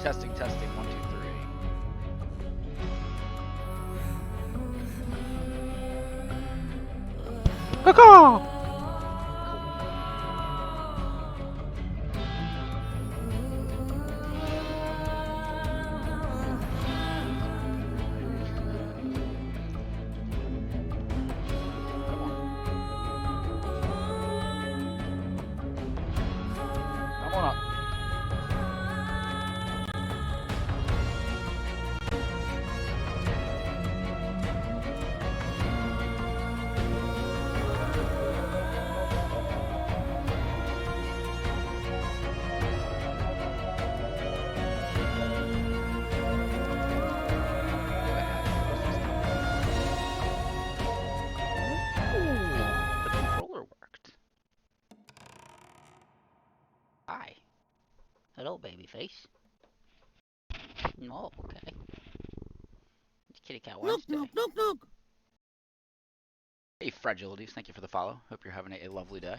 Testing, testing. 1, 2, 3. Caw. Come on up. The controller worked. Hi. Hello, babyface. Oh, okay. Kitty cat Wednesday. Look. Hey, Fragilities, thank you for the follow. Hope you're having a lovely day.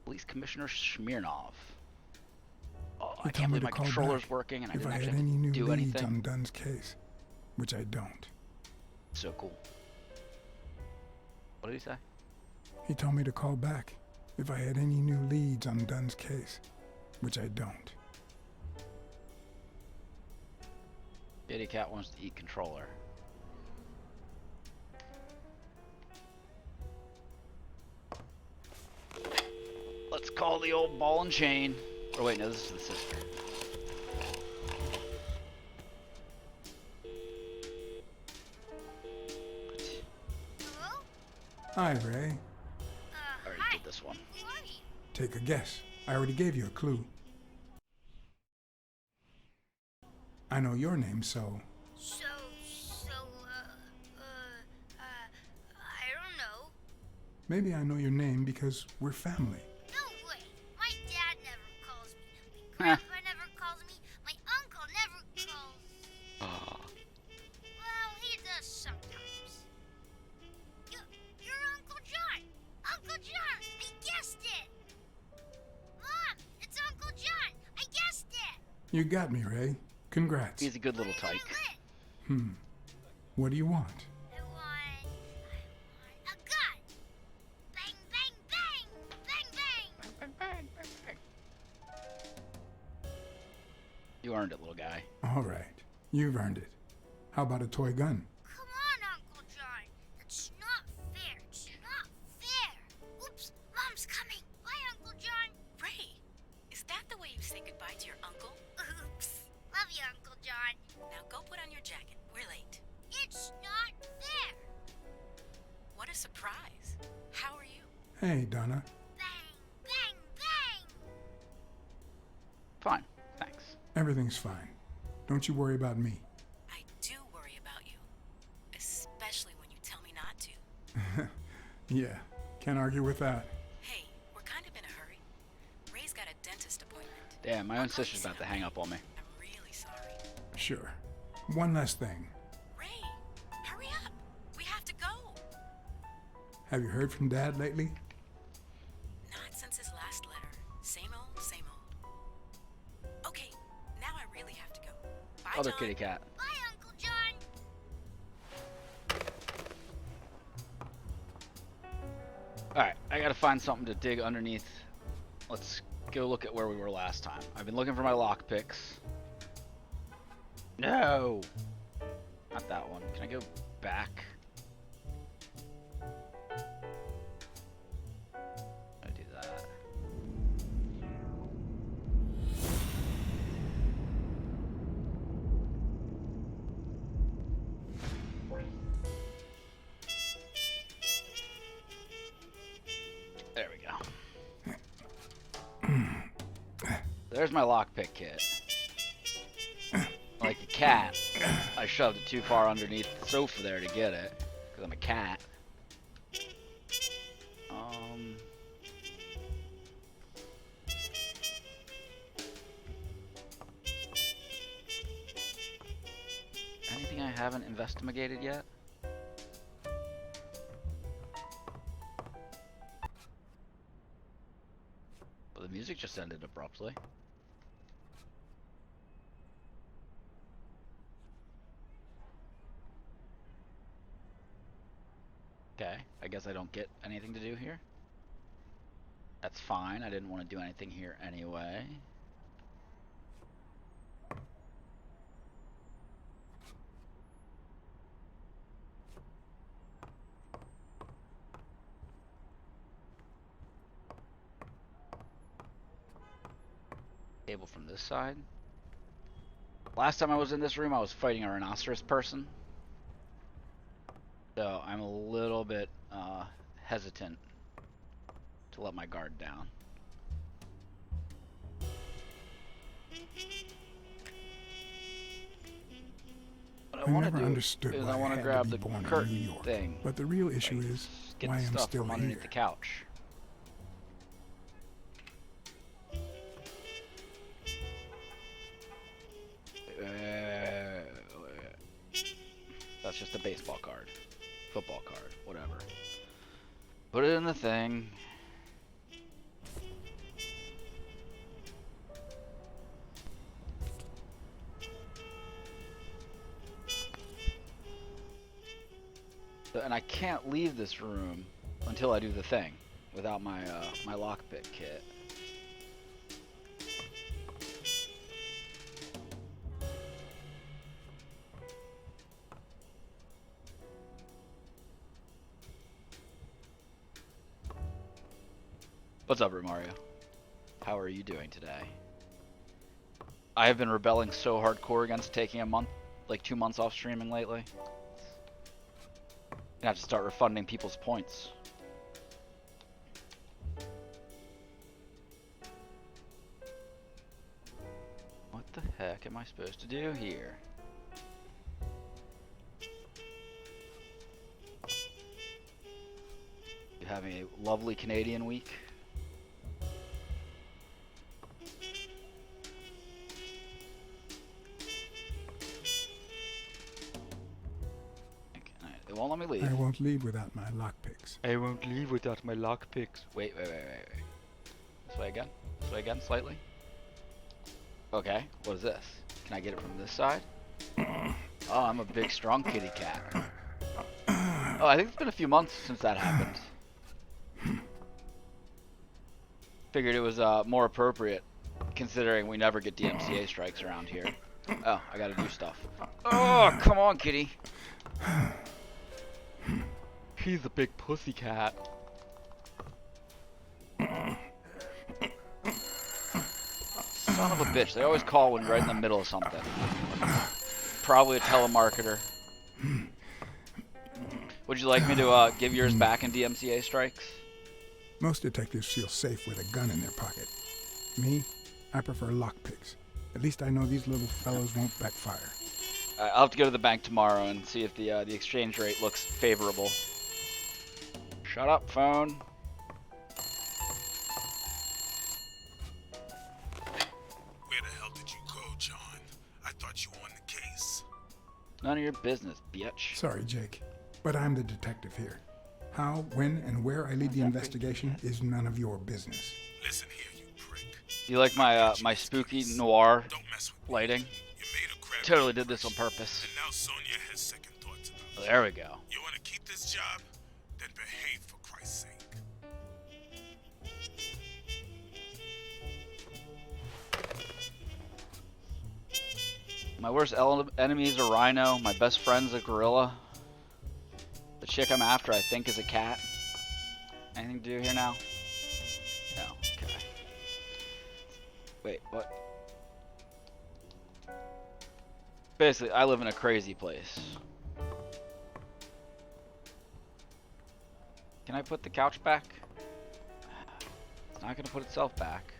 Police Commissioner Smirnov. Oh, I can't believe my controller's working and I didn't actually do anything. On Dunn's case, which I don't. So cool. What did he say? He told me to call back if I had any new leads on Dunn's case, which I don't. Kitty cat wants to eat controller. Let's call the old ball and chain. Oh wait, no, this is the sister. Hello? Hi, Ray. I already did this one. Who are you? Take a guess. I already gave you a clue. I know your name, so... I don't know. Maybe I know your name because we're family. No way. My dad never calls me. My grandpa never calls me. My uncle never calls. Well, he does sometimes. You're Uncle John. Uncle John, I guessed it. Mom, it's Uncle John. I guessed it. You got me, Ray. Congrats. He's a good little tyke. What do you want? I want a gun. Bang, bang, bang. Bang, bang. You earned it, little guy. All right. You've earned it. How about a toy gun? Come on, Uncle John. That's not fair. It's not fair. Oops, Mom's coming. Bye, Uncle John. Ray, is that the way you say goodbye to your uncle? Oops. Love you, Uncle John. Now go put on your jacket. We're late. It's not fair. What a surprise. How are you? Hey, Donna. Bang, bang, bang. Fine, thanks. Everything's fine. Don't you worry about me. I do worry about you. Especially when you tell me not to. Yeah, can't argue with that. Hey, we're kind of in a hurry. Ray's got a dentist appointment. Damn, my own sister's about to hang up on me. I'm really sorry. Sure. One last thing. Ray, hurry up. We have to go. Have you heard from Dad lately? Not since his last letter. Same old, same old. Okay, now I really have to go. Bye, Other John. kitty cat. Bye, Uncle John. Alright, I gotta find something to dig underneath. Let's go look at where we were last time. I've been looking for my lockpicks. No! Not that one. Can I go back? I do that. There we go. There's my lockpick kit. Like a cat, I shoved it too far underneath the sofa there to get it, because I'm a cat. Anything I haven't investigated yet? music just ended abruptly. Okay, I guess I don't get anything to do here. That's fine, I didn't want to do anything here anyway. Table from this side. Last time I was in this room, I was fighting a rhinoceros person. So I'm a little bit hesitant to let my guard down. What I want never to do understood is why I want to had grab be the born in New curtain York. thing. But the real issue Like, is get why the I'm stuff still from underneath here. the couch. That's just a baseball card, football card, whatever. Put it in the thing. And I can't leave this room until I do the thing without my my lockpick kit. What's up, Mario? How are you doing today? I have been rebelling so hardcore against taking a month, like 2 months off streaming lately. I have to start refunding people's points. What the heck am I supposed to do here? You having a lovely Canadian week? It won't let me leave. I won't leave without my lockpicks. I won't leave without my lockpicks. Wait. This way again? This way again, slightly? Okay, what is this? Can I get it from this side? Oh, I'm a big, strong kitty cat. Oh, I think it's been a few months since that happened. Figured it was more appropriate, considering we never get DMCA strikes around here. Oh, I gotta do stuff. Oh, come on, kitty. He's a big pussy cat. Son of a bitch, they always call when you're right in the middle of something. Probably a telemarketer. Would you like me to give yours back in DMCA strikes? Most detectives feel safe with a gun in their pocket. Me, I prefer lockpicks. At least I know these little fellows won't backfire. I'll have to go to the bank tomorrow and see if the exchange rate looks favorable. Shut up, phone. Where the hell did you go, John? I thought you were on the case. None of your business, bitch. Sorry, Jake, but I'm the detective here. How, when, and where I lead the investigation is none of your business. Listen here, you prick. You like my my spooky noir Don't mess with me. lighting? You made a crap. Totally did this on purpose. And now Sonia has second thoughts about Oh, you. there we go. You want to keep this job? Then behave, for Christ's sake. My worst enemies are Rhino. My best friend's a gorilla. The chick I'm after, I think, is a cat. Anything to do here now? No. Okay. Wait, what? Basically, I live in a crazy place. Can I put the couch back? It's not gonna put itself back.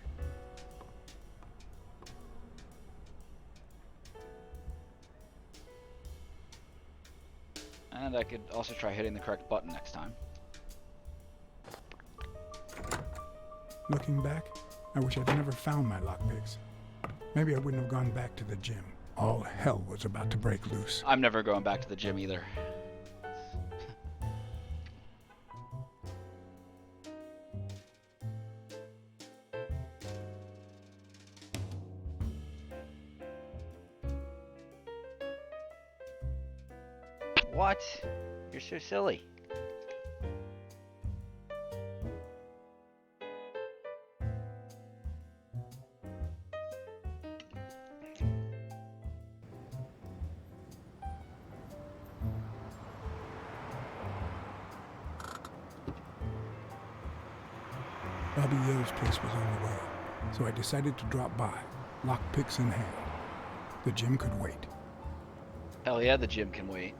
And I could also try hitting the correct button next time. Looking back, I wish I'd never found my lockpicks. Maybe I wouldn't have gone back to the gym. All hell was about to break loose. I'm never going back to the gym either. What? You're so silly. Bobby Yale's place was on the way, so I decided to drop by, lockpicks in hand. The gym could wait. Hell yeah, the gym can wait.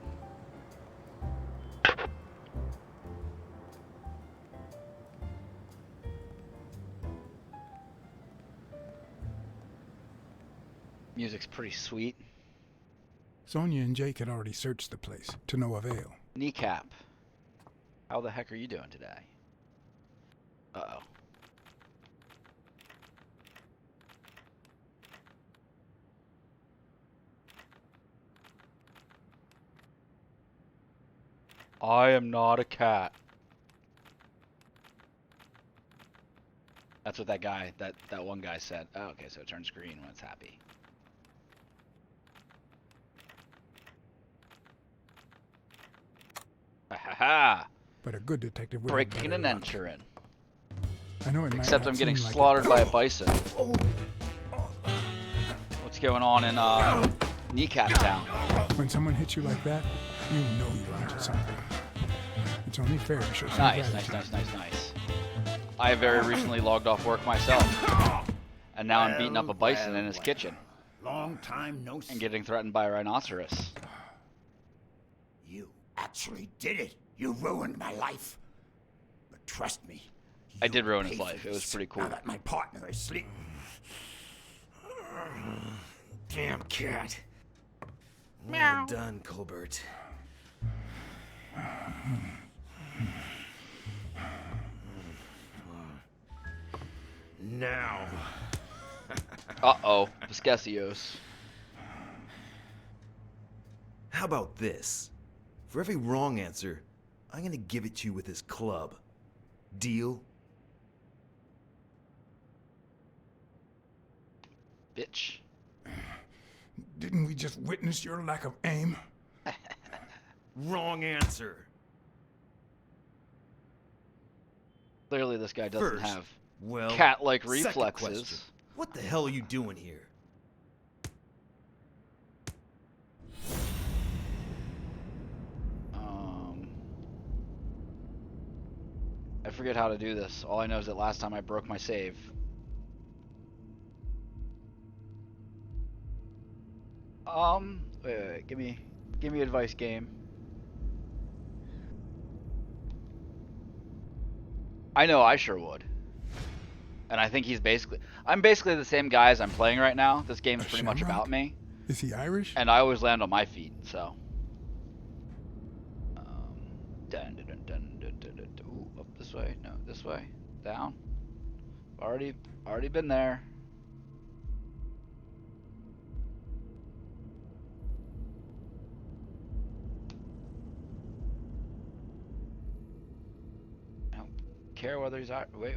Music's pretty sweet. Sonia and Jake had already searched the place, to no avail. Kneecap. How the heck are you doing today? Uh-oh. I am not a cat. That's what that guy, that one guy said. Oh, okay, so it turns green when it's happy. Ha! But a good detective would Breaking have and better luck. entering. I know it might Except not I'm getting seem like slaughtered it. by a bison. What's going on in Kneecap Town? When someone hits you like that, you know you're onto something. It's only fair to show some Nice. gratitude. I very recently logged off work myself. And now I'm beating up a bison in his kitchen. Long time no see. And getting threatened by a rhinoceros. You actually did it. You ruined my life. But trust me. I did ruin you'll his pay for life. It was this pretty cool. Now that my partner is asleep. Damn cat. Well done, Colbert. Now. Uh-oh. Piscasios. How about this? For every wrong answer, I'm gonna give it to you with this club. Deal? Bitch. Didn't we just witness your lack of aim? Wrong answer. Clearly this guy doesn't First, have well, cat-like second reflexes. question. What the hell are you doing here? I forget how to do this. All I know is that last time I broke my save. Wait. Give me advice, game. I know I sure would. And I think I'm basically the same guy as I'm playing right now. This game is pretty much Shamrock? about me. Is he Irish? And I always land on my feet, so. Ooh, up this way? No, this way. Down. Already been there. I don't care whether he's out. Wait.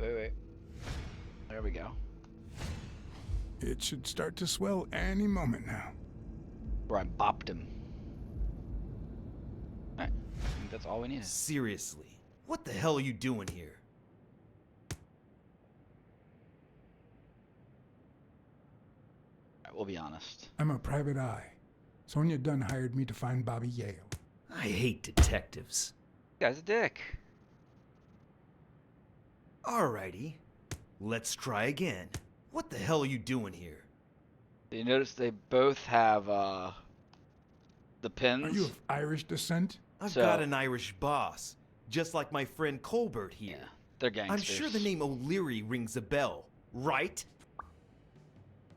There we go. It should start to swell any moment now. Where I bopped him. Alright, I think that's all we needed. Seriously, what the hell are you doing here? Alright, we'll be honest. I'm a private eye. Sonia Dunn hired me to find Bobby Yale. I hate detectives. You guy's a dick. Alrighty, let's try again. What the hell are you doing here? You notice they both have the pins. Are you of Irish descent? I've So- got an Irish boss, just like my friend Colbert here. Yeah, they're gangsters. I'm sure the name O'Leary rings a bell, right?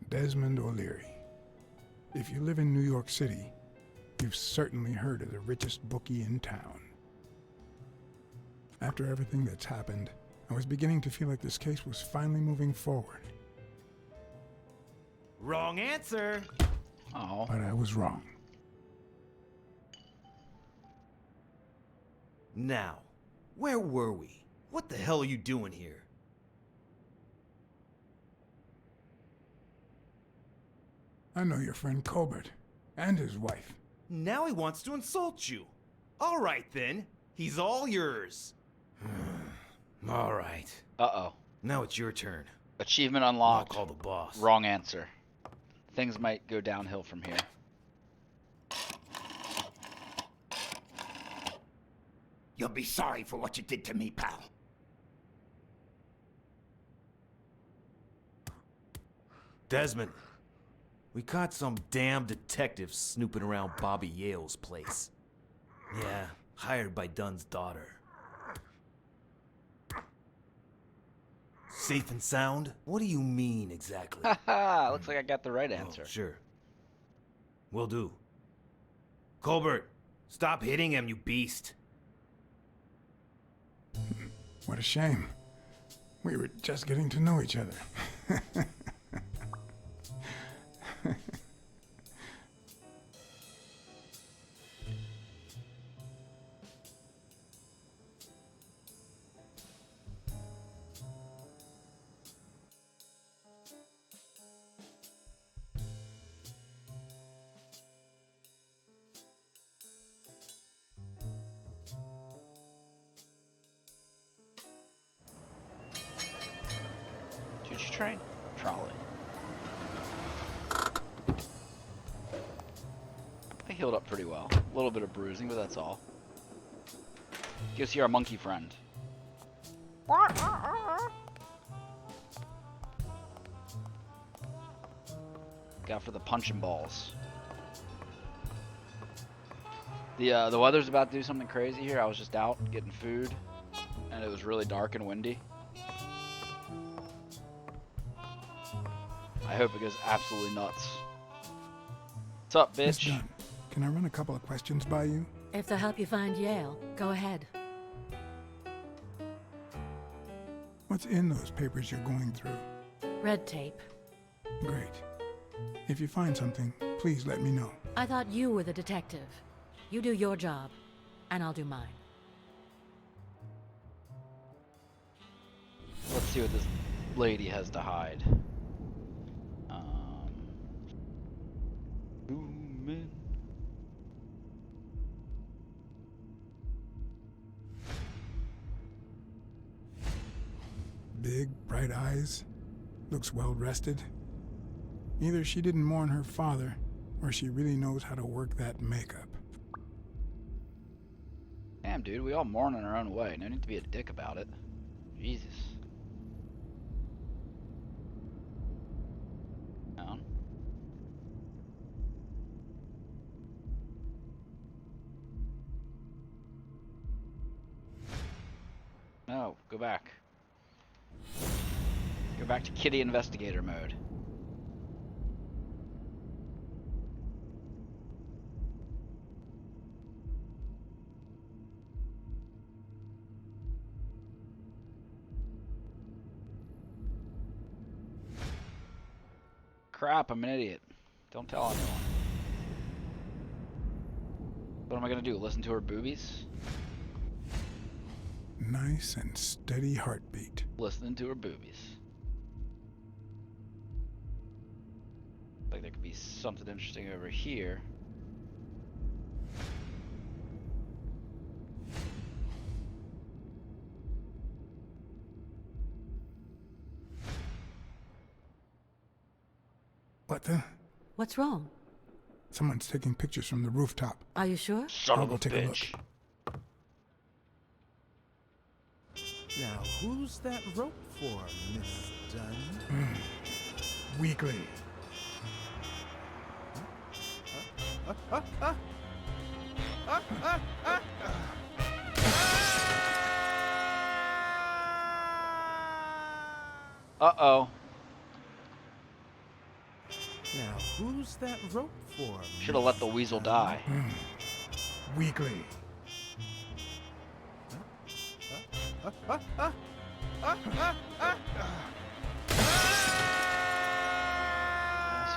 Desmond O'Leary. If you live in New York City, you've certainly heard of the richest bookie in town. After everything that's happened, I was beginning to feel like this case was finally moving forward. Wrong answer. Oh, But I was wrong. Now, where were we? What the hell are you doing here? I know your friend Colbert and his wife. Now he wants to insult you. All right, then. He's all yours. All right. Uh-oh. Now it's your turn. Achievement I'll unlocked. call the boss. Wrong answer. Things might go downhill from here. You'll be sorry for what you did to me, pal. Desmond, we caught some damn detective snooping around Bobby Yale's place. Yeah, hired by Dunn's daughter. Safe and sound? What do you mean exactly? Haha, looks like I got the right answer. Oh, sure. Will do. Colbert, stop hitting him, you beast. What a shame. We were just getting to know each other. Choo-choo train? Trolley. I healed up pretty well. A little bit of bruising, but that's all. Go see our monkey friend. Got for the punching balls. The weather's about to do something crazy here. I was just out getting food, and it was really dark and windy. I hope it goes absolutely nuts. What's up, Miss bitch? Dunn, can I run a couple of questions by you? If they'll help you find Yale, go ahead. What's in those papers you're going through? Red tape. Great. If you find something, please let me know. I thought you were the detective. You do your job, and I'll do mine. Let's see what this lady has to hide. Zoom in. Big, bright eyes. Looks well rested. Either she didn't mourn her father, or she really knows how to work that makeup. Damn, dude, we all mourn in our own way. No need to be a dick about it. Jesus. Down. No, go back. Go back to kitty investigator mode. Crap, I'm an idiot. Don't tell anyone. What am I gonna do? Listen to her boobies? Nice and steady heartbeat. Listening to her boobies. Like there could be something interesting over here. What the? What's wrong? Someone's taking pictures from the rooftop. Are you sure? Son I'll of go a take a look. bitch. Now, who's that rope for, Miss Dunn? Weekly. Uh-oh. Now, who's that rope for? Should have let the weasel die. Weekly. So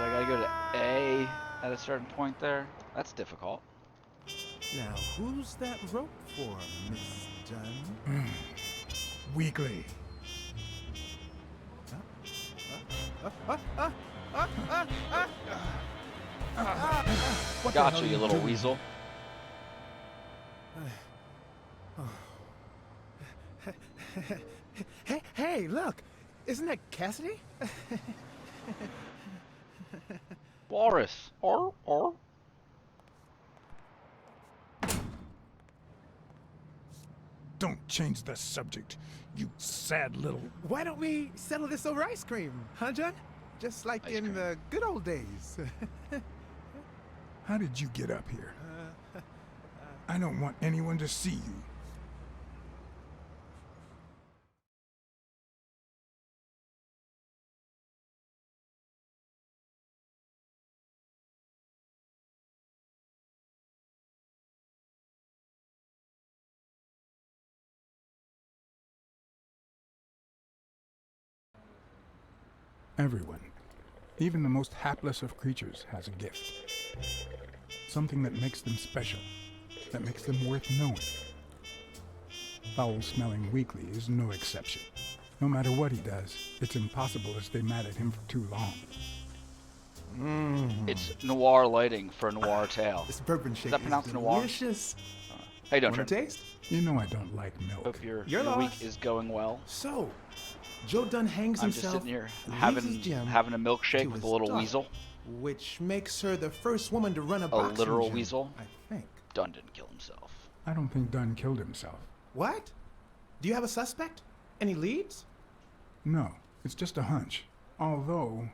I gotta go to A at a certain point there. That's difficult. Now, who's that rope for, Miss Dunn? Weekly. Gotcha, you little weasel. Hey, look. Isn't that Cassidy? Walrus. Or. Don't change the subject, you sad little... Why don't we settle this over ice cream, huh, John? Just like Ice in cream. the good old days. How did you get up here? I don't want anyone to see you. Everyone, even the most hapless of creatures, has a gift. Something that makes them special, that makes them worth knowing. Foul-smelling Weekly is no exception. No matter what he does, it's impossible to stay mad at him for too long. It's noir lighting for a noir tale. This bourbon shake that pronounced noir? delicious. How you doing, Want a Trent? taste? You know I don't like milk. Hope your You're week lost. is going well. So, Joe Dunn hangs I'm just himself, sitting here leaves his gem having a to milkshake with his a little daughter, weasel. which makes her the first woman to run a A boxing literal gym, weasel? I think. Dunn didn't kill himself. I don't think Dunn killed himself. What? Do you have a suspect? Any leads? No, it's just a hunch. Although...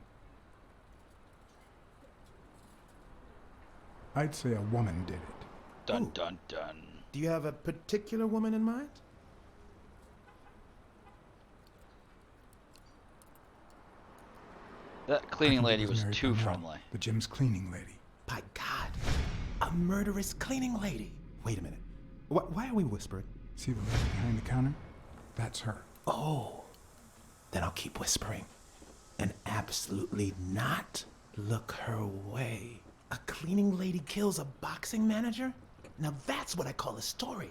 I'd say a woman did it. Dun Ooh. dun dun. Do you have a particular woman in mind? That I cleaning think he lady was married too to Mel, friendly. The gym's cleaning lady. By God, a murderous cleaning lady. Wait a minute. Why are we whispering? See the lady behind the counter? That's her. Oh, then I'll keep whispering. And absolutely not look her way. A cleaning lady kills a boxing manager? Now that's what I call a story.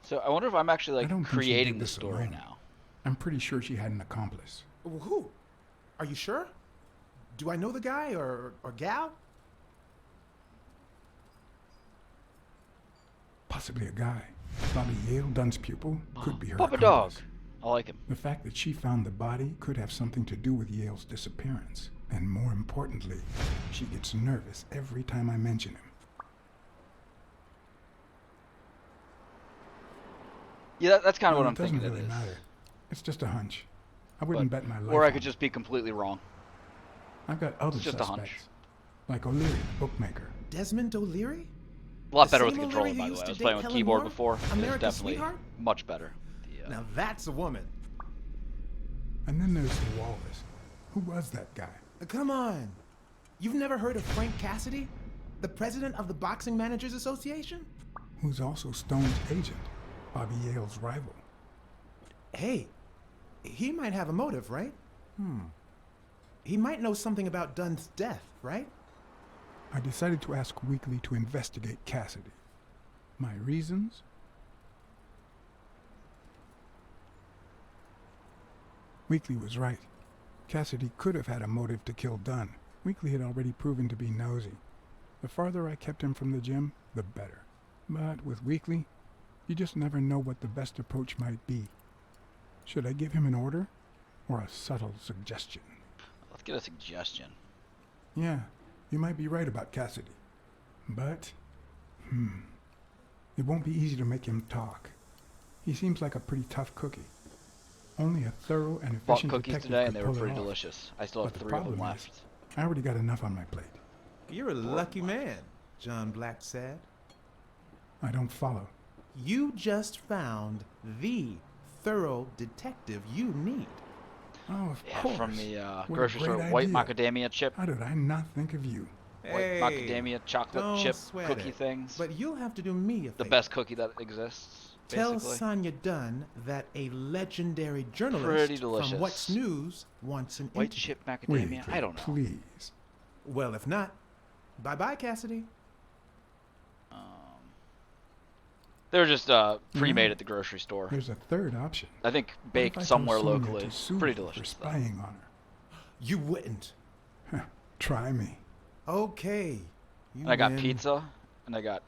So I wonder if I'm actually I don't like think she creating did the this story alone. now. I'm pretty sure she had an accomplice. Who? Are you sure? Do I know the guy or gal? Possibly a guy. Bobby Yale, Dunn's pupil, could be her Papa Dog. accomplice. I like him. The fact that she found the body could have something to do with Yale's disappearance. And more importantly, she gets nervous every time I mention him. Yeah, that's kind of what Well, I'm thinking It it doesn't is. really matter. It's just a hunch. I wouldn't bet my life Or I on could it. just be completely wrong. I've got other It's just a hunch. suspects. Like O'Leary, the bookmaker. Desmond O'Leary? A lot The better with same the controller, O'Leary by who the way. used I to was date playing with Helen keyboard Moore? before. It's America's definitely sweetheart? much better. The, Now that's a woman. And then there's the walrus. Who was that guy? Come on. You've never heard of Frank Cassidy? The president of the Boxing Managers Association? Who's also Stone's agent, Bobby Yale's rival. Hey, he might have a motive, right? He might know something about Dunn's death, right? I decided to ask Weekly to investigate Cassidy. My reasons? Weekly was right. Cassidy could have had a motive to kill Dunn. Weekly had already proven to be nosy. The farther I kept him from the gym, the better. But with Weekly, you just never know what the best approach might be. Should I give him an order or a subtle suggestion? let's get a suggestion. Yeah, you might be right about Cassidy. But, it won't be easy to make him talk. He seems like a pretty tough cookie. Only a thorough and Bought efficient cookies detective today could and they were pull it pretty off. delicious. I still have But the 3 of them problem is, left. I already got enough on my plate. You're a lucky man, John Blacksad. I don't follow. You just found the thorough detective you need. Oh, of Yeah, course. from the What a grocery store. great White idea. macadamia chip. How did I not think of you? White macadamia chocolate don't chip sweat cookie it. things. But you'll have to do me a favor. The best cookie that exists, Tell basically. Sonia Dunn that a legendary Pretty journalist delicious. from What's News wants an White interview. chip macadamia? Weekly, I don't know. please. Well, if not, bye-bye, Cassidy. They're just pre-made at the grocery store. There's a third option. I think What if baked I told somewhere Sonia locally. to sue Pretty you delicious, for though. spying on You wouldn't. her. Try me. Okay. You And I got win. pizza, and I got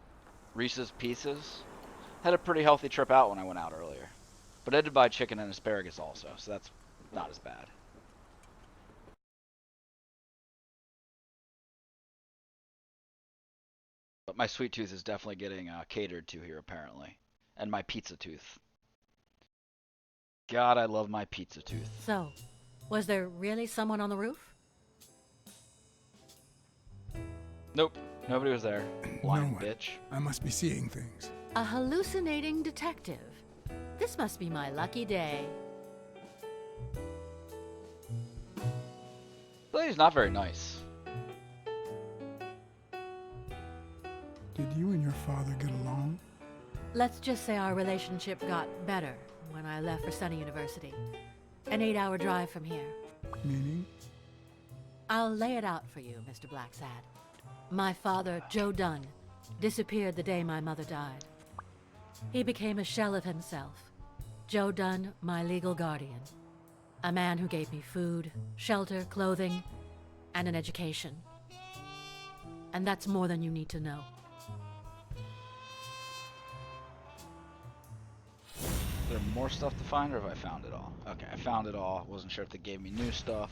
Reese's Pieces. Had a pretty healthy trip out when I went out earlier. But I did buy chicken and asparagus also, so that's not as bad. But my sweet tooth is definitely getting catered to here, apparently. And my pizza tooth. God, I love my pizza tooth. So, was there really someone on the roof? Nope, nobody was there. Blind No one. bitch. I must be seeing things. A hallucinating detective. This must be my lucky day. The lady's not very nice. Did you and your father get along? Let's just say our relationship got better when I left for Sunny University. An 8-hour drive from here. Meaning? I'll lay it out for you, Mr. Blacksad. My father, Joe Dunn, disappeared the day my mother died. He became a shell of himself. Joe Dunn, my legal guardian. A man who gave me food, shelter, clothing, and an education. And that's more than you need to know. Is there more stuff to find, or have I found it all? Okay, I found it all. Wasn't sure if they gave me new stuff.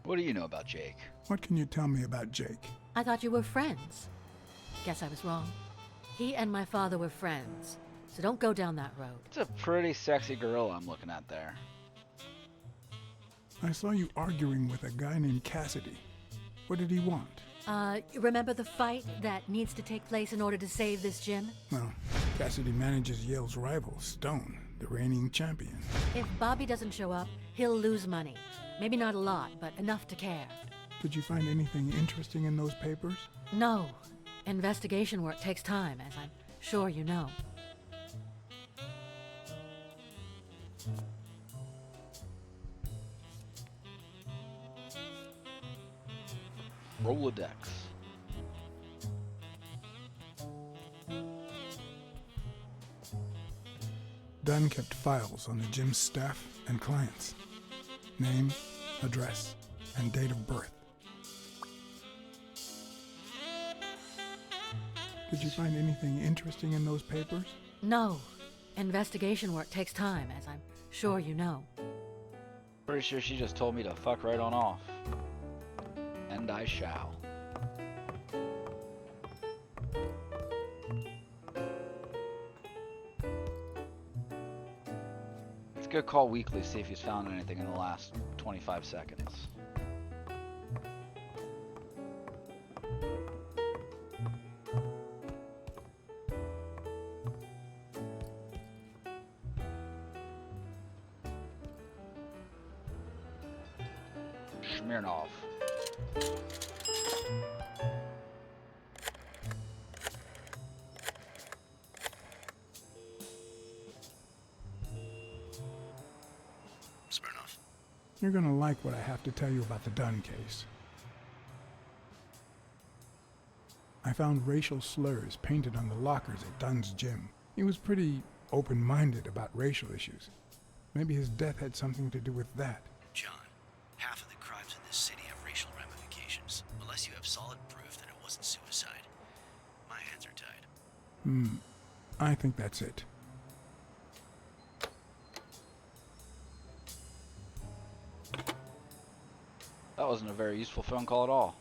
What do you know about Jake? What can you tell me about Jake? I thought you were friends. Guess I was wrong. He and my father were friends, so don't go down that road. It's a pretty sexy girl I'm looking at there. I saw you arguing with a guy named Cassidy. What did he want? Remember the fight that needs to take place in order to save this gym? Well, Cassidy manages Yale's rival, Stone, the reigning champion. If Bobby doesn't show up, he'll lose money. Maybe not a lot, but enough to care. Did you find anything interesting in those papers? No. Investigation work takes time, as I'm sure you know. Rolodex. Dunn kept files on the gym's staff and clients. Name, address, and date of birth. Did you find anything interesting in those papers? No. Investigation work takes time, as I'm sure you know. Pretty sure she just told me to fuck right on off. And I shall. Let's go call Weekly, see if he's found anything in the last 25 seconds. Smirnov. Smirnoff. You're gonna like what I have to tell you about the Dunn case. I found racial slurs painted on the lockers at Dunn's gym. He was pretty open-minded about racial issues. Maybe his death had something to do with that. John, half of the crimes in this city have racial ramifications. Unless you have solid proof that it wasn't suicide. My hands are tied. I think that's it. That wasn't a very useful phone call at all.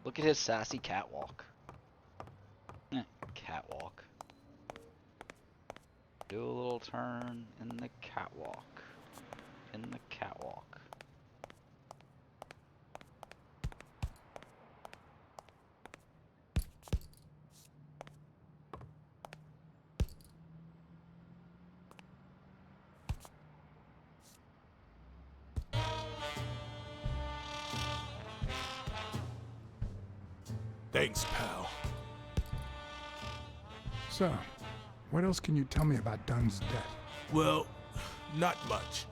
Look at his sassy catwalk. Catwalk. Do a little turn in the catwalk. In the catwalk. Thanks, pal. So, what else can you tell me about Dunn's death? Well, not much.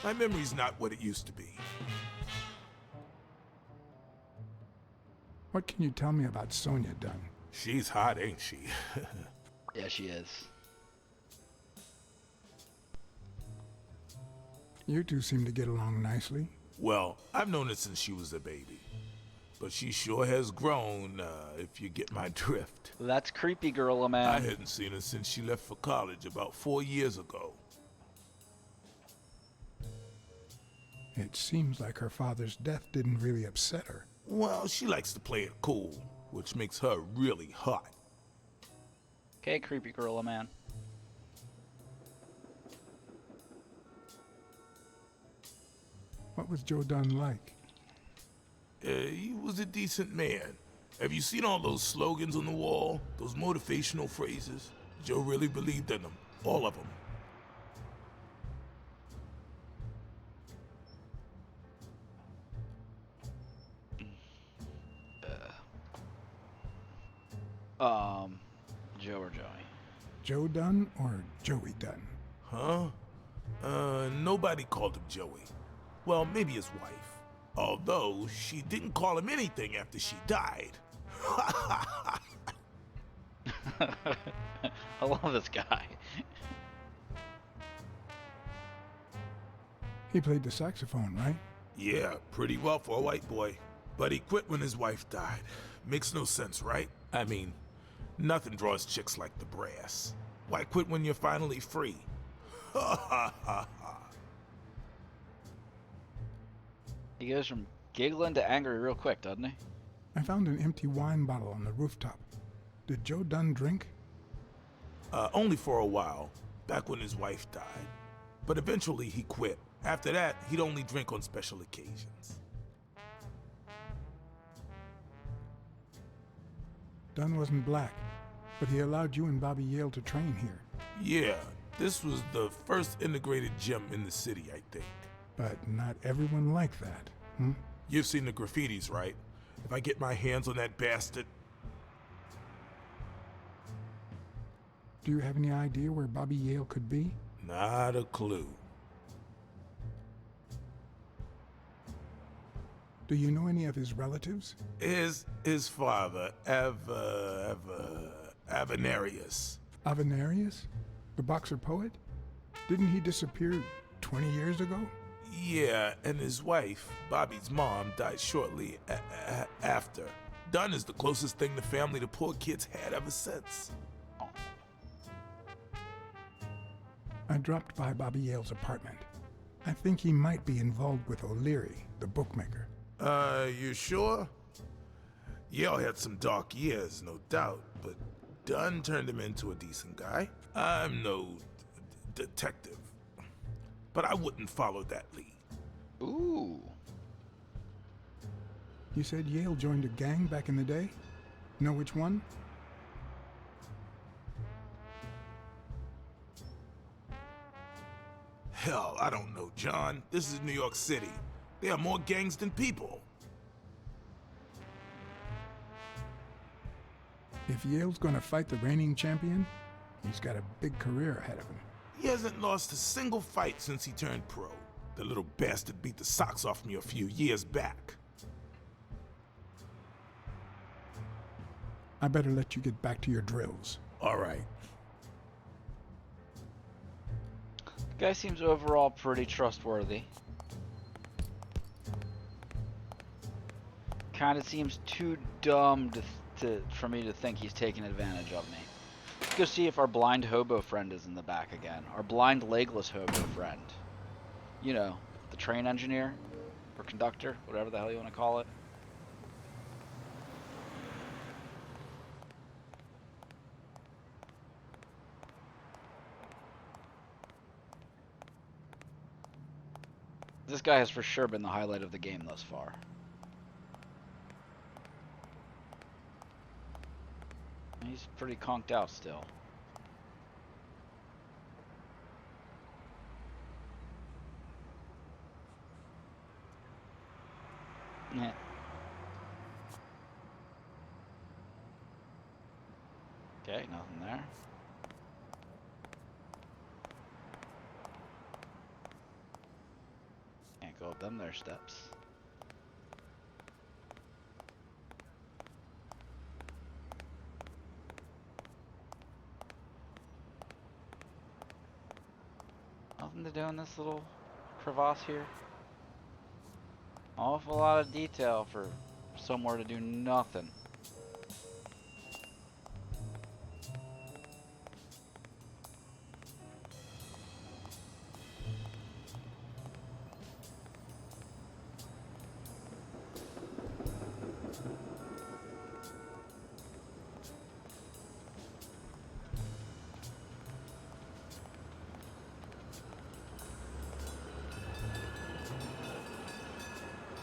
My memory's not what it used to be. What can you tell me about Sonia Dunn? She's hot, ain't she? Yeah, she is. You two seem to get along nicely. Well, I've known her since she was a baby. but she sure has grown, if you get my drift. That's creepy, girl, I man. hadn't seen her since she left for college about 4 years ago. It seems like her father's death didn't really upset her. Well, she likes to play it cool, which makes her really hot. Okay, creepy gorilla man. What was Joe Dunn like? He was a decent man. Have you seen all those slogans on the wall? Those motivational phrases? Joe really believed in them. All of them. Joe or Joey? Joe Dunn or Joey Dunn? Huh? Nobody called him Joey. Well, maybe his wife. Although, she didn't call him anything after she died. I love this guy. He played the saxophone, right? Yeah, pretty well for a white boy. But he quit when his wife died. Makes no sense, right? I mean, nothing draws chicks like the brass. Why quit when you're finally free? Ha ha ha ha. He goes from giggling to angry real quick, doesn't he? I found an empty wine bottle on the rooftop. Did Joe Dunn drink? Only for a while, back when his wife died. But eventually he quit. After that, he'd only drink on special occasions. Dunn wasn't black, but he allowed you and Bobby Yale to train here. Yeah, this was the first integrated gym in the city, I think. But not everyone liked that, hmm? You've seen the graffitis, right? If I get my hands on that bastard... Do you have any idea where Bobby Yale could be? Not a clue. Do you know any of his relatives? His father, Avenarius. Avenarius? The boxer poet? Didn't he disappear 20 years ago? Yeah, and his wife, Bobby's mom, died shortly after. Dunn is the closest thing the family to poor kids had ever since. I dropped by Bobby Yale's apartment. I think he might be involved with O'Leary, the bookmaker. You sure? Yale had some dark years, no doubt, but Dunn turned him into a decent guy. I'm no detective, but I wouldn't follow that lead. Ooh. You said Yale joined a gang back in the day? Know which one? Hell, I don't know, John. This is New York City. There are more gangs than people. If Yale's gonna fight the reigning champion, he's got a big career ahead of him. He hasn't lost a single fight since he turned pro. The little bastard beat the socks off me a few years back. I better let you get back to your drills. All right. The guy seems overall pretty trustworthy. Kind of seems too dumb for me to think he's taking advantage of me. Let's go see if our blind hobo friend is in the back again. Our blind legless hobo friend. You know, the train engineer or conductor, whatever the hell you want to call it. This guy has for sure been the highlight of the game thus far. He's pretty conked out still. Yeah. Okay, nothing there. Can't go up them there steps. Nothing to do in this little crevasse here. Awful lot of detail for somewhere to do nothing.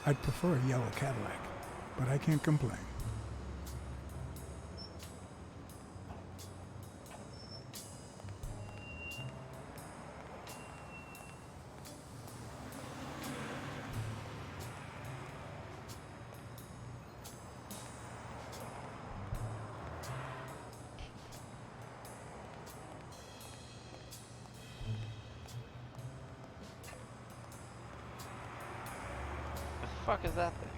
I'd prefer a yellow Cadillac, but I can't complain. The fuck is that thing?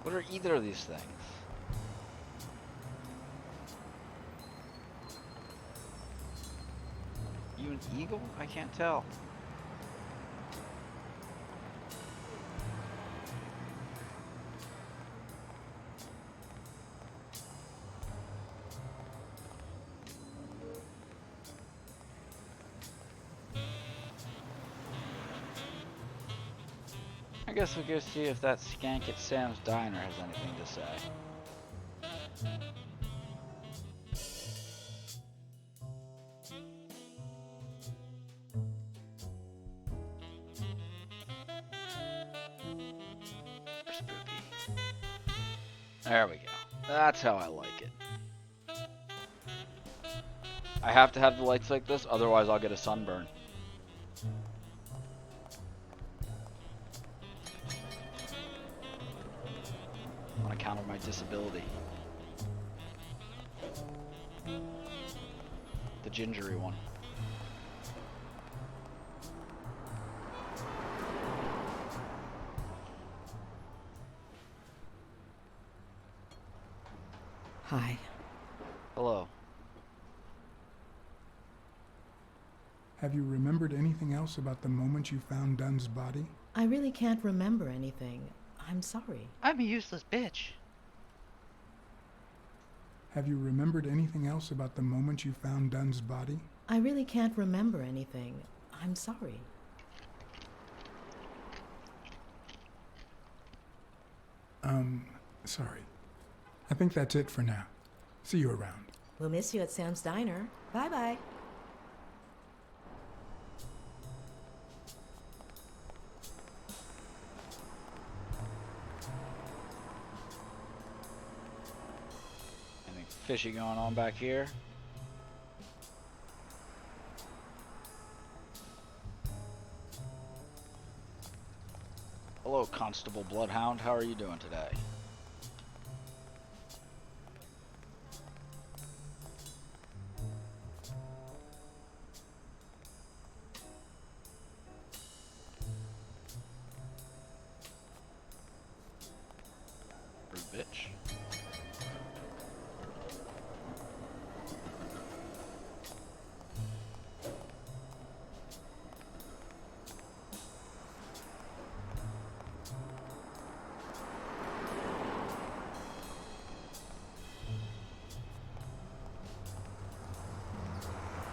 What are either of these things? You an eagle? I can't tell. I guess we'll go see if that skank at Sam's Diner has anything to say. Spooky. There we go. That's how I like it. I have to have the lights like this, otherwise I'll get a sunburn. On account of my disability. The gingery one. Hi. Hello. Have you remembered anything else about the moment you found Dunn's body? I really can't remember anything. I'm sorry. I'm a useless bitch. Have you remembered anything else about the moment you found Dunn's body? I really can't remember anything. I'm sorry. Sorry. I think that's it for now. See you around. We'll miss you at Sam's Diner. Bye-bye. Anything fishy going on back here? Hello, Constable Bloodhound. How are you doing today? Rude bitch.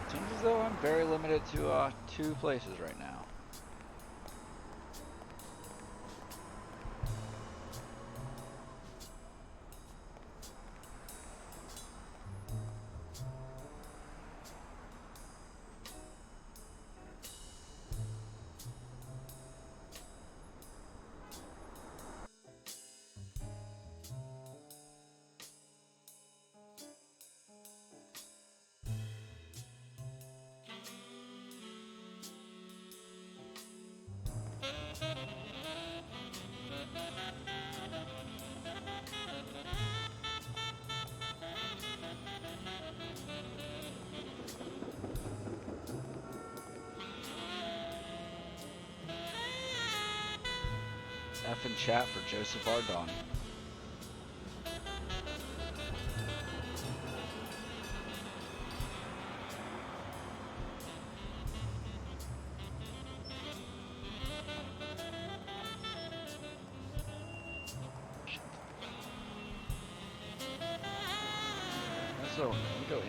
Seems as though I'm very limited to 2 places right now. F in chat for Joseph Ardon. So, let me go in.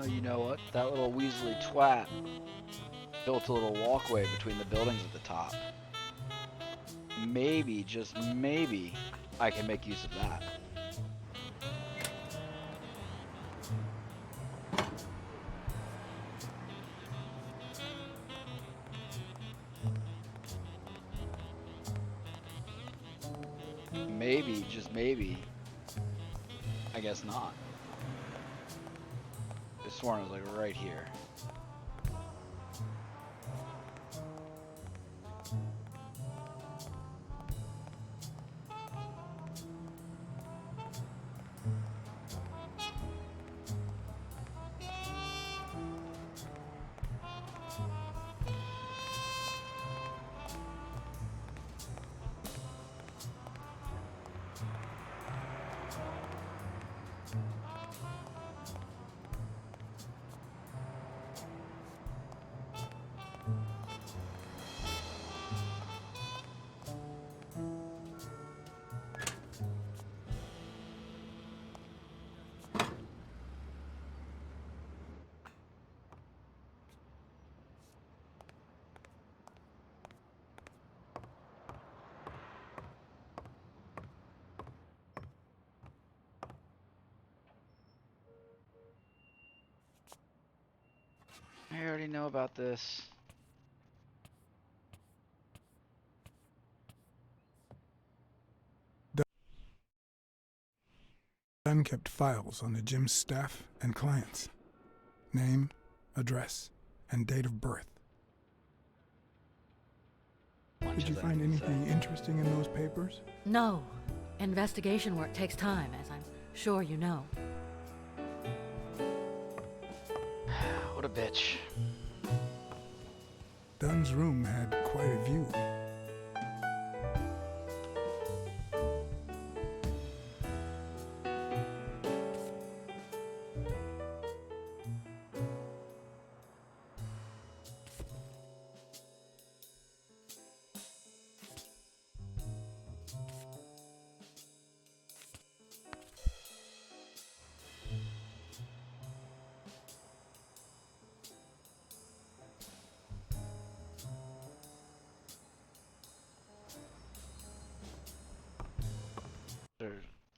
You know what? That little Weasley twat built a little walkway between the buildings at the top. Maybe, just maybe, I can make use of that. Maybe, just maybe. I guess not. This one is like right here. I already know about this. Dunn kept files on the gym's staff and clients. Name, address, and date of birth. Did you find anything interesting in those papers? No. Investigation work takes time, as I'm sure you know. What a bitch. Dunn's room had quite a view.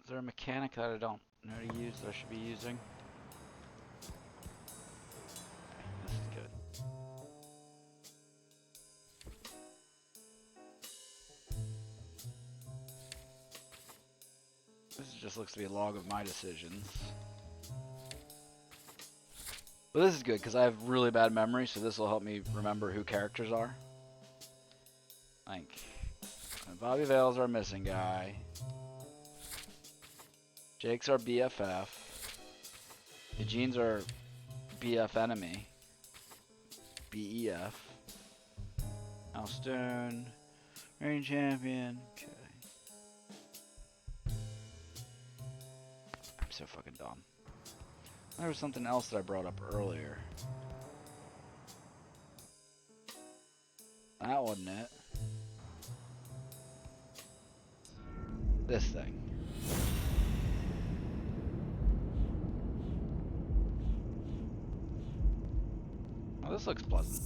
Is there a mechanic that I don't know how to use that I should be using? This is good. This just looks to be a log of my decisions. But this is good because I have really bad memory, so this will help me remember who characters are. Like, Bobby Vale's our missing guy. Jake's our BFF. Eugene's our BF enemy. BEF. Al Stone. Reigning champion. Okay. I'm so fucking dumb. There was something else that I brought up earlier. That wasn't it. This thing. Oh, this looks pleasant.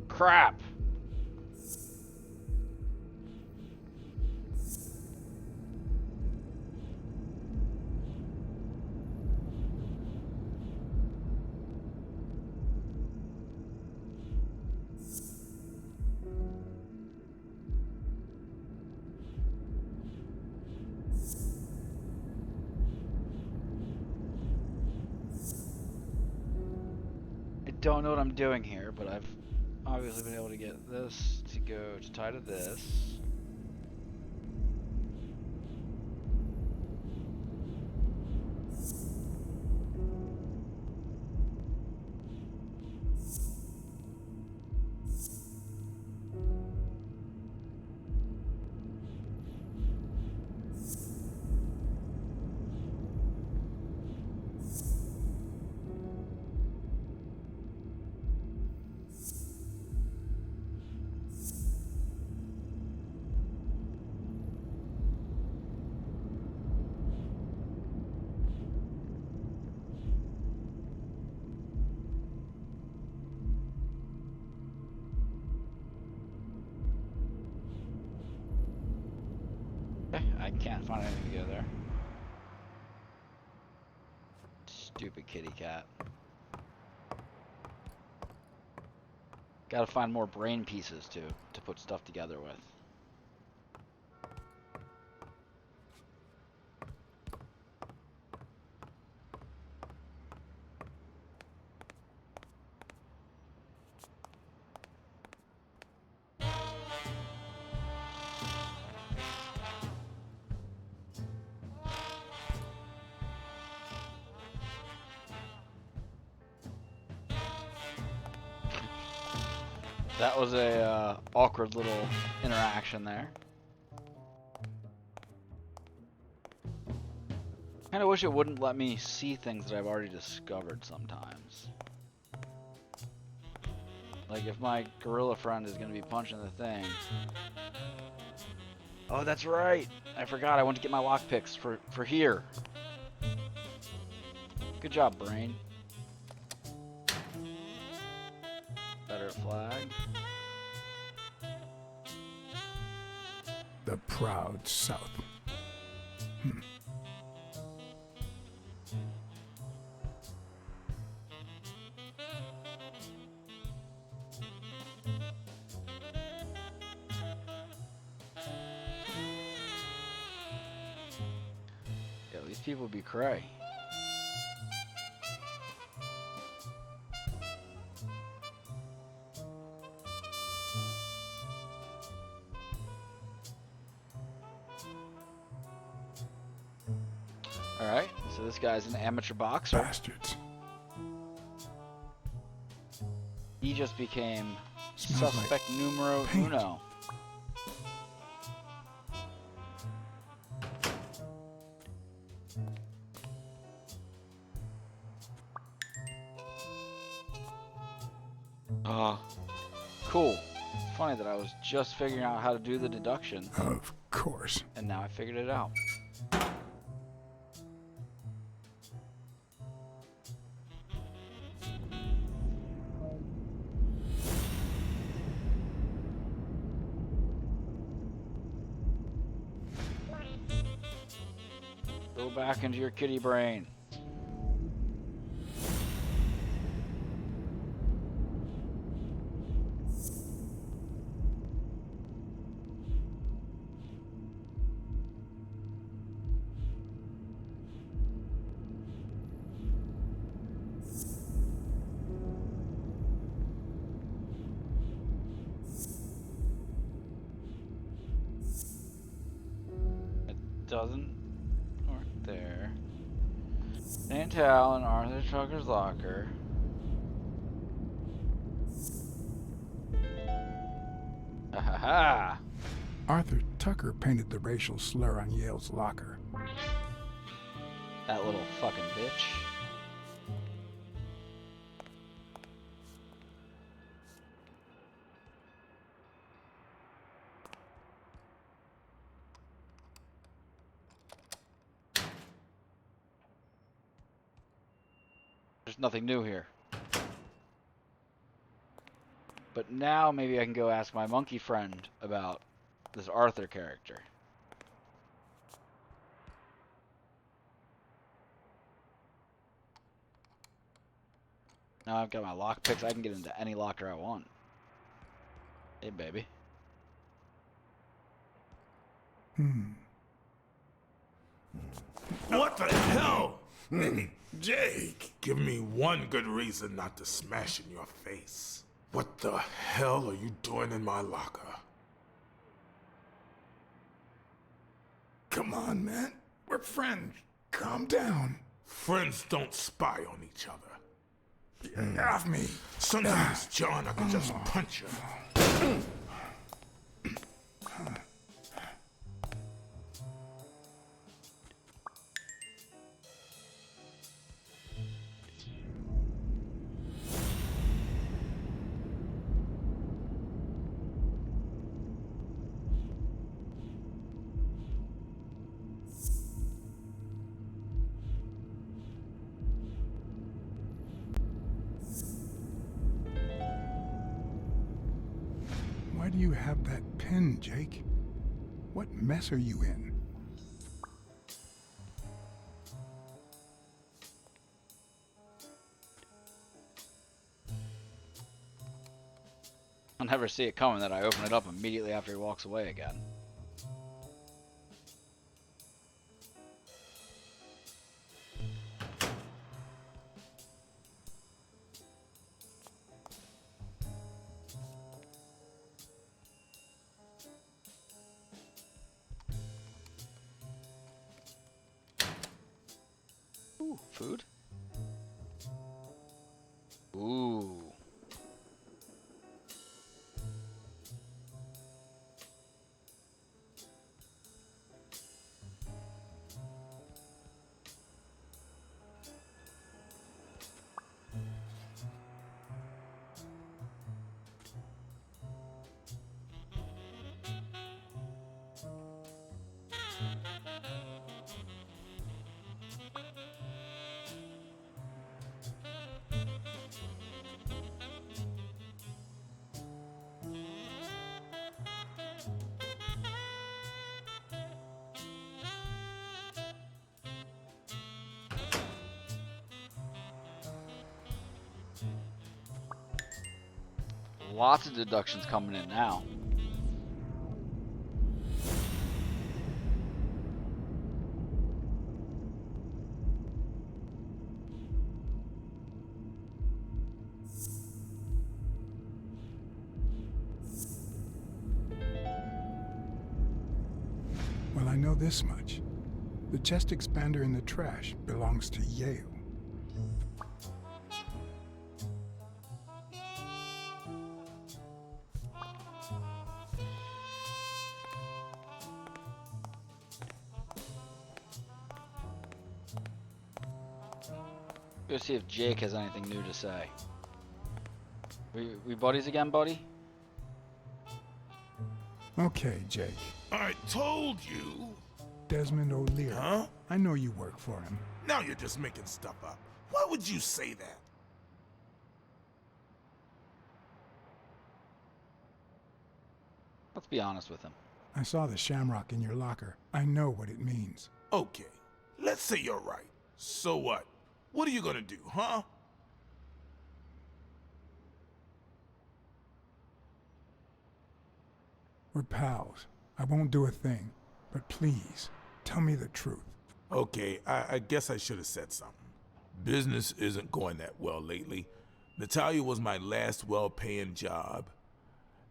Crap! don't know what I'm doing here, but I've obviously been able to get this to go to tie to this. Okay, I can't find anything to go there. Stupid kitty cat. Gotta find more brain pieces to put stuff together with. That was a awkward little interaction there. Kinda wish it wouldn't let me see things that I've already discovered sometimes. Like if my gorilla friend is gonna be punching the thing. Oh, that's right! I forgot I went to get my lockpicks for here. Good job, brain. Better flag. The proud South. Yeah, these people be cray. Alright, so this guy's an amateur boxer. Bastards. He just became Smells like suspect numero paint. uno. Cool. It's funny that I was just figuring out how to do the deduction, Of course. and now I figured it out. Go back into your kitty brain. It doesn't work there. St. Tal and Arthur Trucker's locker. Ha ha ha! Arthur Tucker painted the racial slur on Yale's locker. That little fucking bitch. There's nothing new here. But now maybe I can go ask my monkey friend about this Arthur character. Now I've got my lockpicks, I can get into any locker I want. Hey, baby. What the hell? Jake, give me one good reason not to smash in your face. What the hell are you doing in my locker? Come on, man. We're friends. Calm down. Friends don't spy on each other. Get off me. Sometimes, John, I can just punch you. Why do you have that pen, Jake? What mess are you in? I'll never see it coming that I open it up immediately after he walks away again. Ooh, food? Ooh. Lots of deductions coming in now. Well, I know this much. The chest expander in the trash belongs to Yale. Go see if Jake has anything new to say. We buddies again, buddy? Okay, Jake. I told you. Desmond O'Leary. Huh? I know you work for him. Now you're just making stuff up. Why would you say that? Let's be honest with him. I saw the shamrock in your locker. I know what it means. Okay, let's say you're right. So what? What are you gonna do, huh? We're pals. I won't do a thing. But please, tell me the truth. Okay, I guess I should have said something. Business isn't going that well lately. Natalia was my last well-paying job,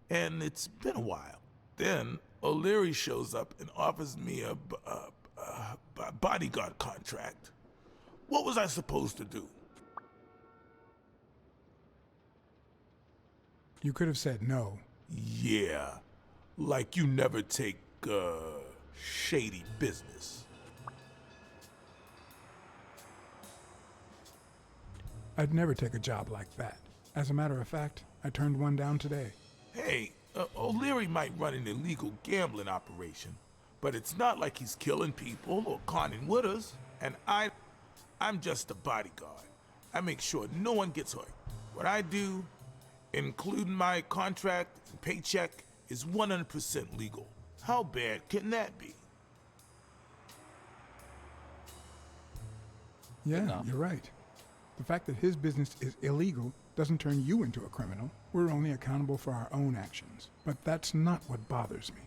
and it's been a while. Then O'Leary shows up and offers me a bodyguard contract. What was I supposed to do? You could have said no. Yeah, like you never take, shady business. I'd never take a job like that. As a matter of fact, I turned one down today. Hey, O'Leary might run an illegal gambling operation, but it's not like he's killing people or conning widows. And I'm just a bodyguard. I make sure no one gets hurt. What I do, including my contract and paycheck, is 100% legal. How bad can that be? Yeah, you're right. The fact that his business is illegal doesn't turn you into a criminal. We're only accountable for our own actions. But that's not what bothers me.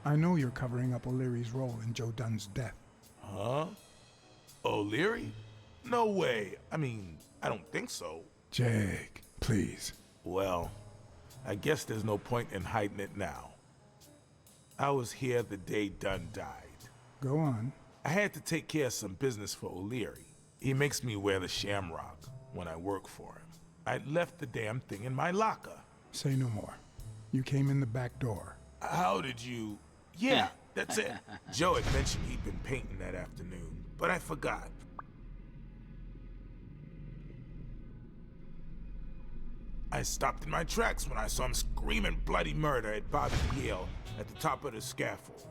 I know you're covering up O'Leary's role in Joe Dunn's death. Huh? O'Leary? No way. I mean, I don't think so. Jake, please. Well, I guess there's no point in hiding it now. I was here the day Dunn died. Go on. I had to take care of some business for O'Leary. He makes me wear the shamrock when I work for him. I left the damn thing in my locker. Say no more. You came in the back door. How did you... Yeah, that's it. Joe had mentioned he'd been painting that afternoon, but I forgot. I stopped in my tracks when I saw him screaming bloody murder at Bobby Yale at the top of the scaffold.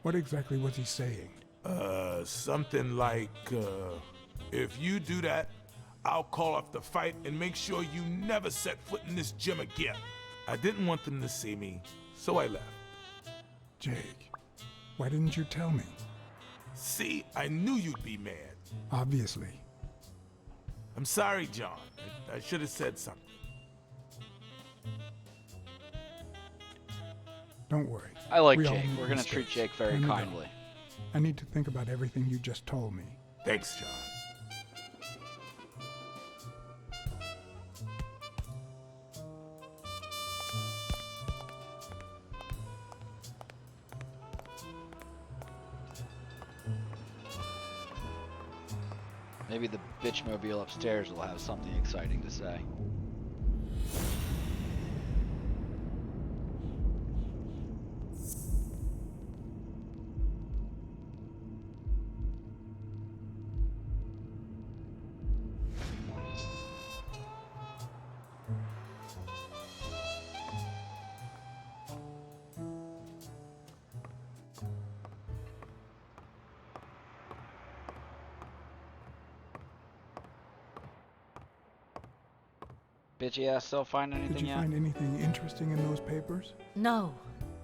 What exactly was he saying? Something like, if you do that, I'll call off the fight and make sure you never set foot in this gym again. I didn't want them to see me, so I left. Jake, why didn't you tell me? See, I knew you'd be mad. Obviously. I'm sorry, John. I should have said something. Don't worry. I like We all Jake. make We're gonna mistakes. treat Jake very Let me go. kindly. I need to think about everything you just told me. Thanks, John. Maybe the bitchmobile upstairs will have something exciting to say. Bitchy ass still find anything Did you yet? find anything interesting in those papers? No.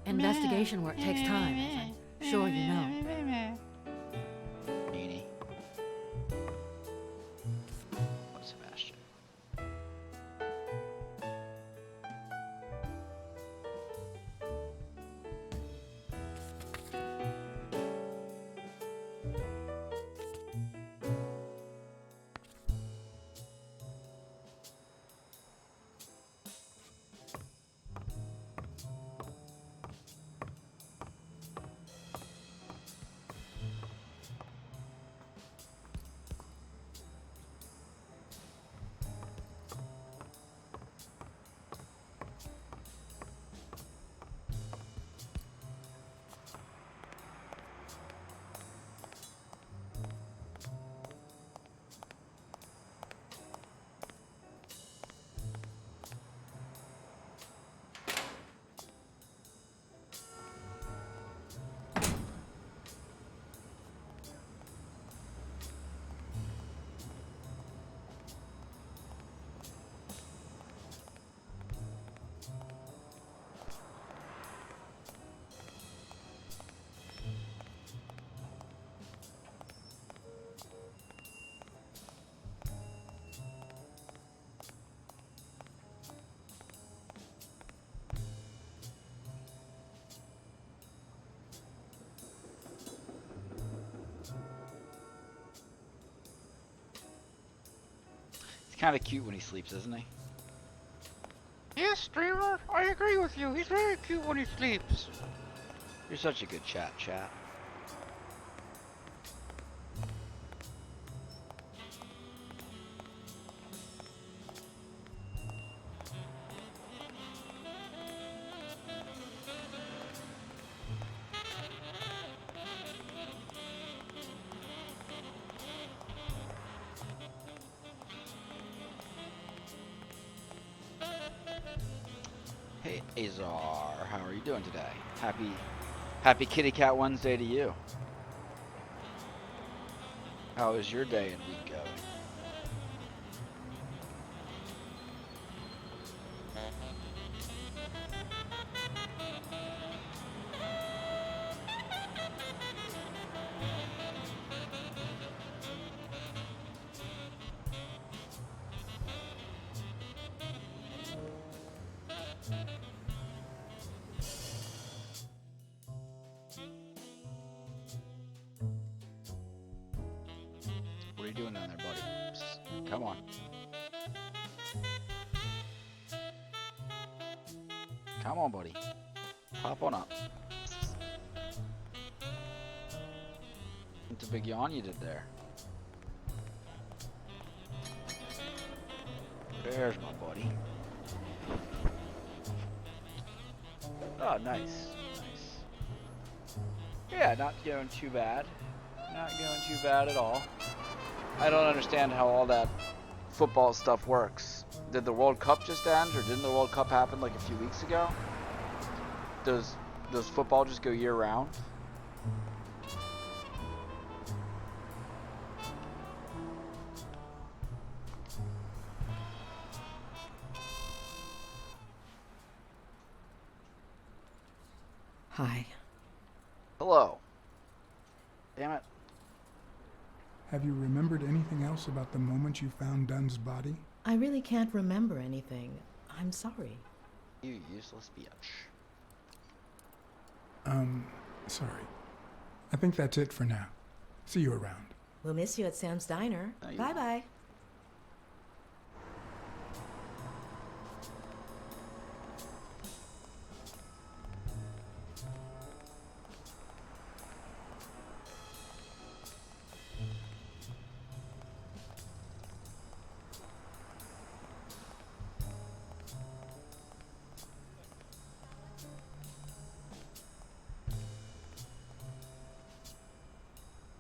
Investigation work takes time, as I'm sure you know. Nini. Sebastian. He's kind of cute when he sleeps, isn't he? Yes, Dreamer, I agree with you. He's very cute when he sleeps. You're such a good chat. Hey, Azar, how are you doing today? Happy Kitty Cat Wednesday to you. How is your day and week going? doing down there, buddy? Psst, come on. Come on, buddy. Pop on up. It's a big yawn you did there. There's my buddy. Oh, nice. Nice. Yeah, not going too bad. Not going too bad at all. I don't understand how all that football stuff works. Did the World Cup just end, or didn't the World Cup happen like a few weeks ago? Does football just go year round? Hi. Hello. Damn it. Have you remembered anything else about the moment you found Dunn's body? I really can't remember anything. I'm sorry. You useless bitch. Sorry. I think that's it for now. See you around. We'll miss you at Sam's Diner. you Bye-bye.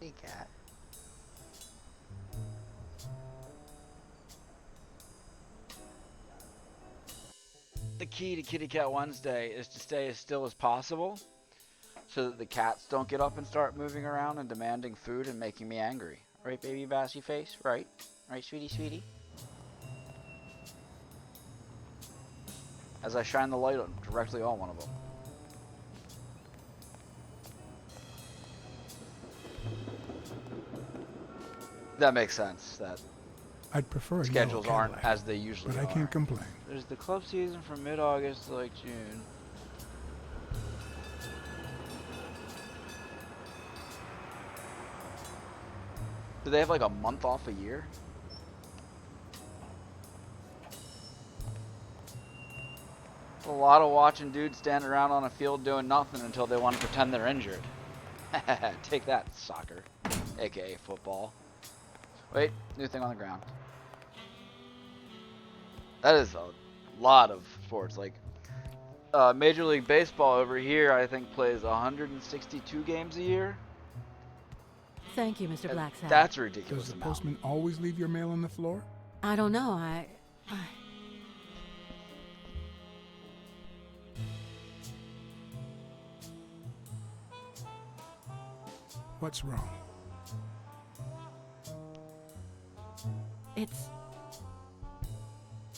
Hey, cat. The key to Kitty Cat Wednesday is to stay as still as possible so that the cats don't get up and start moving around and demanding food and making me angry. Right, baby bassy face? Right? Right, sweetie, sweetie? As I shine the light directly on one of them. That makes sense. That I'd prefer a schedules yellow aren't Cadillac, as they usually but are. I can't complain. There's the club season from mid-August to like June. Do they have like a month off a year? A lot of watching dudes stand around on a field doing nothing until they want to pretend they're injured. Take that, soccer, aka football. Wait, new thing on the ground. That is a lot of sports. Like Major League Baseball over here, I think plays 162 games a year. Thank you, Mr. Blacksad. That's a ridiculous Does the amount. postman always leave your mail on the floor? I don't know. I What's wrong?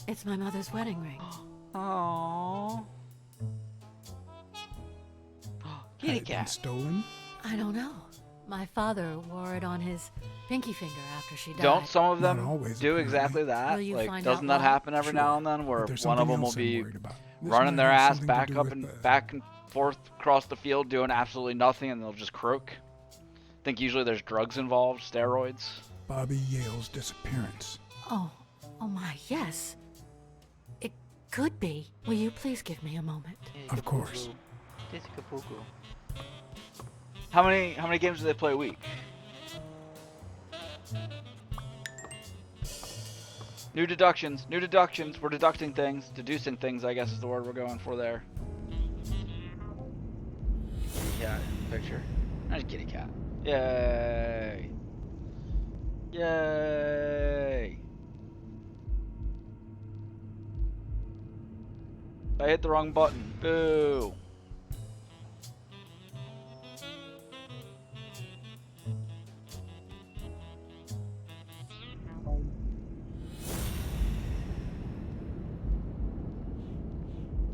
It's my mother's wedding ring. Aww. Kitty Had it been cat. stolen? I don't know. My father wore it on his pinky finger after she died. Don't some of Not them always, do apparently. exactly that? Will you Like, find doesn't out that why? happen every now and then, where But there's one of something them will else I'm be worried about. This running might their have ass something to back do up with and the- back and forth across the field doing absolutely nothing, and they'll just croak? I think usually there's drugs involved, steroids. Bobby Yale's disappearance. Oh my, yes. It could be. Will you please give me a moment? Of course. How many games do they play a week? New deductions. We're deducting things. Deducing things, I guess is the word we're going for there. Yeah, picture. Nice kitty cat. Yay. Yay. I hit the wrong button. Boo.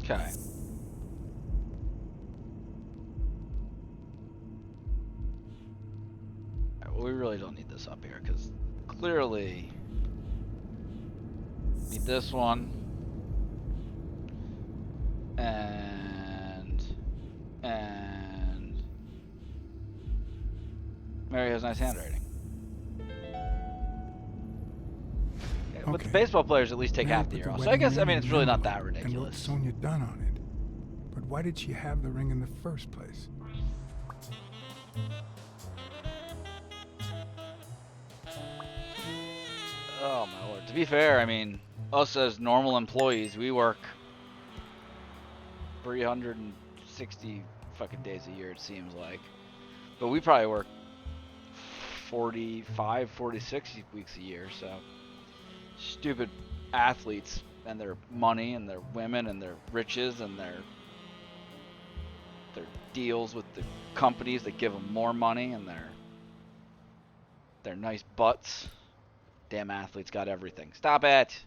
Okay. Well, we really don't need this up here because clearly need this one and Mary has nice handwriting. But the baseball players at least take Mary half the put year off. So I wedding guess, I ring mean, in it's an really not envelope that And wrote ridiculous. Sonia Dunn on it. But why did she have the ring in the first place? Oh my lord. To be fair, I mean, us as normal employees, we work 360 fucking days a year, it seems like. But we probably work 45, 46 weeks a year, so stupid athletes and their money and their women and their riches and their deals with the companies that give them more money and their nice butts. Damn athletes got everything. Stop it.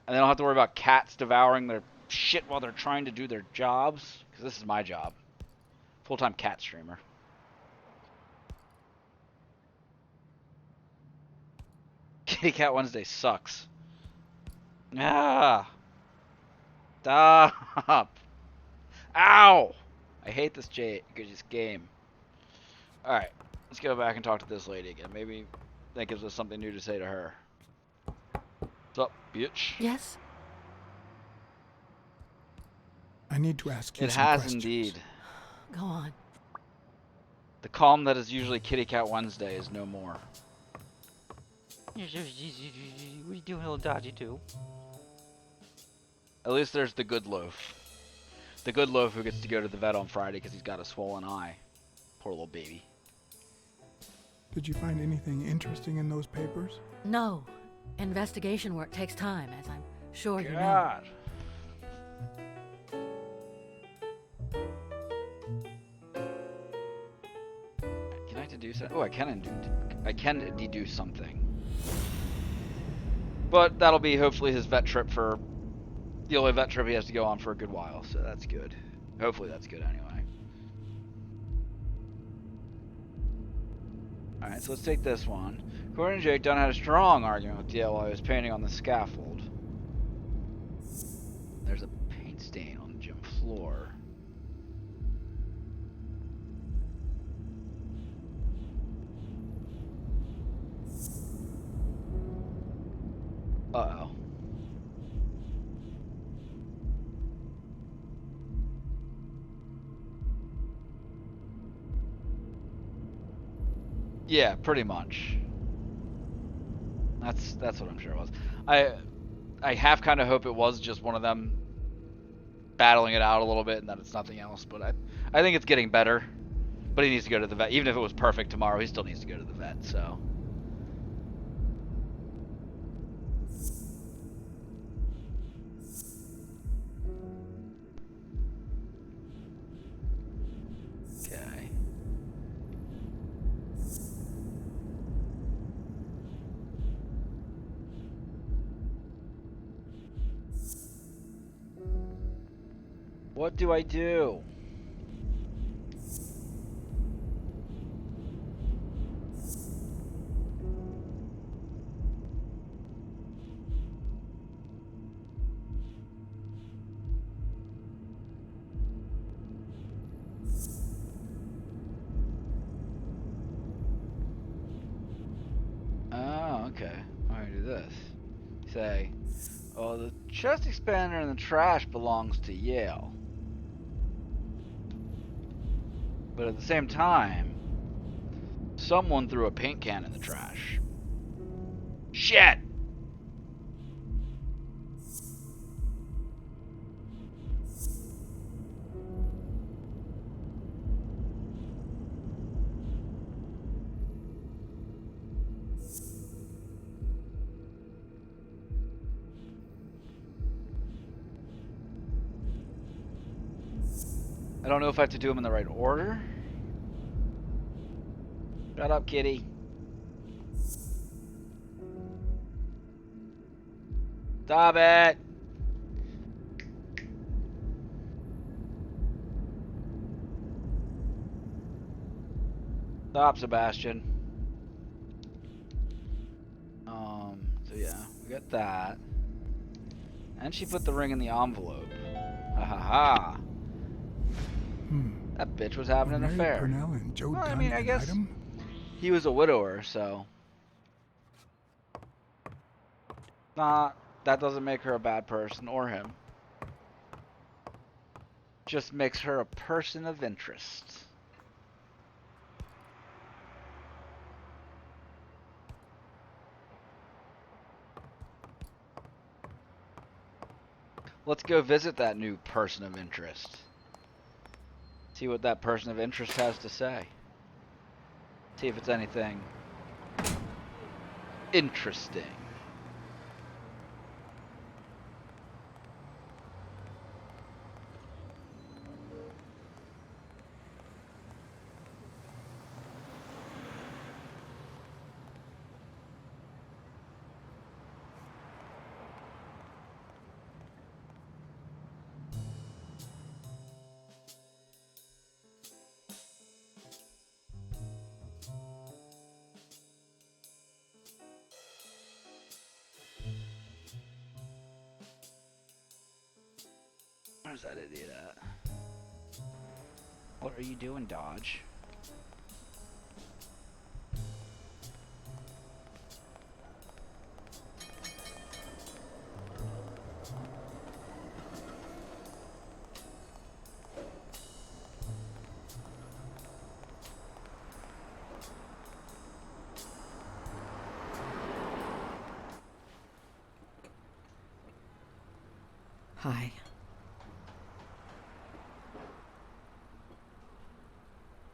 And they don't have to worry about cats devouring their shit while they're trying to do their jobs. Because this is my job. Full-time cat streamer. Kitty Cat Wednesday sucks. Ah. Stop. Ow. I hate this game. Alright. Let's go back and talk to this lady again. Maybe that gives us something new to say to her. What's up, bitch? Yes? I need to ask you It some has questions. indeed. Go on. The calm that is usually Kitty Cat Wednesday is no more. What are you doing, little dodgy too? At least there's the good loaf. The good loaf who gets to go to the vet on Friday because he's got a swollen eye. Poor little baby. Did you find anything interesting in those papers? No. Investigation work takes time, as I'm sure you know. God. Can I deduce that? Oh, I can deduce something. But that'll be hopefully his vet trip for the only vet trip he has to go on for a good while, so that's good. Hopefully that's good anyway. Alright, so let's take this one. According to Jake, Dunn had a strong argument with DL while he was painting on the scaffold. There's a paint stain on the gym floor. Uh-oh. Yeah, pretty much. That's what I'm sure it was. I half kind of hope it was just one of them battling it out a little bit and that it's nothing else, but I think it's getting better. But he needs to go to the vet. Even if it was perfect tomorrow, he still needs to go to the vet, so. Okay. What do I do? Oh, okay. I'm gonna do this. Say, oh, the chest expander in the trash belongs to Yale. But at the same time, someone threw a paint can in the trash. Shit! I don't know if I have to do them in the right order. Shut up, kitty. Stop it! Stop, Sebastian. So yeah, we got that. And she put the ring in the envelope. Ha ha ha. That bitch was having an Mary affair. Purnell and Joe Well, I Dunn mean, I an guess item? he was a widower, so. Nah, that doesn't make her a bad person or him. Just makes her a person of interest. Let's go visit that new person of interest. See what that person of interest has to say. See if it's anything interesting. Where's that idiot at? What are you doing, Dodge? Hi.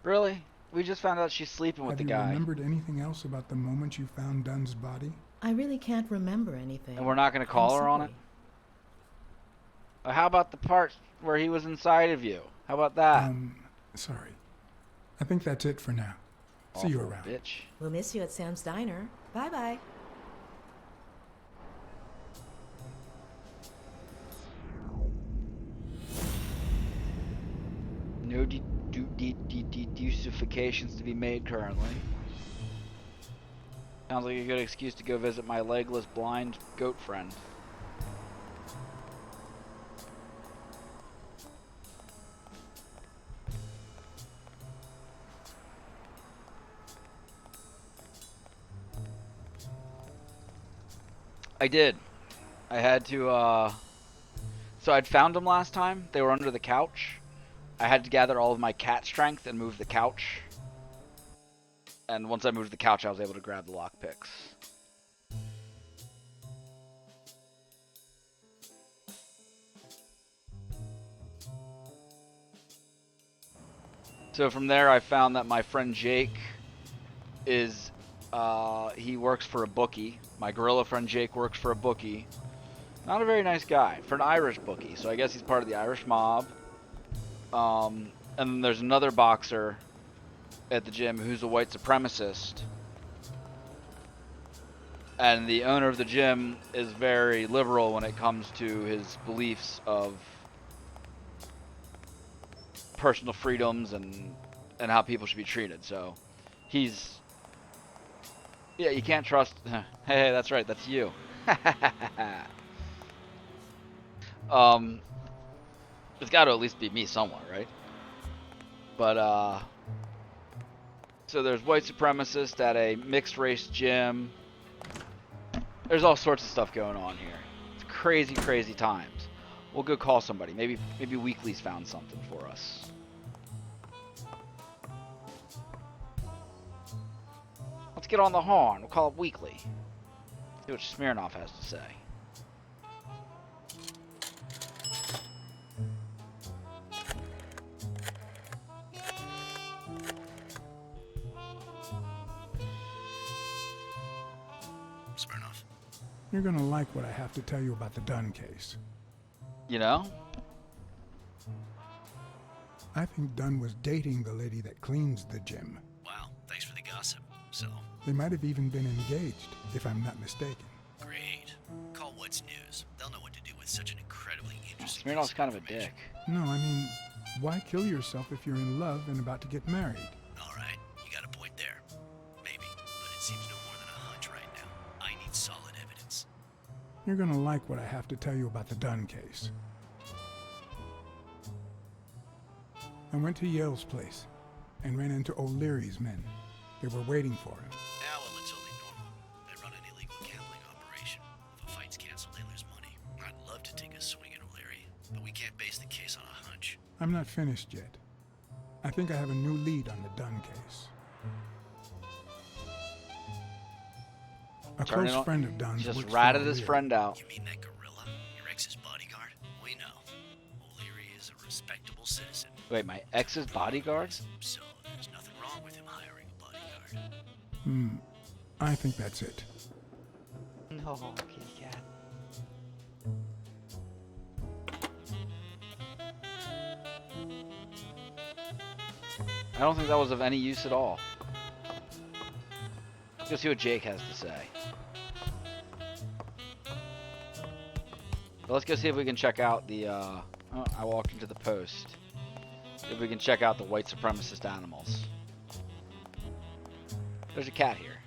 Really? We just found out she's sleeping with Have the you guy. remembered anything else about the moment you found Dunn's body? I really can't remember anything. And we're not going to call I'm her on it? How about the part where he was inside of you? How about that? Sorry. I think that's it for now. See you Awful around. Bitch. We'll miss you at Sam's Diner. Bye-bye. No deducifications to be made currently. Sounds like a good excuse to go visit my legless, blind goat friend. I did. I had to, so I'd found them last time. They were under the couch. I had to gather all of my cat strength and move the couch. And once I moved the couch, I was able to grab the lockpicks. So from there, I found that my friend Jake is, he works for a bookie. My gorilla friend Jake works for a bookie. Not a very nice guy, for an Irish bookie. So I guess he's part of the Irish mob. And then there's another boxer at the gym who's a white supremacist. And the owner of the gym is very liberal when it comes to his beliefs of personal freedoms and how people should be treated. So he's, yeah, you can't trust. Hey, that's right, that's you. It's got to at least be me somewhere, right? But so there's white supremacists at a mixed race gym. There's all sorts of stuff going on here. It's crazy, crazy times. We'll go call somebody. Maybe Weekly's found something for us. Let's get on the horn. We'll call it Weekly. See what Smirnoff has to say. Smirnoff. You're gonna like what I have to tell you about the Dunn case. You know? I think Dunn was dating the lady that cleans the gym. Wow, thanks for the gossip. So, They might have even been engaged, if I'm not mistaken. great. Call What's News. They'll know what to do with such an incredibly interesting Smirnoff's piece of kind of a information. dick. No, I mean, why kill yourself if you're in love and about to get married? Alright, you got a point there. Maybe, but it seems no more than a hunch right now. I need solid evidence. You're gonna like what I have to tell you about the Dunn case. I went to Yale's place and ran into O'Leary's men. They were waiting for him. Ah, well, it's only normal. They run an illegal gambling operation. If a fight's I'm not finished yet. I think I have a new lead on the Dunn case. A Turn it close on- friend of Dunn's Just works ratted for his O'Leary. friend out. You mean that gorilla? Your ex's bodyguard? We know. O'Leary is a respectable citizen. Wait, my ex's bodyguard? So there's nothing wrong with him hiring a bodyguard. I think that's it. No, kitty cat. I don't think that was of any use at all. Let's go see what Jake has to say. But let's go see if we can check out the, oh, I walked into the post. If we can check out the white supremacist animals. There's a cat here.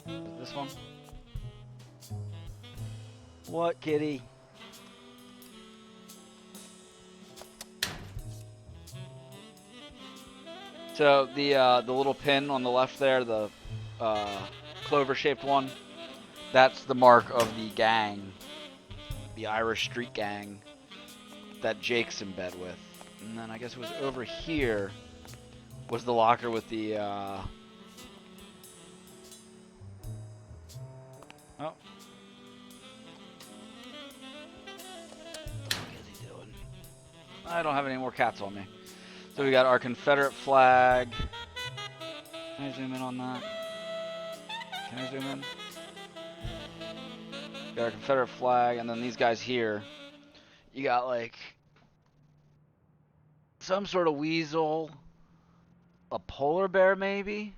Is it this one? What, kitty? So the little pin on the left there, the clover-shaped one, that's the mark of the gang, the Irish street gang that Jake's in bed with. And then I guess it was over here was the locker with the oh. What is he doing? I don't have any more cats on me. So we got our Confederate flag. Can I zoom in on that? Can I zoom in? We got our Confederate flag, and then these guys here. You got like some sort of weasel, a polar bear maybe,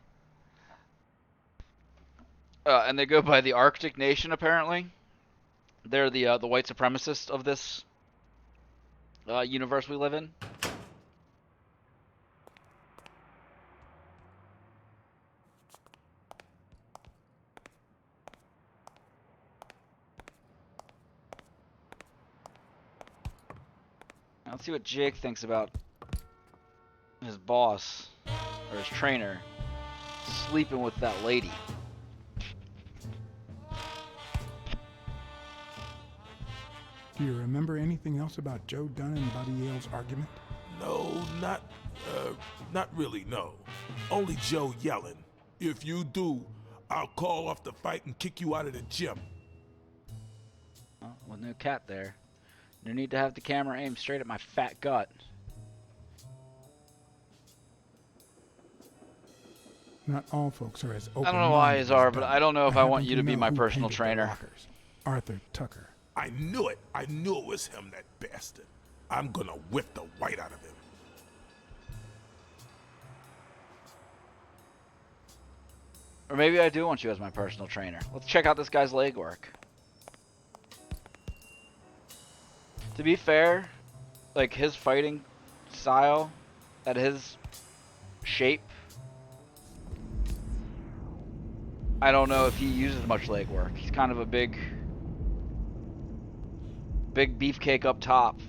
and they go by the Arctic Nation apparently. They're the white supremacists of this universe we live in. Let's see what Jake thinks about his boss, or his trainer, sleeping with that lady. Do you remember anything else about Joe Dunn and Buddy Yale's argument? No, not really, no. Only Joe yelling. If you do, I'll call off the fight and kick you out of the gym. Oh, with no cat there. No need to have the camera aimed straight at my fat gut. Not all folks are as open. I don't know why his are, but I don't know if I want you to be my personal trainer. Arthur Tucker. I knew it. I knew it was him, that bastard. I'm gonna whip the white out of him. Or maybe I do want you as my personal trainer. Let's check out this guy's leg work. To be fair, like his fighting style, at his shape, I don't know if he uses much leg work. He's kind of a big beefcake up top.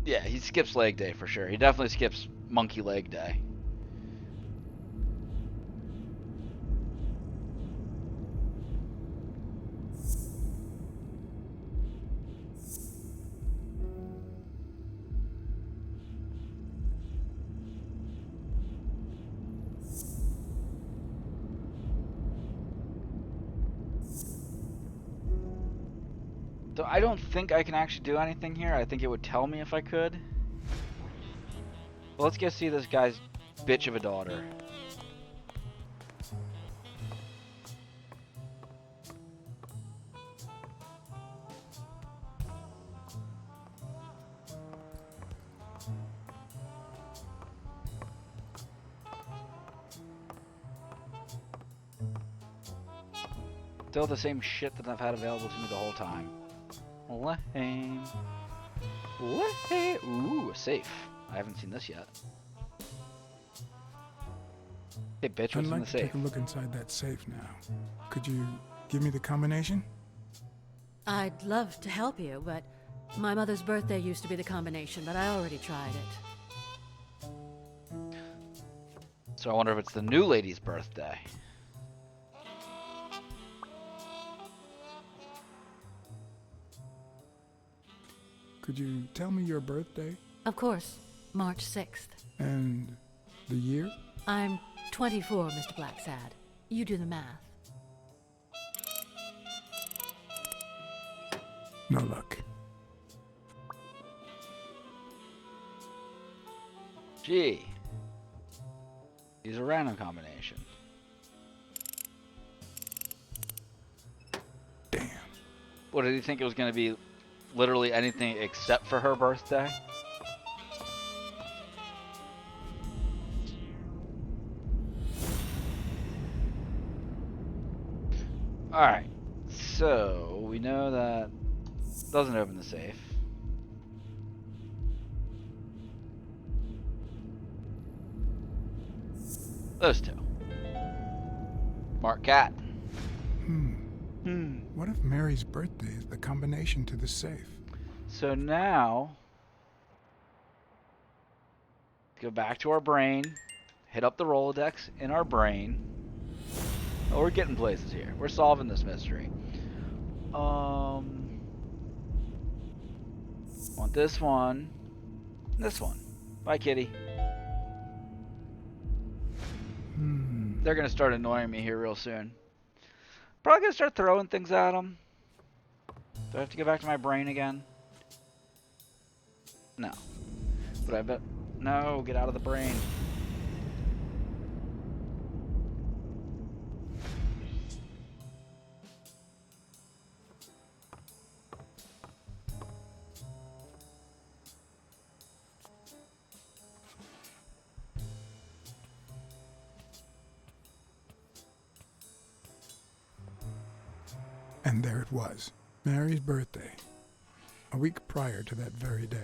Yeah, he skips leg day for sure. He definitely skips monkey leg day. So I don't think I can actually do anything here. I think it would tell me if I could. Well, let's go see this guy's bitch of a daughter. Still the same shit that I've had available to me the whole time. Lame. Lame. Ooh, a safe. I haven't seen this yet. Hey, bitch, what's I'd in like the to safe? take a look inside that safe now. Could you give me the combination? I'd love to help you, but my mother's birthday used to be the combination, but I already tried it. So I wonder if it's the new lady's birthday. Could you tell me your birthday? Of course, March 6th. And the year? I'm 24, Mr. Blacksad. You do the math. No luck. Gee. Use a random combination. Damn. What, did he think it was going to be literally anything except for her birthday? Alright, so we know that doesn't open the safe. Those two. Mark Cat. What if Mary's birthday is the combination to the safe? So now, go back to our brain, hit up the Rolodex in our brain. Oh, we're getting places here. We're solving this mystery. Want this one. This one. Bye, kitty. They're gonna start annoying me here real soon. Probably gonna start throwing things at them. Do I have to go back to my brain again? No. But I bet... No, get out of the brain. And there it was, Mary's birthday, a week prior to that very day.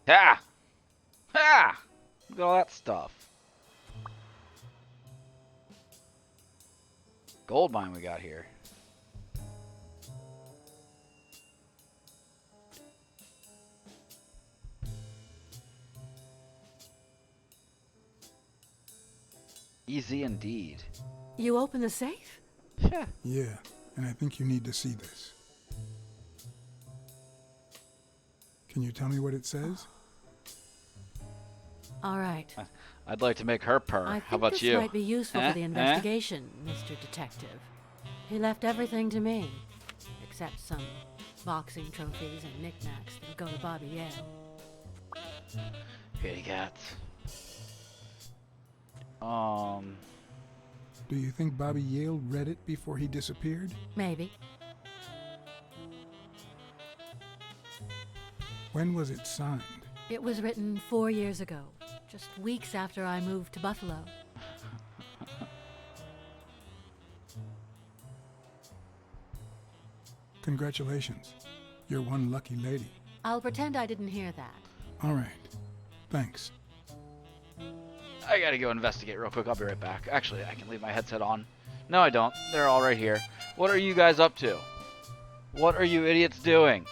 Ha! Ha! Look at all that stuff. Gold mine we got here. Easy indeed. You open the safe? Yeah. Yeah, and I think you need to see this. Can you tell me what it says? All right. I'd like to make her purr. I How think about this you? might be useful for the investigation, Mr. Detective. He left everything to me, except some boxing trophies and knickknacks that go to Bobby Yale. Kitty cats. Do you think Bobby Yale read it before he disappeared? Maybe. When was it signed? It was written 4 years ago, just weeks after I moved to Buffalo. Congratulations. You're one lucky lady. I'll pretend I didn't hear that. All right. Thanks. I gotta go investigate real quick. I'll be right back. Actually, I can leave my headset on. No, I don't. They're all right here. What are you guys up to? What are you idiots doing?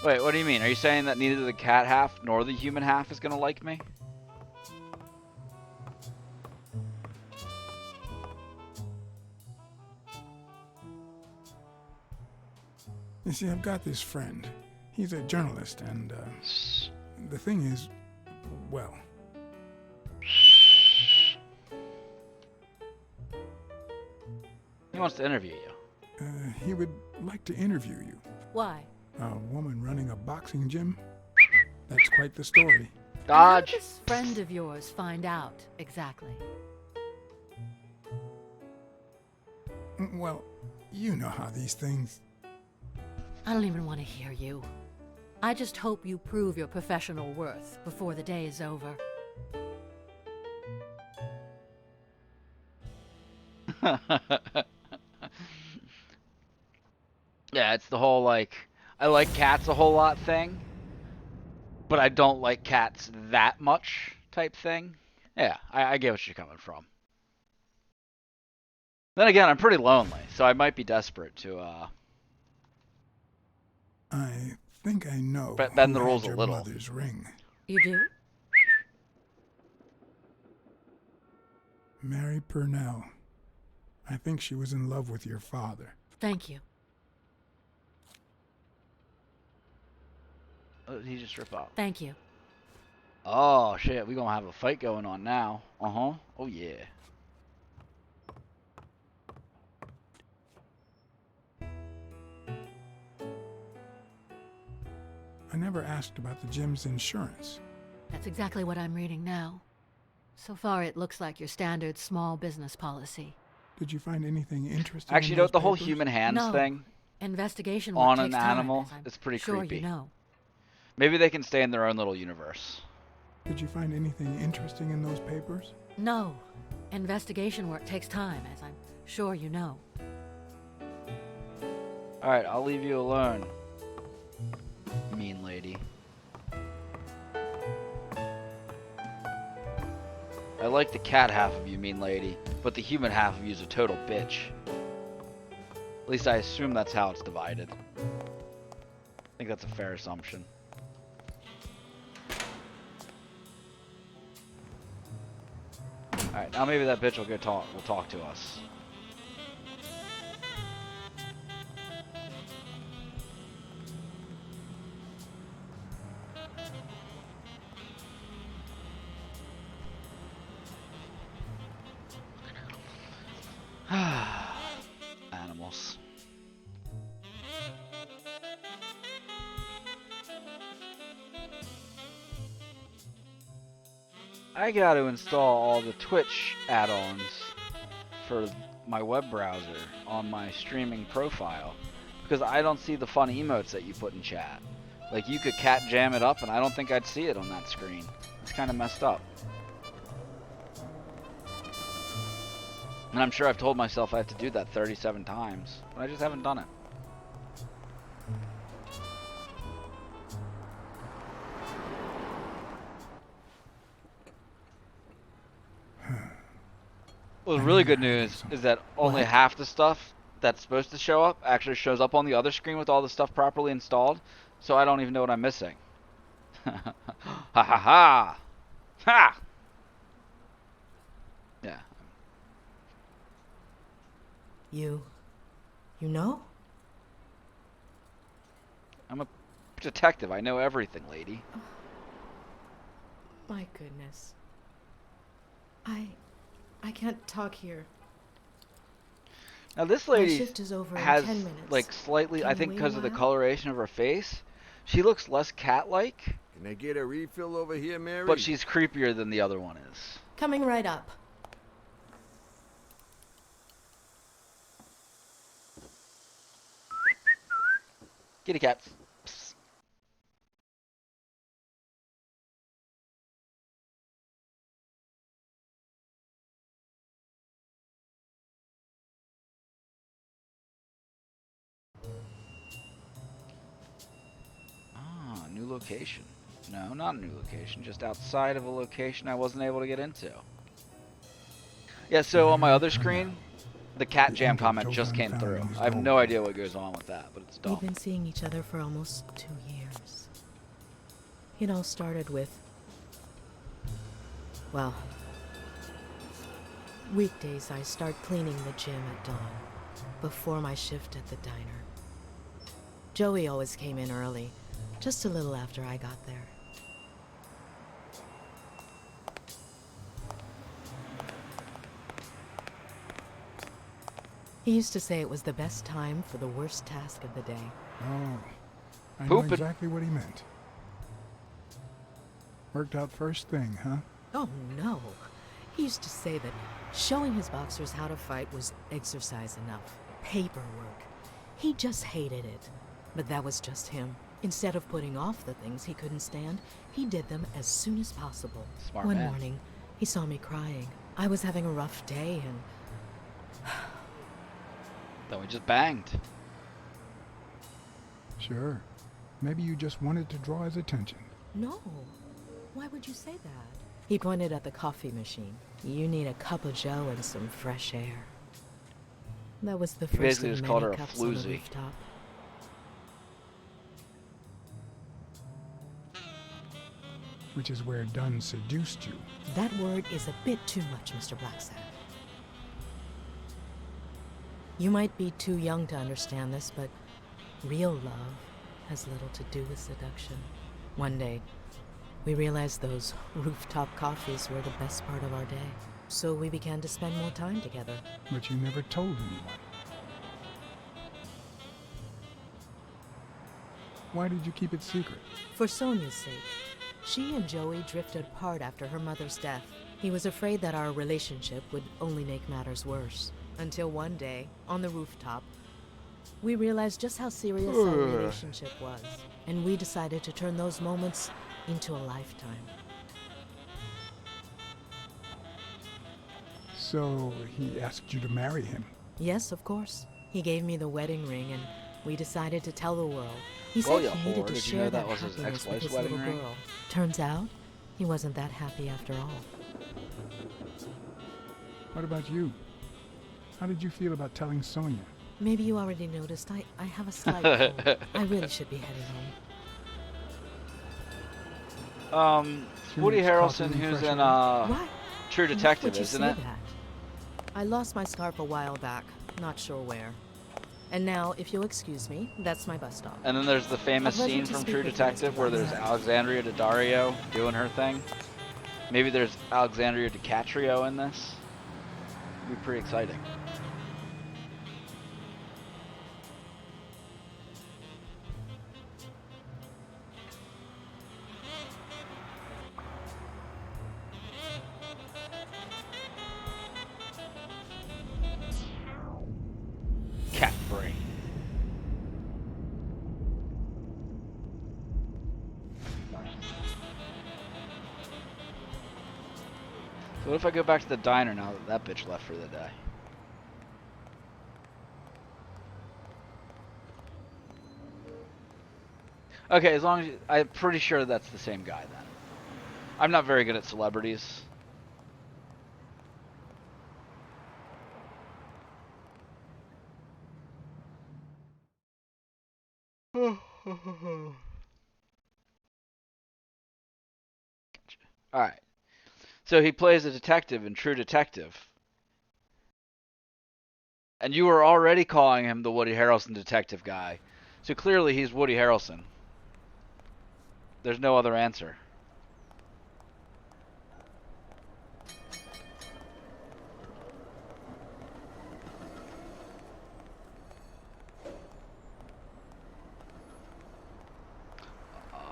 Wait, what do you mean? Are you saying that neither the cat half nor the human half is gonna like me? You see, I've got this friend. He's a journalist, and the thing is, well... He wants to interview you. He would like to interview you. Why? A woman running a boxing gym? That's quite the story. How did this friend of yours find out, exactly? Well, you know how these things... I don't even want to hear you. I just hope you prove your professional worth before the day is over. Yeah, it's the whole, like, I like cats a whole lot thing, but I don't like cats that much type thing. Yeah, I get what you're coming from. Then again, I'm pretty lonely, so I might be desperate to, I think I know Bend who the rules had a your little. mother's ring. You do? Mary Purnell. I think she was in love with your father. Thank you. What did he just rip off? Thank you. Oh, shit. We gonna have a fight going on now. Uh-huh. Oh, yeah. I never asked about the gym's insurance. That's exactly what I'm reading now. So far, it looks like your standard small business policy. Did you find anything interesting? Actually, in you know those what? The whole papers? human hands No. thing Investigation work on takes an time, animal as I'm is pretty sure creepy. you know. Maybe they can stay in their own little universe. Did you find anything interesting in those papers? No. Investigation work takes time, as I'm sure you know. Alright, I'll leave you alone. Mean lady. I like the cat half of you, mean lady, but the human half of you is a total bitch. At least I assume that's how it's divided. I think that's a fair assumption. Alright, now maybe that bitch will talk to us. Animals. I got to install all the Twitch add-ons for my web browser on my streaming profile because I don't see the fun emotes that you put in chat. Like, you could cat jam it up and I don't think I'd see it on that screen. It's kind of messed up. And I'm sure I've told myself I have to do that 37 times, but I just haven't done it. Well, the really good news is that only half the stuff that's supposed to show up actually shows up on the other screen with all the stuff properly installed, so I don't even know what I'm missing. Ha ha ha! Ha! Yeah. You know? I'm a detective. I know everything, lady. My goodness. I can't talk here. Now this My lady shift is over in has 10 minutes. like slightly, Can I you think wait a because of the while? coloration of her face, she looks less cat-like, Can I get a refill over here, Mary? but she's creepier than the other one is. Coming right up. Kitty cats. Psst. Ah, new location. No, not a new location, just outside of a location I wasn't able to get into. Yeah, so on my other screen, the cat jam comment just came through. I have no idea what goes on with that, but it's dumb. We've been seeing each other for almost 2 years. It all started with, well, weekdays I start cleaning the gym at dawn, before my shift at the diner. Joey always came in early, just a little after I got there. He used to say it was the best time for the worst task of the day. Oh, I know Poopin'. exactly what he meant. Worked out first thing, huh? Oh no. He used to say that showing his boxers how to fight was exercise enough. Paperwork. He just hated it. But that was just him. Instead of putting off the things he couldn't stand, he did them as soon as possible. Smart One man. morning, he saw me crying. I was having a rough day and Then we just banged. Sure. Maybe you just wanted to draw his attention. no. Why would you say that? He pointed at the coffee machine. You need a cup of joe and some fresh air. That was the He first basically of just many called her a cups on the floozy. rooftop. which is where Dunn seduced you. That word is a bit too much, Mr. Blacksad. You might be too young to understand this, but real love has little to do with seduction. One day, we realized those rooftop coffees were the best part of our day. So we began to spend more time together. But you never told anyone. Why did you keep it secret? For Sonia's sake. She and Joey drifted apart after her mother's death. He was afraid that our relationship would only make matters worse. Until one day, on the rooftop, we realized just how serious our relationship was. And we decided to turn those moments into a lifetime. So he asked you to marry him? Yes, of course. He gave me the wedding ring and we decided to tell the world. He Well, said you he needed whore. to Did you share know that that was his happiness with ex-wife's his wedding little ring? girl. Turns out, he wasn't that happy after all. What about you? How did you feel about telling Sonia? Maybe you already noticed I have a slight cold. I really should be heading home. Woody Harrelson, who's in What? True Why Detective, would you isn't say it? that? I lost my scarf a while back, not sure where. And now, if you'll excuse me, that's my bus stop. And then there's the famous A pleasure scene to from speak True with you, Mr. Detective where there's Blacksad. Alexandria Daddario doing her thing. Maybe there's Alexandria DiCaprio in this. It'd be pretty exciting. Cat brain. So what if I go back to the diner now that that bitch left for the day? Okay, as long as I'm pretty sure that's the same guy then. I'm not very good at celebrities. Alright. So he plays a detective in True Detective. And you were already calling him the Woody Harrelson detective guy. So clearly he's Woody Harrelson. There's no other answer.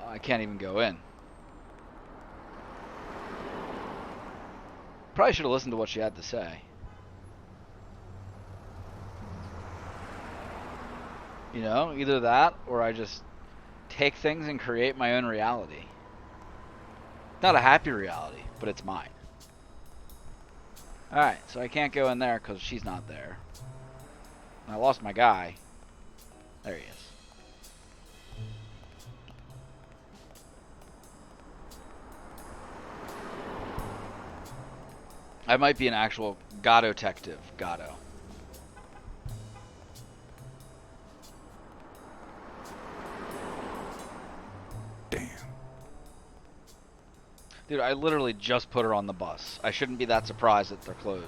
I can't even go in. Probably should have listened to what she had to say. You know, either that or I just take things and create my own reality. Not a happy reality, but it's mine. Alright, so I can't go in there because she's not there. I lost my guy. There he is. I might be an actual Gatto-tective. Gatto. Damn. Dude, I literally just put her on the bus. I shouldn't be that surprised that they're closed.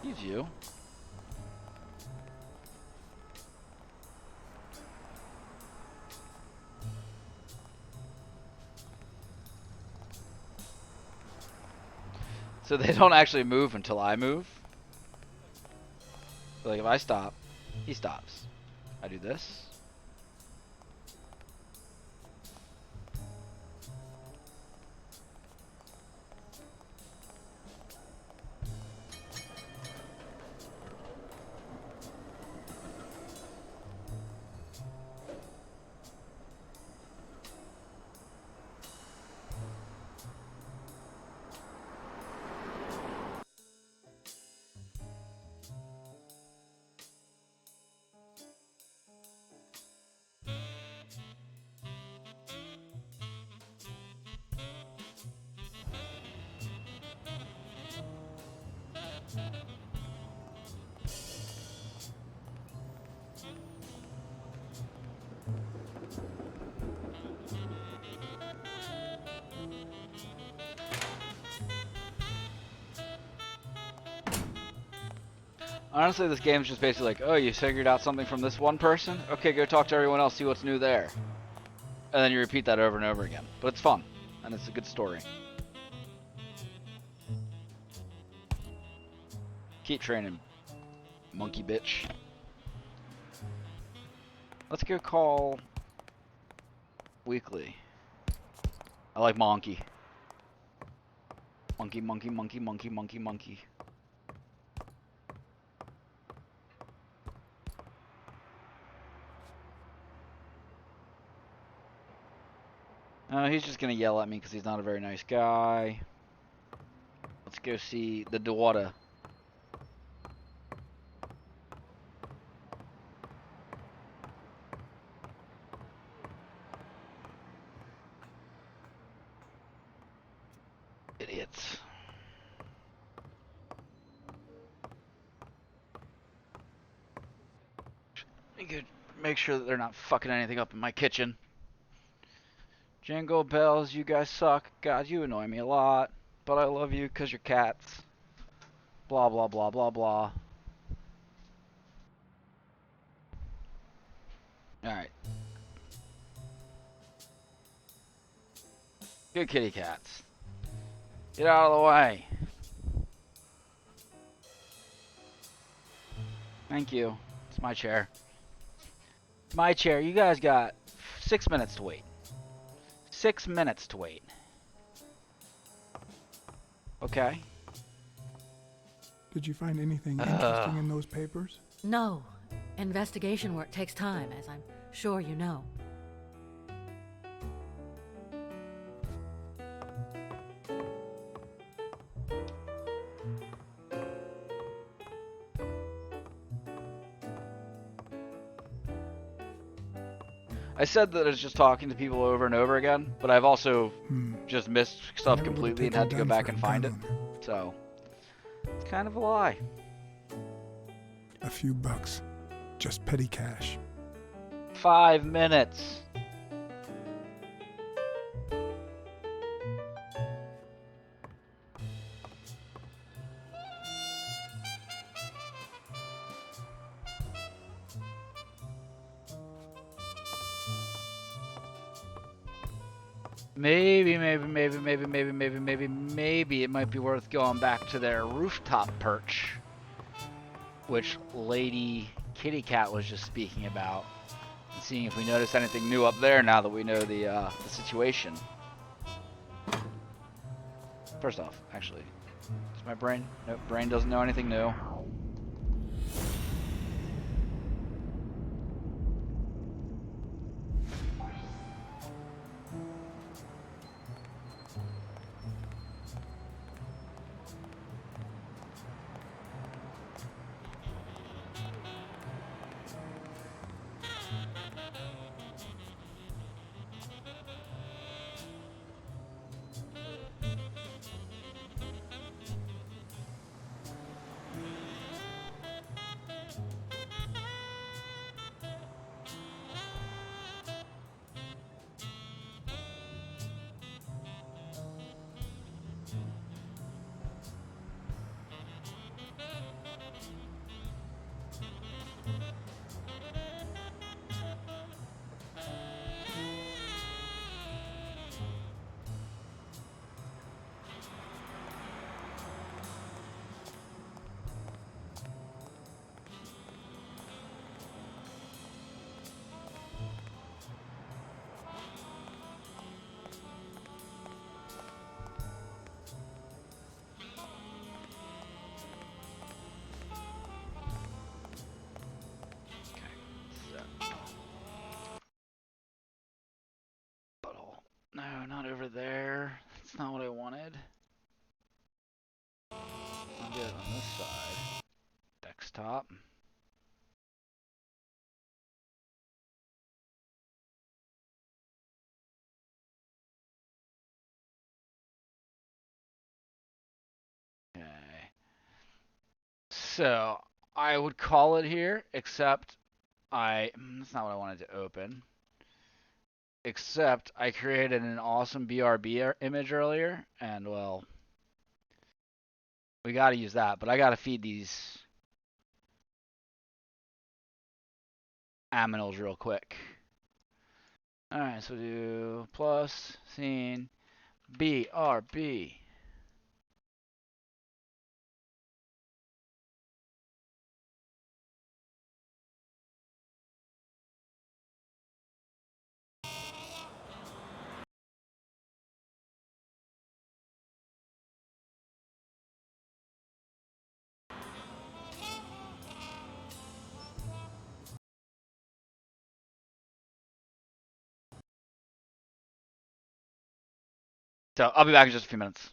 Use you. So they don't actually move until I move? Like if I stop, he stops. I do this. Honestly, this game's just basically like, oh, you figured out something from this one person? Okay, go talk to everyone else, see what's new there. And then you repeat that over and over again. But it's fun, and it's a good story. Keep training, monkey bitch. Let's go call Weekly. I like monkey. Monkey, monkey, monkey, monkey, monkey, monkey. He's just gonna yell at me because he's not a very nice guy. Let's go see the daughter. Idiots. You could make sure that they're not fucking anything up in my kitchen. Jingle bells, you guys suck. God, you annoy me a lot. But I love you because you're cats. Blah, blah, blah, blah, blah. Alright. Good kitty cats. Get out of the way. Thank you. It's my chair. It's my chair. You guys got 6 minutes to wait. 6 minutes to wait. Okay. Did you find anything interesting in those papers? No. Investigation work takes time, as I'm sure you know. I said that I was just talking to people over and over again, but I've also just missed stuff completely and had to go back and find it. So, it's kind of a lie. A few bucks. Just petty cash. 5 minutes. Maybe it might be worth going back to their rooftop perch, which Lady Kitty Cat was just speaking about, and seeing if we notice anything new up there now that we know the situation. First off, actually, does my brain? Nope, brain doesn't know anything new. No, not over there. That's not what I wanted. I'll do it on this side. Desktop. Okay. So, I would call it here, except that's not what I wanted to open. Except I created an awesome BRB image earlier, and well, we gotta use that, but I gotta feed these aminals real quick. Alright, so do plus scene BRB. So I'll be back in just a few minutes.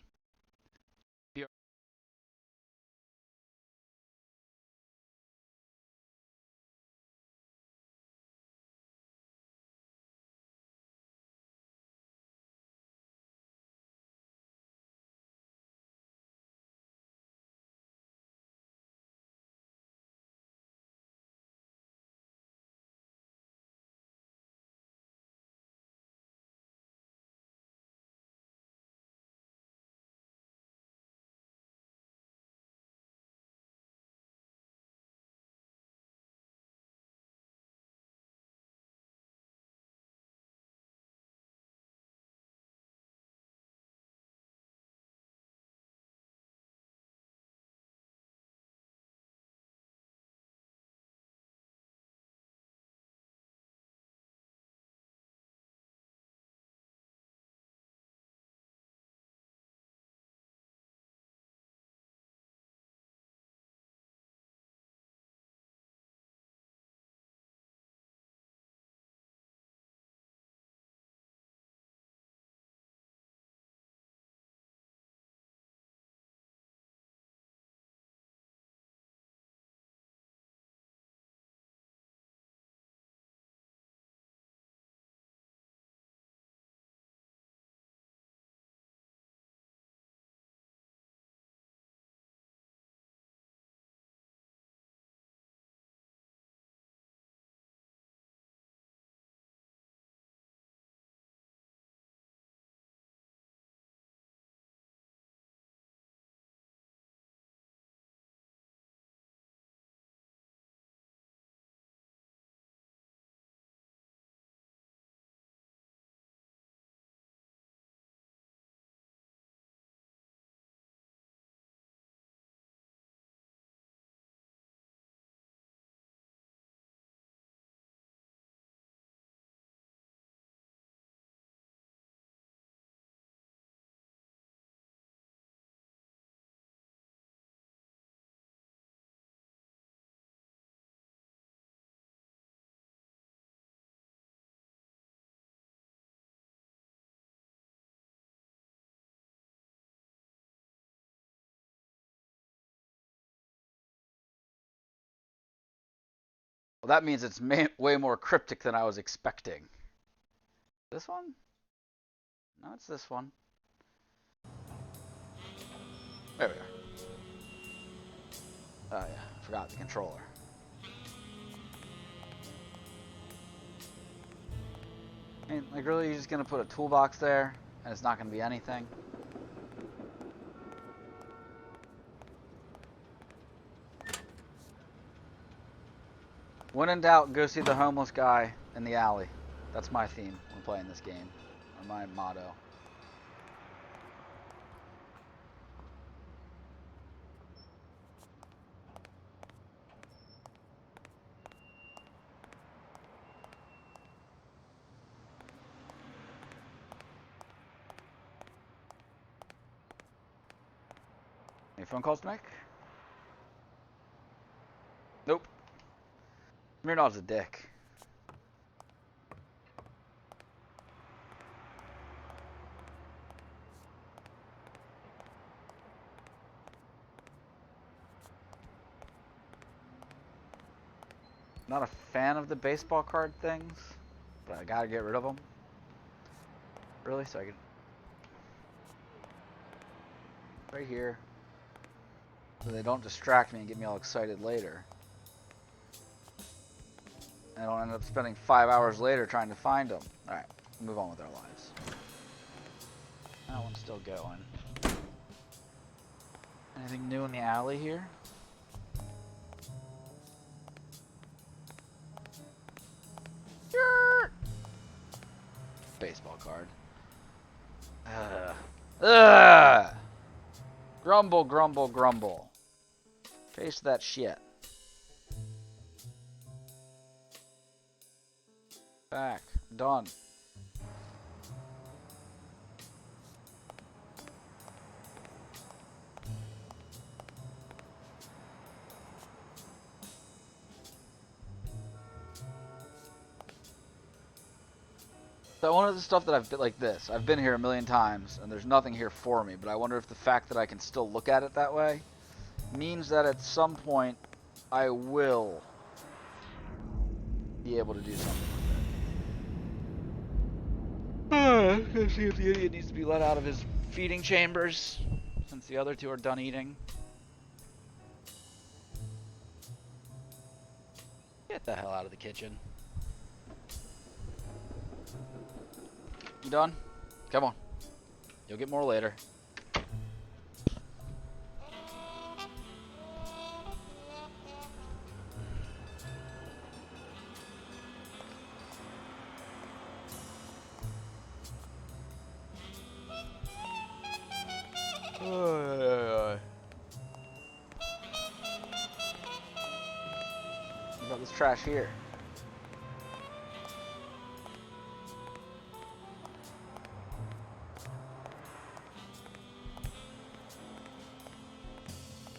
Well, that means it's way more cryptic than I was expecting. This one? No, it's this one. There we are. Oh yeah, forgot the controller. I mean, like really, you're just gonna put a toolbox there, and it's not gonna be anything? When in doubt, go see the homeless guy in the alley. That's my theme when playing this game, or my motto. Any phone calls to make? Nope. Smirnov's a dick. Not a fan of the baseball card things, but I gotta get rid of them. Really, so I can... Right here. So they don't distract me and get me all excited later. And I don't end up spending 5 hours later trying to find them. Alright, move on with our lives. That one's still going. Anything new in the alley here? baseball card. Ugh. Grumble, grumble, grumble. Paste that shit. Back. Done. So one of the stuff that I've been like this, I've been here a million times and there's nothing here for me, but I wonder if the fact that I can still look at it that way means that at some point I will be able to do something with it. Let's see if the idiot needs to be let out of his feeding chambers since the other two are done eating. Get the hell out of the kitchen. You done? Come on. You'll get more later. What about this trash here?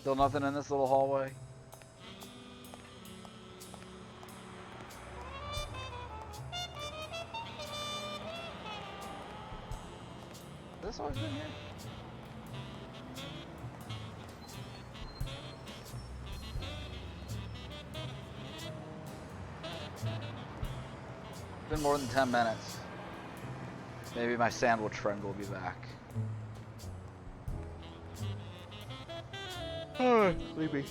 Still nothing in this little hallway? Has this always been here? It's been more than 10 minutes. Maybe my sandwich friend will be back. Sleepy.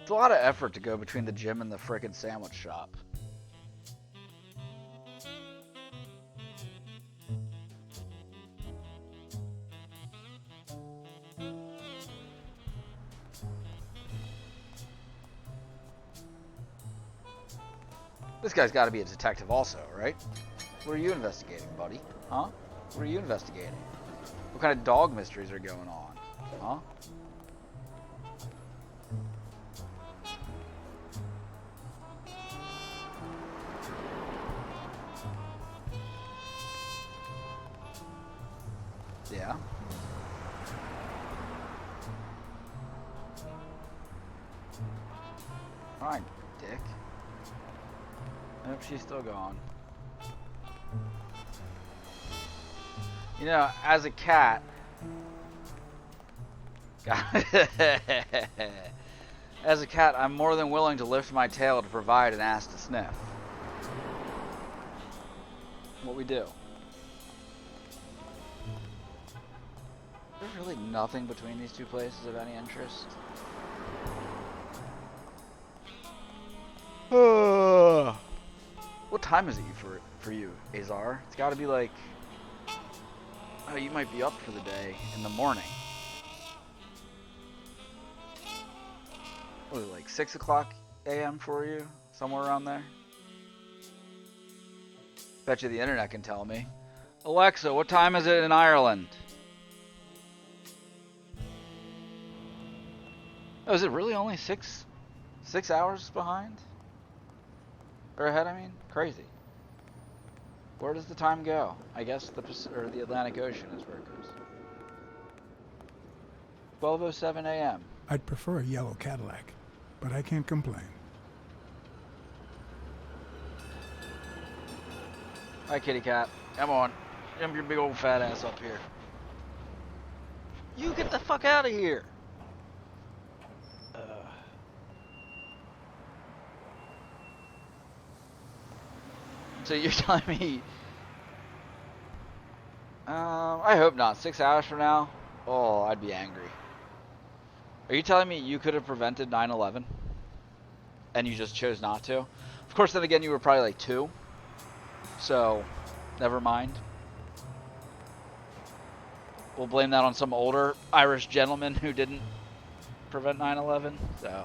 It's a lot of effort to go between the gym and the frickin' sandwich shop. This guy's got to be a detective also, right? What are you investigating, buddy? Huh? What are you investigating? What kind of dog mysteries are going on? Huh? Yeah. Alright, dick. Nope, she's still gone. You know, as a cat... as a cat, I'm more than willing to lift my tail to provide an ass to sniff. What we do. There's really nothing between these two places of any interest. What time is it for you, Azar? It's got to be like... Oh, you might be up for the day in the morning. What is it, like 6 o'clock a.m. for you? Somewhere around there? Bet you the internet can tell me. Alexa, what time is it in Ireland? Oh, is it really only 6 hours behind? Or ahead, I mean? Crazy. Where does the time go? I guess the Atlantic Ocean is where it goes. 12:07 a.m. I'd prefer a yellow Cadillac, but I can't complain. Hi, kitty cat. Come on. Jump your big old fat ass up here. You get the fuck out of here. So you're telling me... I hope not. 6 hours from now? Oh, I'd be angry. Are you telling me you could have prevented 9/11? And you just chose not to? Of course, then again, you were probably like 2. So, never mind. We'll blame that on some older Irish gentleman who didn't prevent 9/11. So.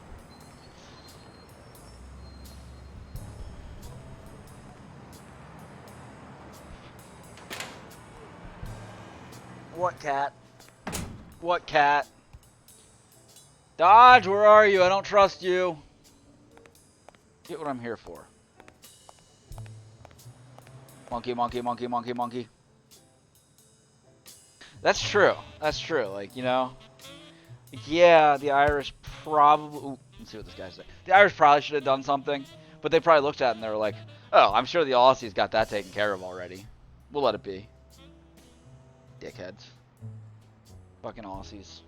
What cat? What cat? Dodge, where are you? I don't trust you. Get what I'm here for. Monkey, monkey, monkey, monkey, monkey. That's true. That's true. Like, you know. Yeah, the Irish probably... Ooh, let's see what this guy said. The Irish probably should have done something. But they probably looked at it and they were like, oh, I'm sure the Aussies got that taken care of already. We'll let it be. Dickheads. Fucking Aussies.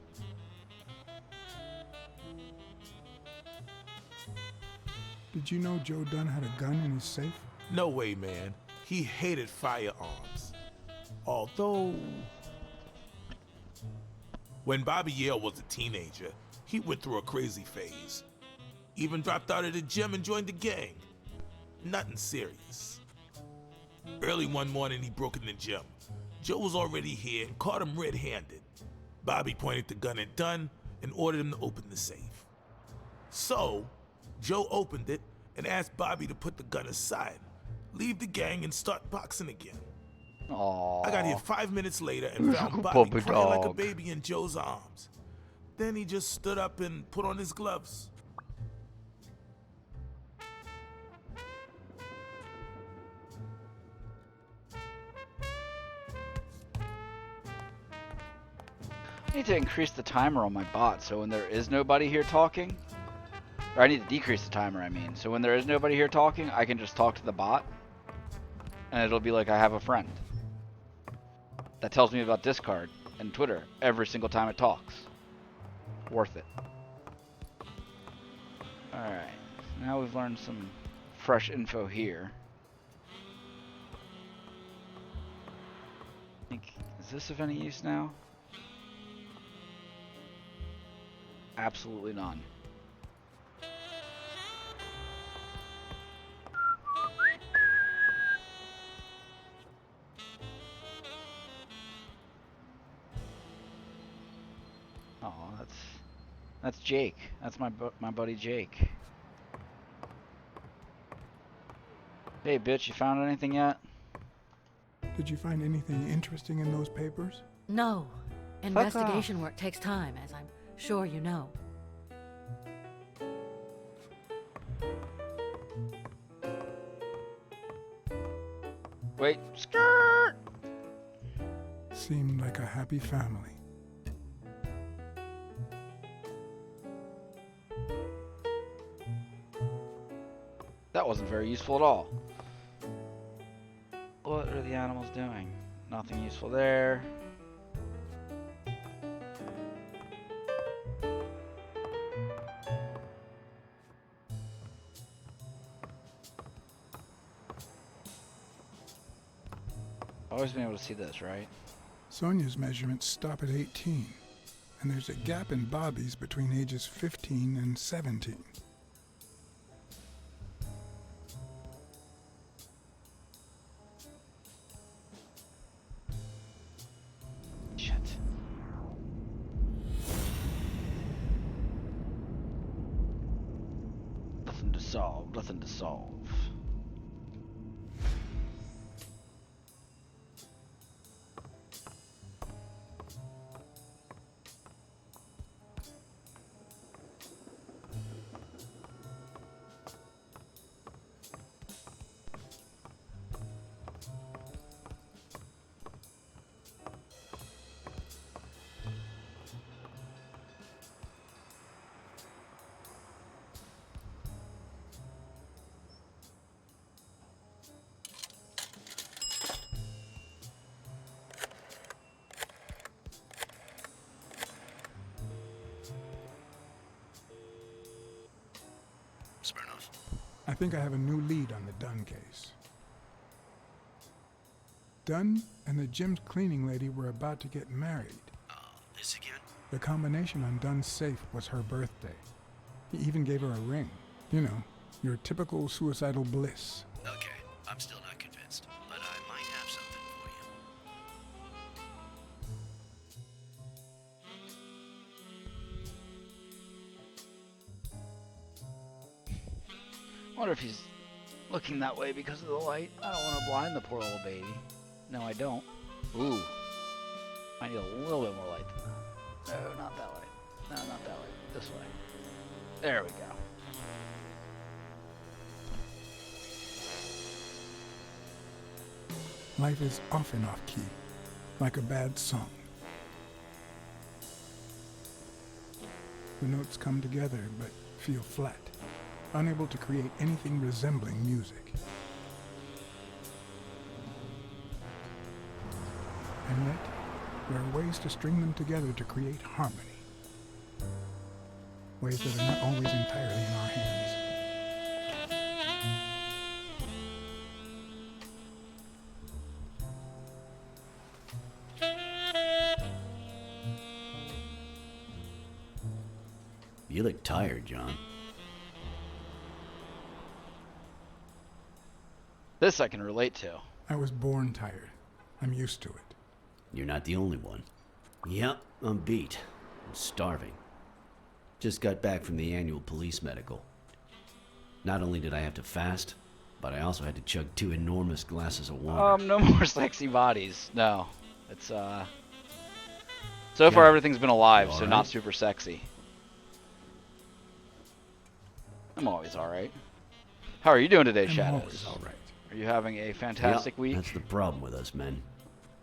Did you know Joe Dunn had a gun in his safe? No way, man. He hated firearms. Although... when Bobby Yale was a teenager, he went through a crazy phase. Even dropped out of the gym and joined the gang. Nothing serious. Early one morning, he broke in the gym. Joe was already here and caught him red-handed. Bobby pointed the gun at Dunn and ordered him to open the safe. So, Joe opened it and asked Bobby to put the gun aside, leave the gang, and start boxing again. Aww. I got here 5 minutes later and found Bobby crying like a baby in Joe's arms. Then he just stood up and put on his gloves. I need to increase the timer on my bot so when there is nobody here talking, or I need to decrease the timer, I mean, so when there is nobody here talking, I can just talk to the bot, and it'll be like I have a friend. That tells me about Discord and Twitter every single time it talks. Worth it. Alright, now we've learned some fresh info here. Is this of any use now? Absolutely none. Oh, that's Jake. That's my buddy Jake. Hey, bitch, you found anything yet? Did you find anything interesting in those papers? No. Investigation work takes time, as I'm sure you know. Wait, skirt! Seemed like a happy family. That wasn't very useful at all. What are the animals doing? Nothing useful there. Always been able to see this, right? Sonia's measurements stop at 18, and there's a gap in Bobby's between ages 15 and 17. Shit. Nothing to solve, nothing to solve. Smirnoff. I think I have a new lead on the Dunn case. Dunn and the gym's cleaning lady were about to get married. This again? The combination on Dunn's safe was her birthday. He even gave her a ring. You know, your typical suicidal bliss. Okay, I'm still not convinced, but I might have something for you. I wonder if he's looking that way because of the light. I don't want to blind the poor little baby. No, I don't. Ooh. I need a little bit more light than that. No, not that way. No, not that way. This way. There we go. Life is often off key, like a bad song. The notes come together but feel flat, unable to create anything resembling music. And yet, there are ways to string them together to create harmony. Ways that are not always entirely in our hands. You look tired, John. This I can relate to. I was born tired. I'm used to it. You're not the only one. Yep, I'm beat. I'm starving. Just got back from the annual police medical. Not only did I have to fast, but I also had to chug 2 enormous glasses of water. No more sexy bodies. No. It's, so far everything's been alive, so not super sexy. I'm always alright. How are you doing today, Shadows? Always alright. Are you having a fantastic week? That's the problem with us, men.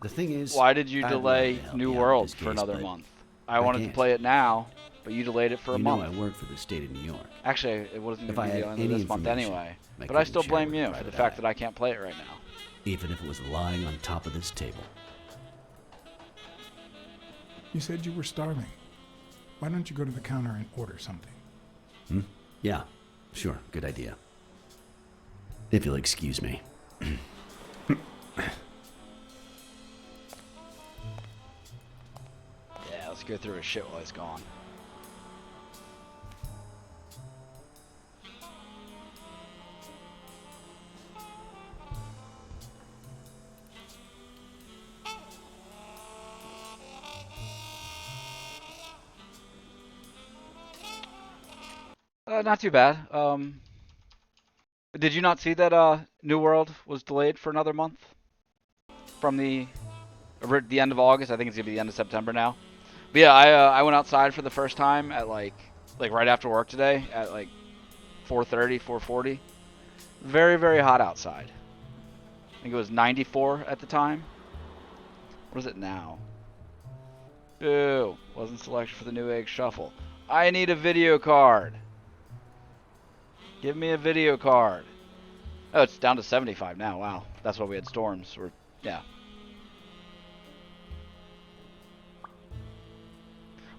The thing is... Why did you I'd love delay to help New you out in World this for case, another but month? I wanted to can't. play it now, but you delayed it for a You month. know I work for the state of New York. Actually, it wasn't If going I to be had the end of any this month information, anyway. I But I couldn't still share blame with you a for the private fact eye. that I can't play it right now. Even if it was lying on top of this table. You said you were starving. Why don't you go to the counter and order something? Yeah, sure, good idea. If you'll excuse me. Yeah, let's go through his shit while he's gone. Not too bad. Did you not see that New World was delayed for another month? From the end of August, I think it's gonna be the end of September now. But yeah, I went outside for the first time at like right after work today at like 4:30, 4:40. Very, very hot outside. I think it was 94 at the time. What is it now? Ew, wasn't selected for the new egg shuffle. I need a video card. Give me a video card. Oh, it's down to 75 now. Wow. That's why we had storms. Yeah.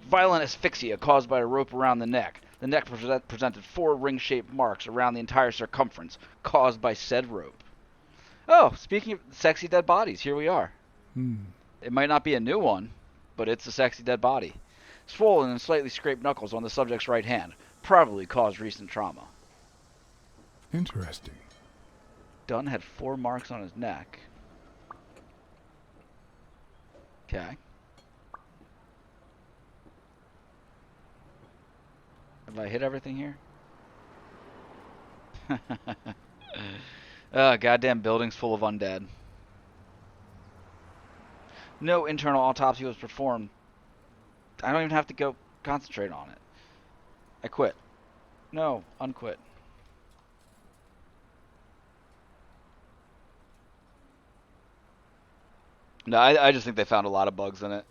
Violent asphyxia caused by a rope around the neck. The neck presented 4 ring-shaped marks around the entire circumference, caused by said rope. Oh, speaking of sexy dead bodies, here we are. It might not be a new one, but it's a sexy dead body. Swollen and slightly scraped knuckles on the subject's right hand. Probably caused recent trauma. Interesting. Dunn had 4 marks on his neck. Okay. Have I hit everything here? Goddamn buildings full of undead. No internal autopsy was performed. I don't even have to go concentrate on it. I quit. No, unquit. No, I just think they found a lot of bugs in it.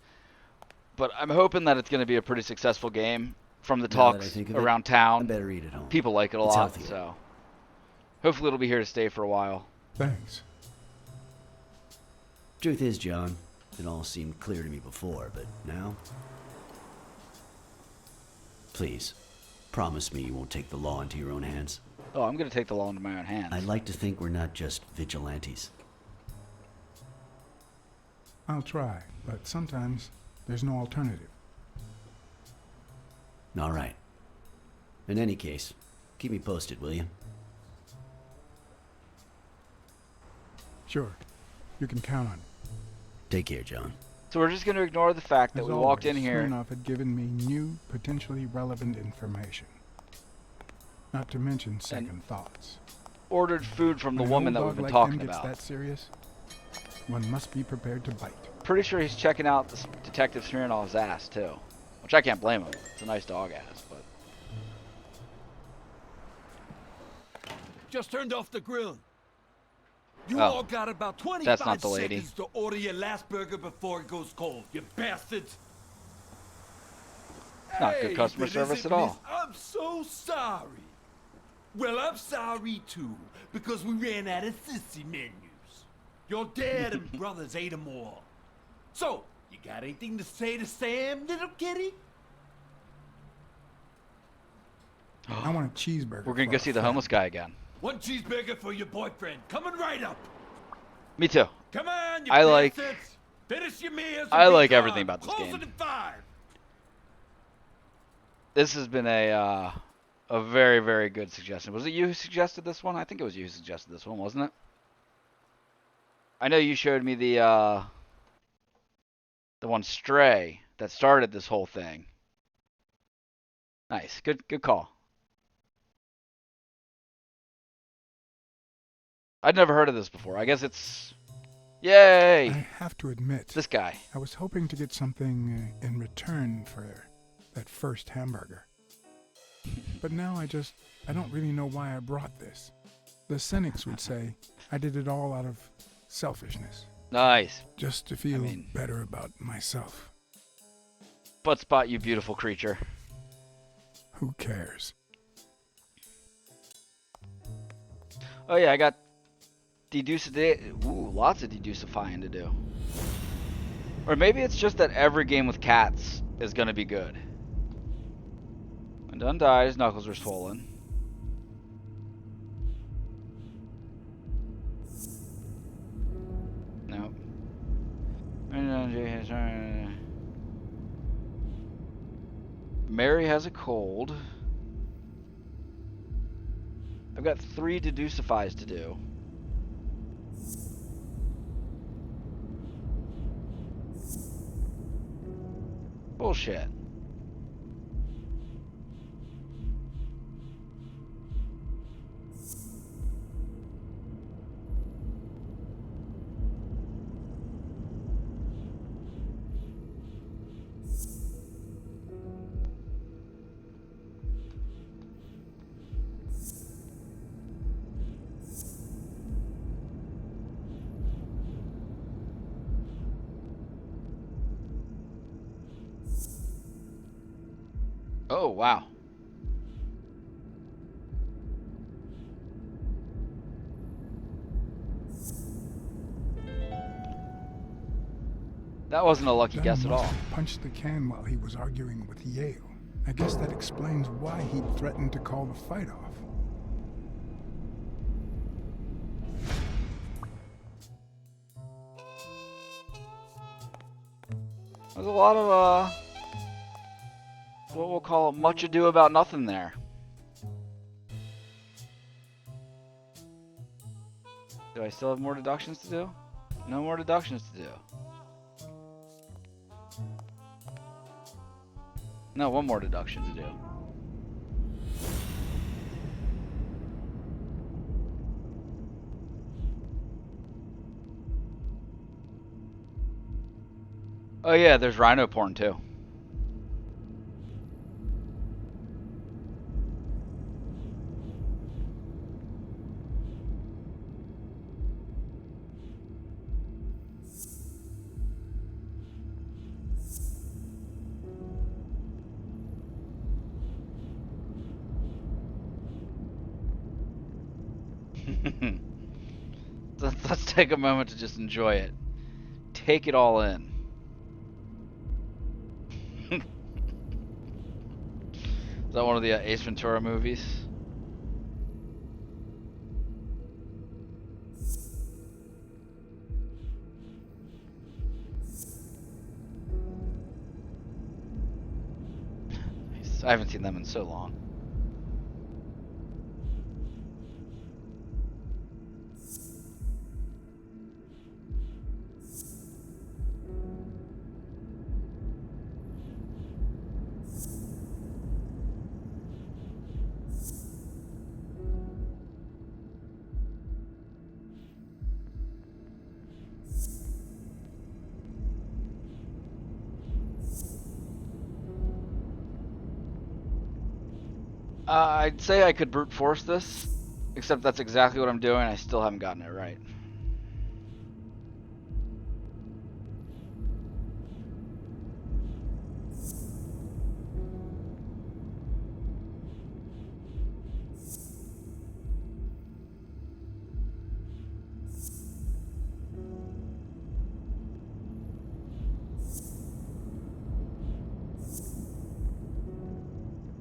But I'm hoping that it's going to be a pretty successful game. From the talks around town, I better eat at home. People like it a lot, so hopefully it'll be here to stay for a while. Thanks. Truth is, John, it all seemed clear to me before, but now? Please, promise me you won't take the law into your own hands. Oh, I'm going to take the law into my own hands. I'd like to think we're not just vigilantes. I'll try, but sometimes there's no alternative. All right. In any case, keep me posted, will you? Sure. You can count on it. Take care, John. So we're just going to ignore the fact that we walked in here. Smirnoff had given me new, potentially relevant information. not to mention second thoughts. Ordered food from the When an woman old that we've dog been like him talking gets about. that serious, one must be prepared to bite. Pretty sure he's checking out this detective Smirnov's ass too, which I can't blame him. It's a nice dog ass, but Just turned off the grill. You Oh. all got about 25 That's not the lady. seconds to order your last burger before it goes cold, you bastards. not good Hey, customer but service isn't at all. this- I'm so sorry. Well, I'm sorry too, because we ran out of sissy menus. Your dad and brothers ate them all. So, you got anything to say to Sam, little kitty? I want a cheeseburger. We're gonna for go our see the friend. homeless guy again. One cheeseburger for your boyfriend. Coming right up. Me too. Come on, you I like- bastards. Finish your meals and I be like gone. everything about this Closing game. in 5. This has been a very, very good suggestion. Was it you who suggested this one? I think it was you who suggested this one, wasn't it? I know you showed me the one Stray that started this whole thing. Nice. Good call. I'd never heard of this before. I guess it's... Yay! I have to admit, This guy. I was hoping to get something in return for that first hamburger. But now I don't really know why I brought this. The cynics would say I did it all out of selfishness. Nice. Just to feel better about myself. Butt spot, you beautiful creature. Who cares? Oh yeah, I got lots of deducifying to do. Or maybe it's just that every game with cats is gonna be good. When Dunn died, his knuckles were swollen. Nope. Mary has a cold. I've got 3 deducifies to do. Bullshit. Oh, wow. That wasn't a lucky Dunn guess at must all. have punched the can while he was arguing with Yale. I guess that explains why he threatened to call the fight off. There's a lot of, what we'll call much ado about nothing there. Do I still have more deductions to do? No more deductions to do. No, one more deduction to do. Oh yeah, there's rhino porn too. Let's take a moment to just enjoy it. Take it all in. Is that one of the Ace Ventura movies? Nice. I haven't seen them in so long. I'd say I could brute force this, except that's exactly what I'm doing. I still haven't gotten it right.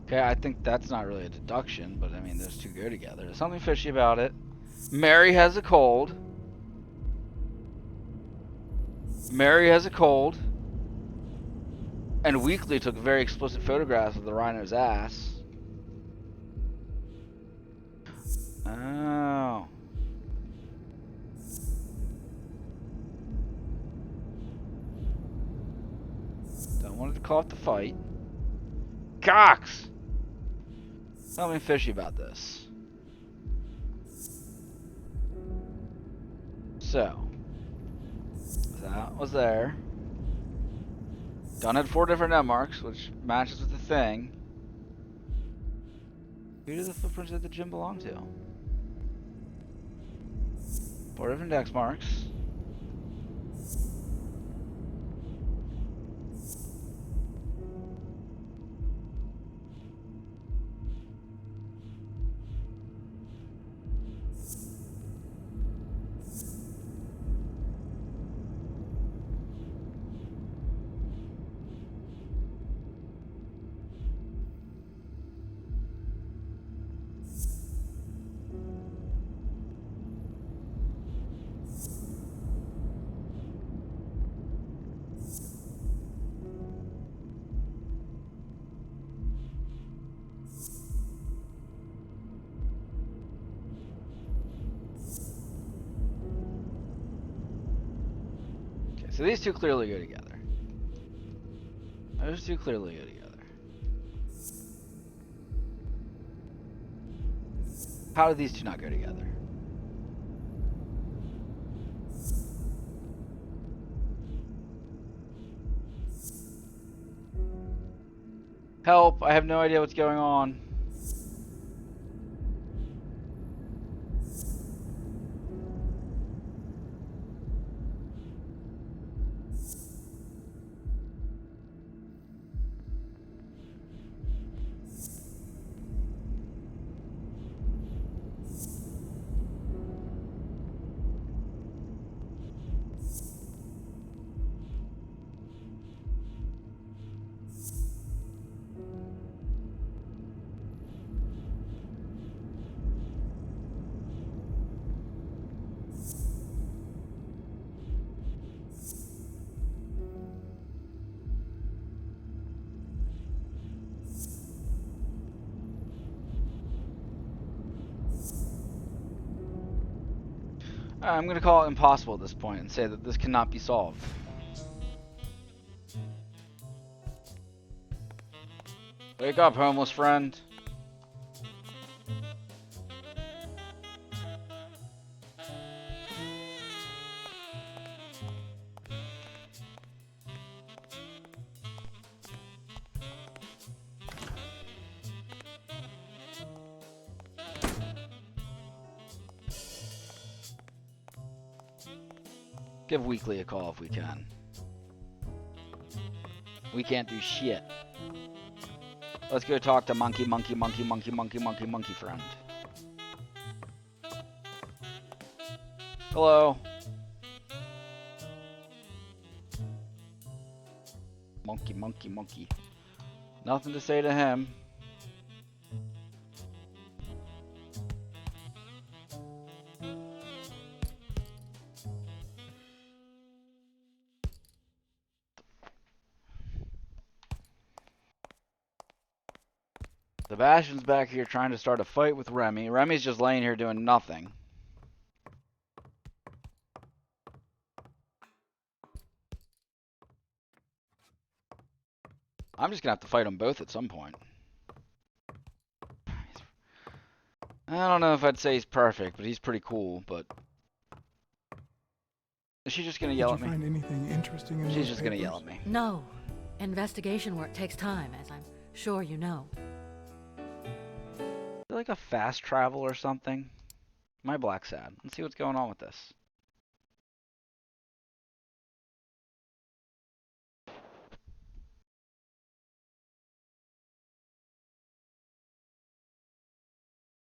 Okay, I think that's not really a deduction, but I mean, those two go together. There's something fishy about it. Mary has a cold. Mary has a cold. And Weekly took very explicit photographs of the rhino's ass. Oh. Don't want to call it the fight. Cox! Something fishy about this. So. That was there. Dunn had 4 different net marks, which matches with the thing. Who do the footprints at the gym belong to? 4 different dex marks. So these two clearly go together. Those two clearly go together. How do these two not go together? Help! I have no idea what's going on. I'm going to call it impossible at this point and say that this cannot be solved. Wake up, homeless friend. Give Weekly a call if we can. We can't do shit. Let's go talk to monkey friend. Hello. Monkey. Nothing to say to him. Sebastian's back here trying to start a fight with Remy. Remy's just laying here doing nothing. I'm just gonna have to fight them both at some point. I don't know if I'd say he's perfect, but he's pretty cool, but... Is she just gonna yell at me? Did you find anything interesting in She's those just gonna papers? yell at me. No. Investigation work takes time, as I'm sure you know. like a fast travel or something? My Blacksad. Let's see what's going on with this.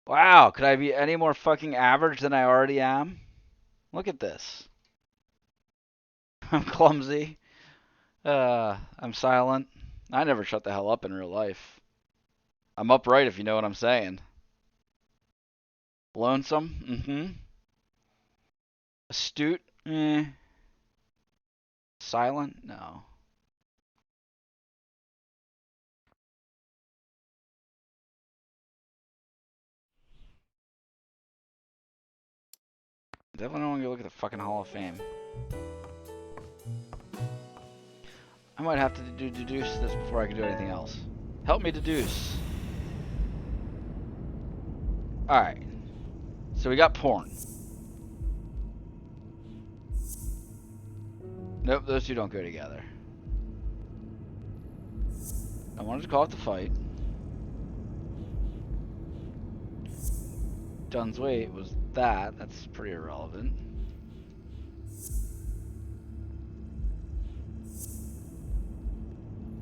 Wow, could I be any more fucking average than I already am? Look at this. I'm clumsy. I'm silent. I never shut the hell up in real life. I'm upright if you know what I'm saying. Lonesome? Mm-hmm. Astute? Eh. Silent? No. Definitely don't want to go look at the fucking Hall of Fame. I might have to deduce this before I can do anything else. Help me deduce. Alright. So we got porn. Nope, those two don't go together. I wanted to call it the fight. Dunn's weight was that. That's pretty irrelevant.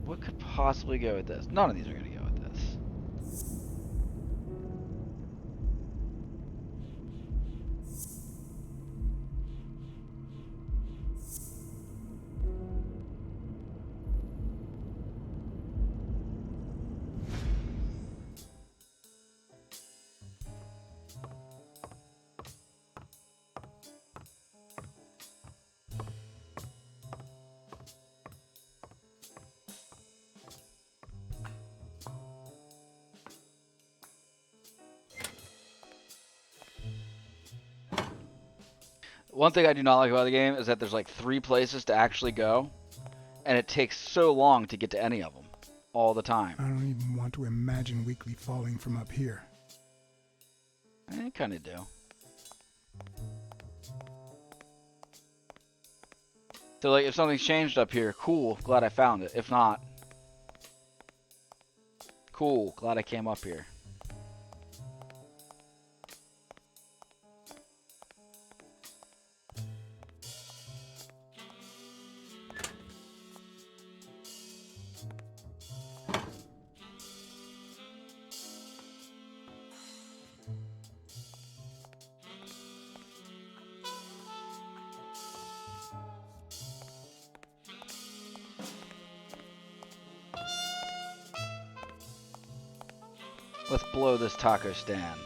What could possibly go with this? None of these are going to go with this. One thing I do not like about the game is that there's like 3 places to actually go, and it takes so long to get to any of them, all the time. I don't even want to imagine Weekly falling from up here. I kind of do. So like, if something's changed up here, cool, glad I found it. If not, cool, glad I came up here. Let's blow this taco stand.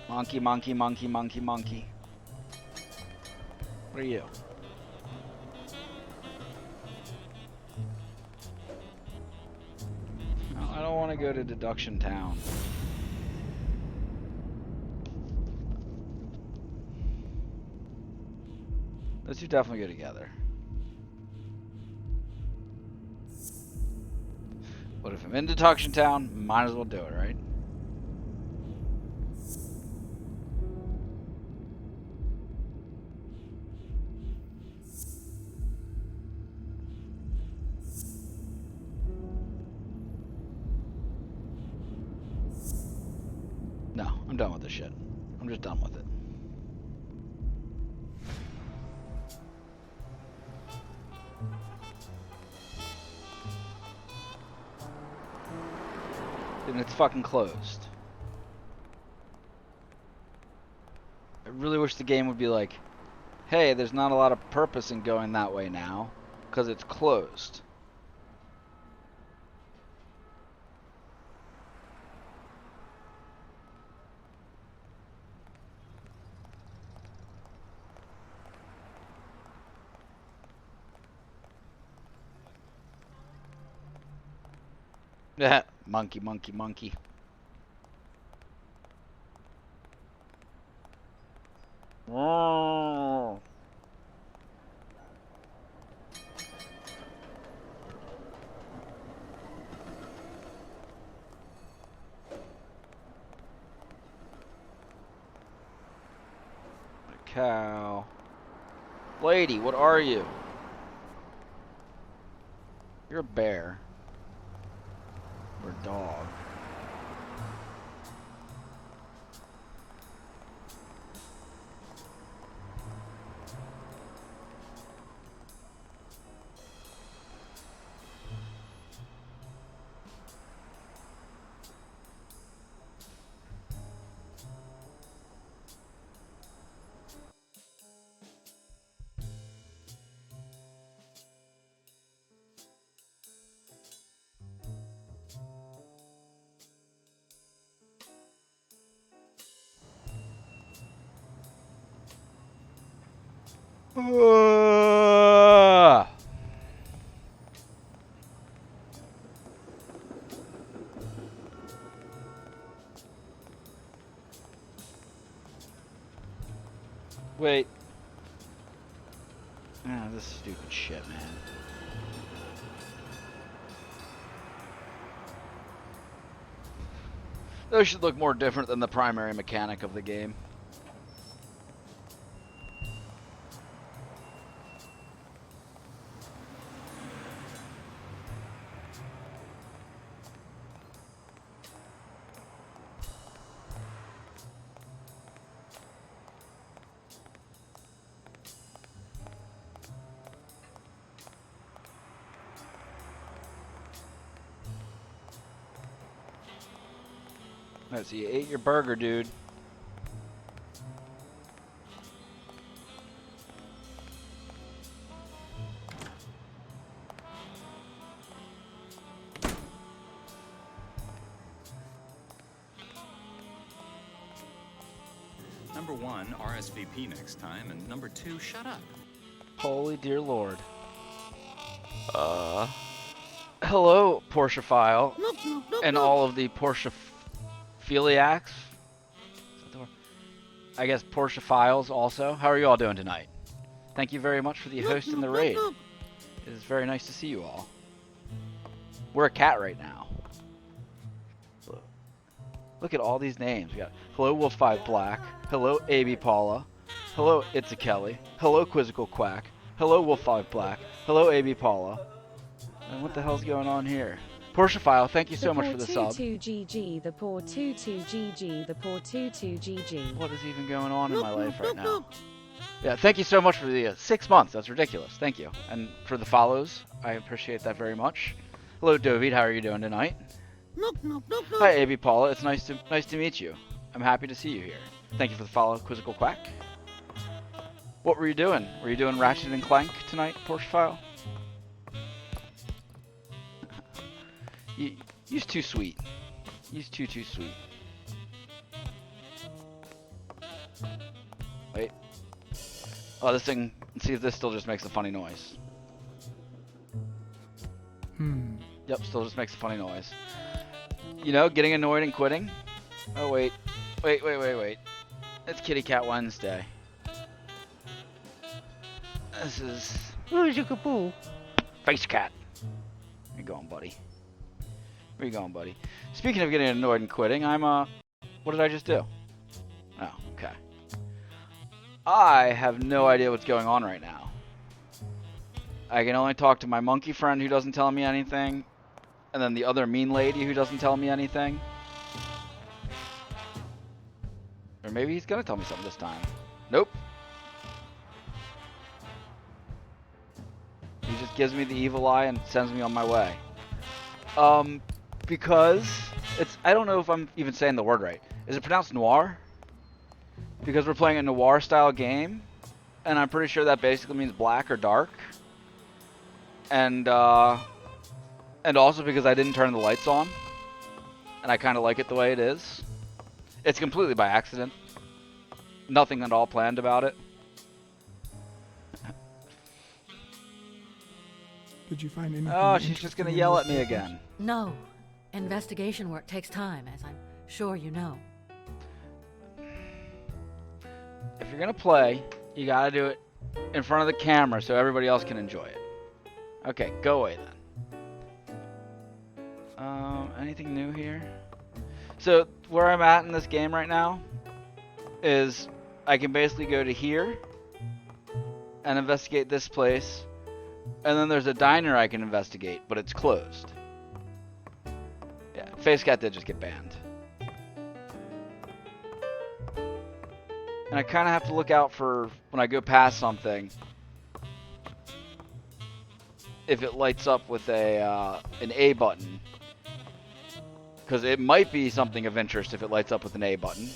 Monkey, monkey, monkey, monkey, monkey. What are you? No, I don't want to go to Deduction Town. Those two definitely go together. But if I'm in Deduction Town, might as well do it, right? No, I'm done with this shit. I'm just done with it. And it's fucking closed. I really wish the game would be like, hey, there's not a lot of purpose in going that way now, because it's closed. Yeah, monkey, monkey, monkey. Oh. A cow. Lady, what are you? You're a bear. Or a dog. Wait. Ah, this stupid shit, man. Those should look more different than the primary mechanic of the game. Alright, so you ate your burger, dude. Number one, RSVP next time, and number two, shut up. Holy dear lord. Hello, Porschephile, and all of the Porschephiliacs. I guess Porschephiles also. How are you all doing tonight? Thank you very much for the host in the raid. It is very nice to see you all. We're a cat right now. Look at all these names. We got hello Wolf5 Black. Hello AB Paula. Hello It's a Kelly. Hello Quizzical Quack. Hello Wolf5 Black. Hello AB Paula. And what the hell's going on here? Porschephile, thank you so much for the sub. GG, the poor 22GG, the poor 22GG. What is even going on in my life right now? Yeah, thank you so much for the 6 months. That's ridiculous. Thank you. And for the follows, I appreciate that very much. Hello, Dovid. How are you doing tonight? Hi, AB Paula. It's nice to meet you. I'm happy to see you here. Thank you for the follow, Quizzical Quack. What were you doing? Were you doing Ratchet and Clank tonight, Porschephile? You's too sweet. You's too sweet. Wait. Oh, this thing. Let's see if this still just makes a funny noise. Yep, still just makes a funny noise. You know, getting annoyed and quitting. Oh, wait. Wait. It's Kitty Cat Wednesday. This is... Face Cat. Where you going, buddy? Where you going, buddy? Speaking of getting annoyed and quitting, what did I just do? Oh, okay. I have no idea what's going on right now. I can only talk to my monkey friend who doesn't tell me anything, and then the other mean lady who doesn't tell me anything. Or maybe he's gonna tell me something this time. Nope. He just gives me the evil eye and sends me on my way. Because it's, I don't know if I'm even saying the word right. Is it pronounced noir? Because we're playing a noir style game, and I'm pretty sure that basically means black or dark. And also because I didn't turn the lights on, and I kind of like it the way it is. It's completely by accident. Nothing at all planned about it. Did you find anything? Oh, she's just gonna yell at me again. No. Investigation work takes time, as I'm sure you know. If you're gonna play, you gotta do it in front of the camera so everybody else can enjoy it. Okay, go away then. Anything new here? So where I'm at in this game right now is I can basically go to here and investigate this place, and then there's a diner I can investigate, but it's closed. Yeah, Face Cat did just get banned. And I kind of have to look out for when I go past something if it lights up with a an A button, because it might be something of interest if it lights up with an A button.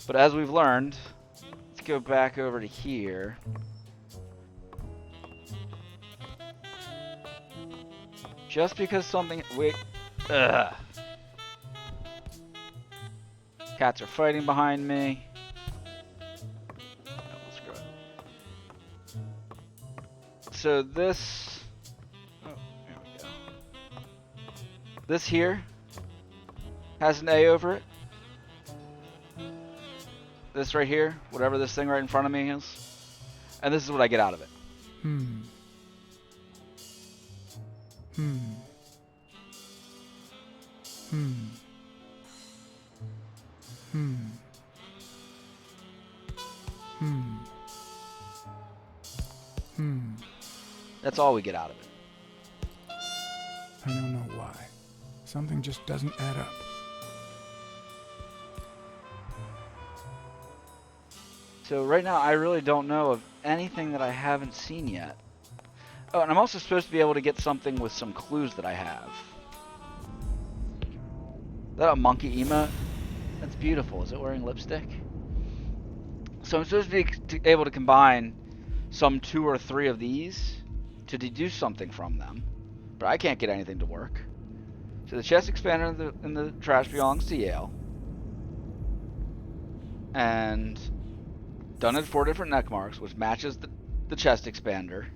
But as we've learned, let's go back over to here. Just because something... Wait. Ugh. Cats are fighting behind me. Oh, screw it. So this... Oh, here we go. This here has an A over it. This right here, whatever this thing right in front of me is. And this is what I get out of it. Hmm. Hmm. Hmm. Hmm. Hmm. Hmm. That's all we get out of it. I don't know why. Something just doesn't add up. So right now, I really don't know of anything that I haven't seen yet. Oh, and I'm also supposed to be able to get something with some clues that I have. Is that a monkey emote? That's beautiful. Is it wearing lipstick? So I'm supposed to be able to combine some 2 or 3 of these to deduce something from them. But I can't get anything to work. So the chest expander in the trash belongs to Yale. And done at 4 different neck marks, which matches the chest expander.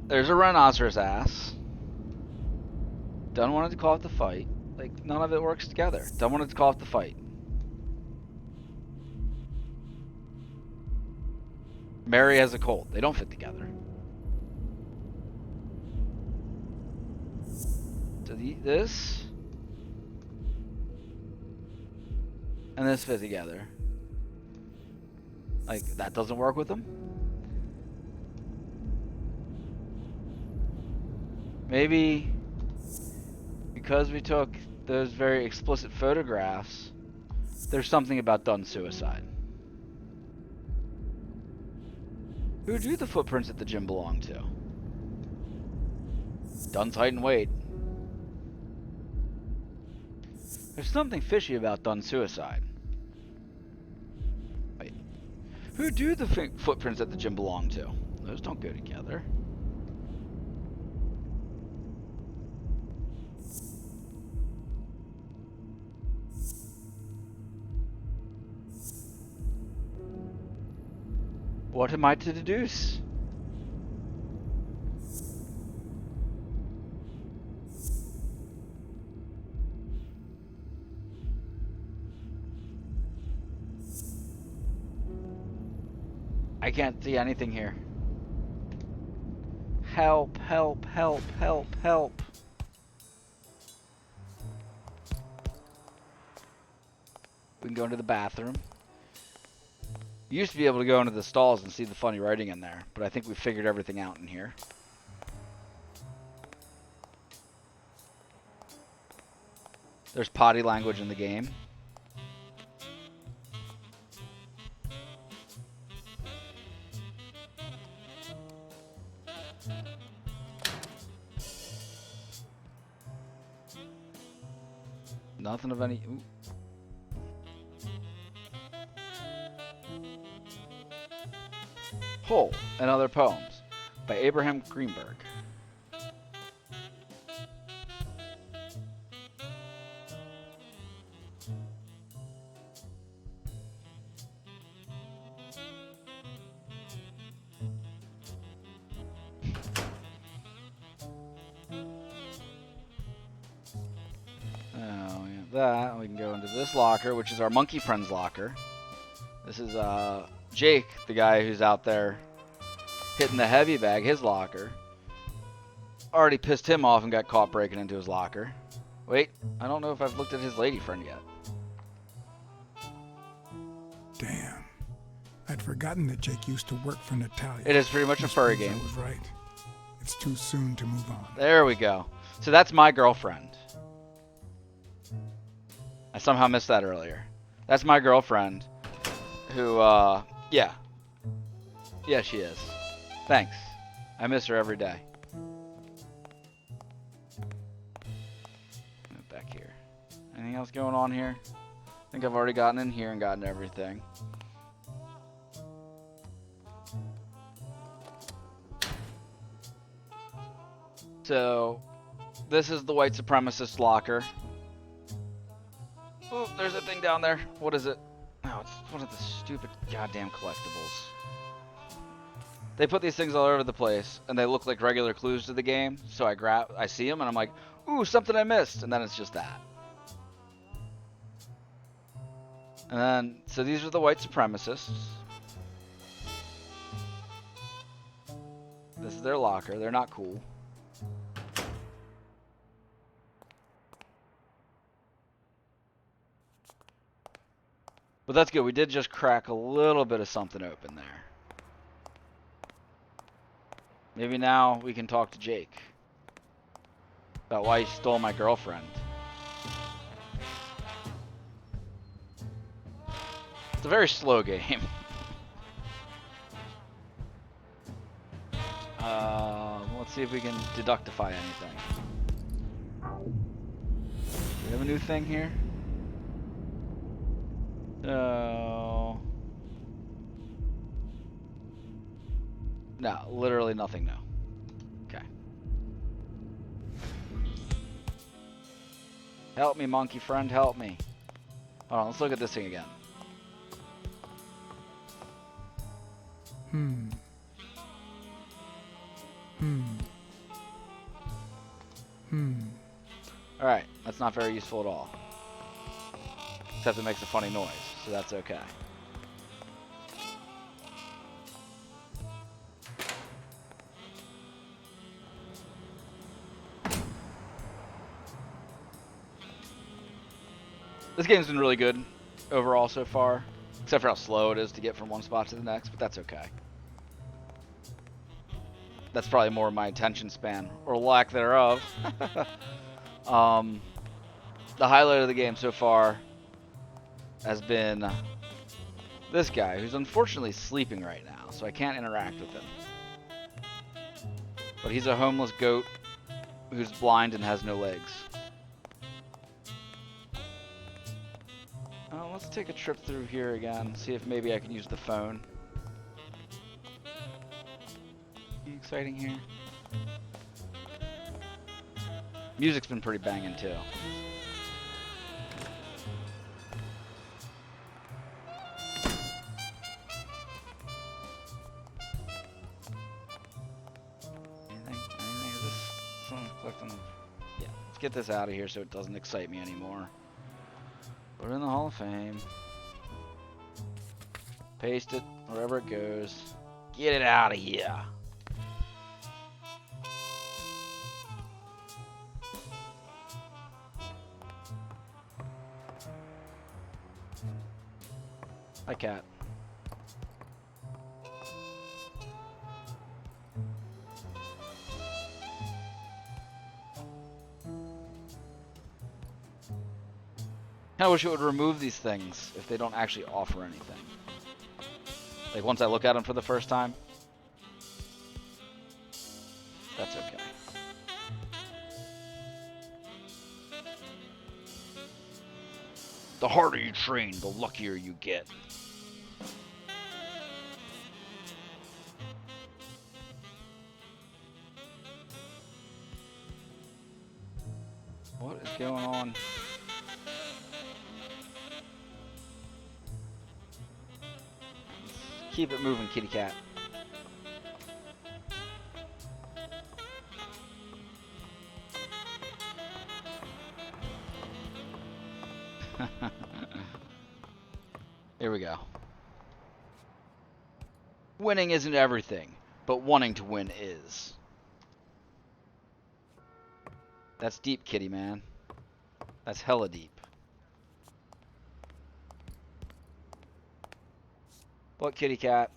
There's a rhinoceros ass. Dunn wanted to call it the fight. Like, none of it works together. Dunn wanted to call it the fight. Mary has a cold. They don't fit together. So this and this fit together. Like, that doesn't work with them? Maybe because we took those very explicit photographs, there's something about Dunn's suicide. Who do the footprints at the gym belong to? Dunn's height and weight. There's something fishy about Dunn's suicide. Wait. Who do the footprints at the gym belong to? Those don't go together. What am I to deduce? I can't see anything here. Help, help, help, help, help. We can go into the bathroom. You used to be able to go into the stalls and see the funny writing in there, but I think we figured everything out in here. There's potty language in the game. Nothing of any... Ooh. Hole and Other Poems by Abraham Greenberg. that, we can go into this locker, which is our monkey friend's locker. This is Jake, the guy who's out there hitting the heavy bag, his locker. Already pissed him off and got caught breaking into his locker. Wait, I don't know if I've looked at his lady friend yet. Damn. I'd forgotten that Jake used to work for Natalia. It is pretty much a furry game. I was right. It's too soon to move on. There we go. So that's my girlfriend. I somehow missed that earlier. That's my girlfriend who, yeah. Yeah, she is. Thanks. I miss her every day. Move back here. Anything else going on here? I think I've already gotten in here and gotten everything. So, this is the white supremacist locker. Oh, there's a thing down there. What is it? Oh, it's one of the stupid goddamn collectibles. They put these things all over the place, and they look like regular clues to the game. So I see them, and I'm like, ooh, something I missed, and then it's just that. And then, so these are the white supremacists. This is their locker. They're not cool. But that's good. We did just crack a little bit of something open there. Maybe now we can talk to Jake about why he stole my girlfriend. It's a very slow game. Let's see if we can deductify anything. Do we have a new thing here? No. No, literally nothing new. Okay. Help me, monkey friend, help me. Hold on, let's look at this thing again. Alright, that's not very useful at all. Except it makes a funny noise, so that's okay. This game's been really good overall so far, except for how slow it is to get from one spot to the next, but that's okay. That's probably more my attention span, or lack thereof. The highlight of the game so far has been this guy, who's unfortunately sleeping right now, so I can't interact with him. But he's a homeless goat who's blind and has no legs. Let's take a trip through here again, see if maybe I can use the phone. Anything exciting here? Music's been pretty banging too. Anything? Is this something collecting? Yeah, let's get this out of here so it doesn't excite me anymore. Put it in the Hall of Fame. Paste it wherever it goes. Get it out of here. Hi, cat. I wish it would remove these things if they don't actually offer anything. Like once I look at them for the first time. That's okay. The harder you train, the luckier you get. What is going on? Keep it moving, kitty cat. Here we go. Winning isn't everything, but wanting to win is. That's deep, kitty man. That's hella deep. What, kitty cat?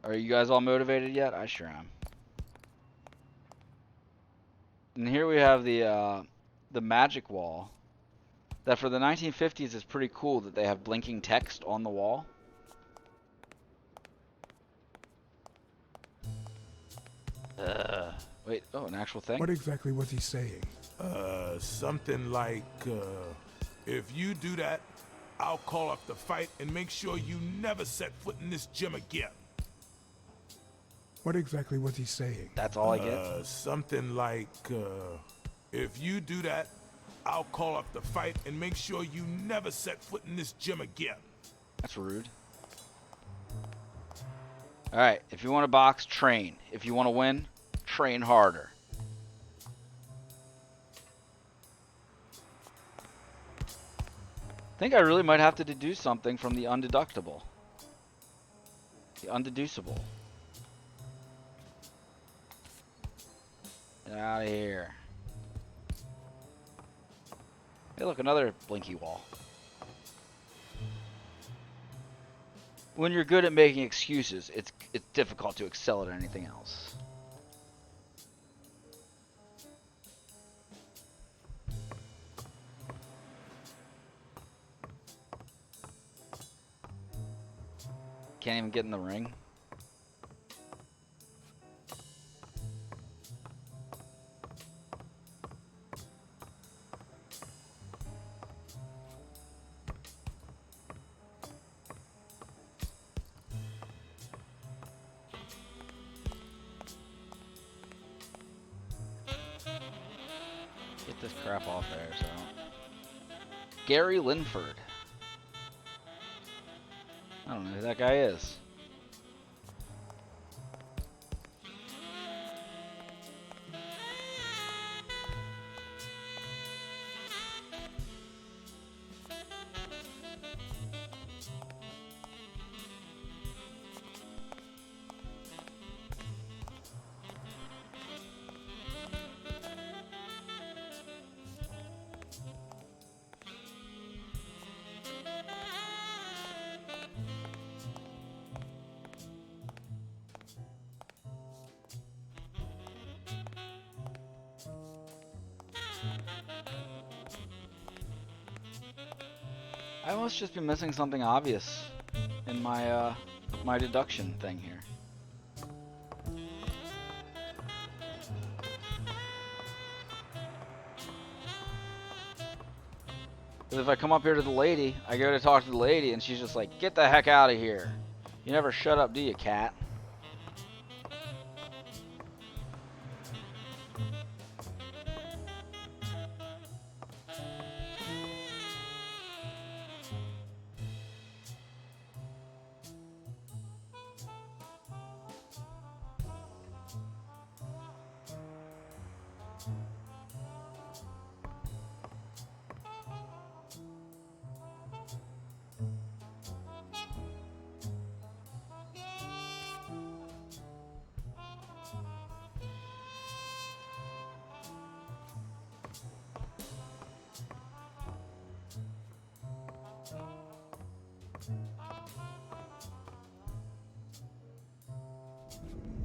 Are you guys all motivated yet? I sure am. And here we have the magic wall. That for the 1950s is pretty cool that they have blinking text on the wall. Wait, oh, an actual thing? What exactly was he saying? Something like, if you do that, I'll call off the fight and make sure you never set foot in this gym again. What exactly was he saying? That's all I get? Something like, if you do that, I'll call off the fight and make sure you never set foot in this gym again. That's rude. Alright, if you want to box, train. If you want to win, train harder. I think I really might have to deduce something from the undeductible. The undeducible. Get out of here. Hey, look, another blinky wall. When you're good at making excuses, it's difficult to excel at anything else. Can't even get in the ring. Get this crap off there, so. Gary Linford. I don't know who that guy is. I must just be missing something obvious in my my deduction thing here. Because if I come up here to the lady, I go to talk to the lady, and she's just like, "Get the heck out of here! You never shut up, do you, cat?"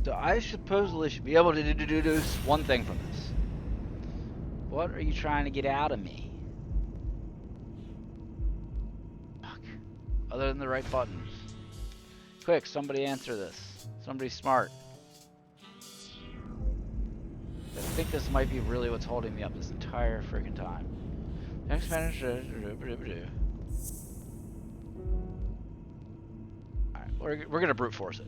So I supposedly should be able to deduce one thing from this. What are you trying to get out of me? Fuck. Other than the right buttons. Quick, somebody answer this. Somebody smart. I think this might be really what's holding me up this entire freaking time. Next manager. Alright, we're gonna brute force it.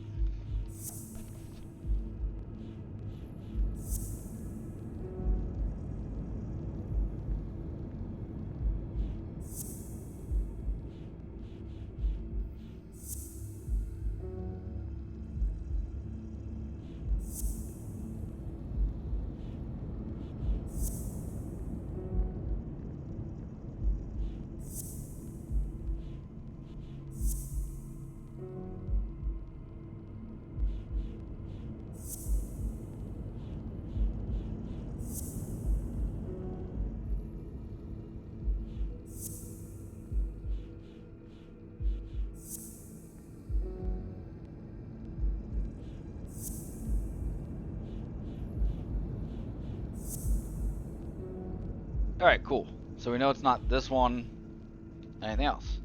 Alright, cool. So we know it's not this one. Anything else?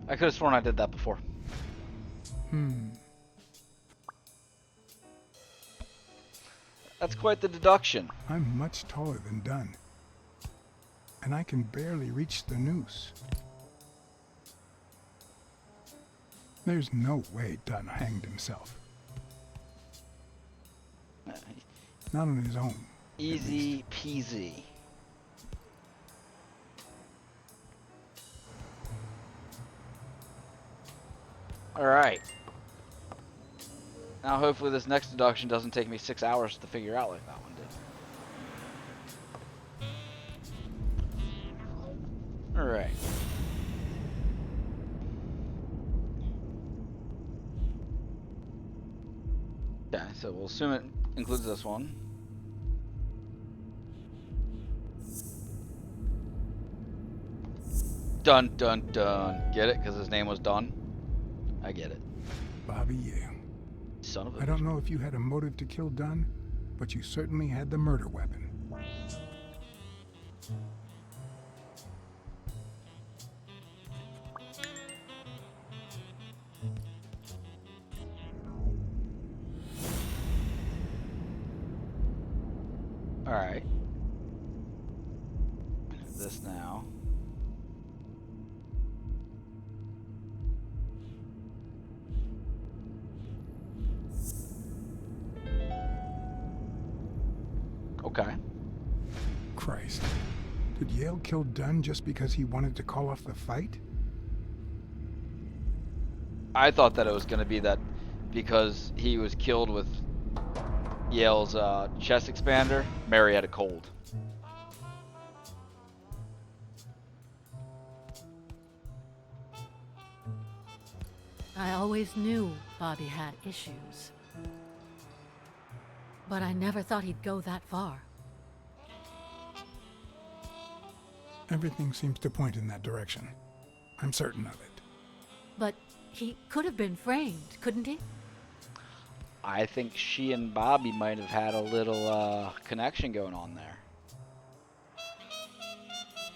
I could have sworn I did that before. That's quite the deduction. I'm much taller than Dunn, and I can barely reach the noose. There's no way Dunn hanged himself. Not on his own. Easy peasy. Alright. Now hopefully this next deduction doesn't take me 6 hours to figure out like that one did. Alright. Okay, so we'll assume it includes this one. Dun dun dun. Get it? Because his name was Dunn? I get it. Bobby Yale. Son of a... I don't know if you had a motive to kill Dunn, but you certainly had the murder weapon. Alright. This now. Okay. Christ. Did Yale kill Dunn just because he wanted to call off the fight? I thought that it was going to be that because he was killed with Yale's chest expander, Mary had a cold. I always knew Bobby had issues. But I never thought he'd go that far. Everything seems to point in that direction. I'm certain of it. But he could have been framed, couldn't he? I think she and Bobby might have had a little connection going on there.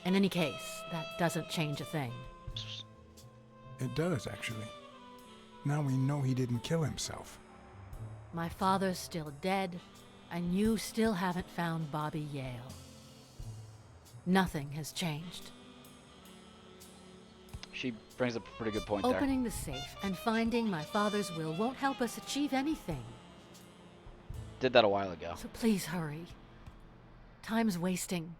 In any case, that doesn't change a thing. It does, actually. Now we know he didn't kill himself. My father's still dead, and you still haven't found Bobby Yale. Nothing has changed. She brings up a pretty good point Opening the safe and finding my father's will won't help us achieve anything. Did that a while ago. So please hurry. Time's wasting.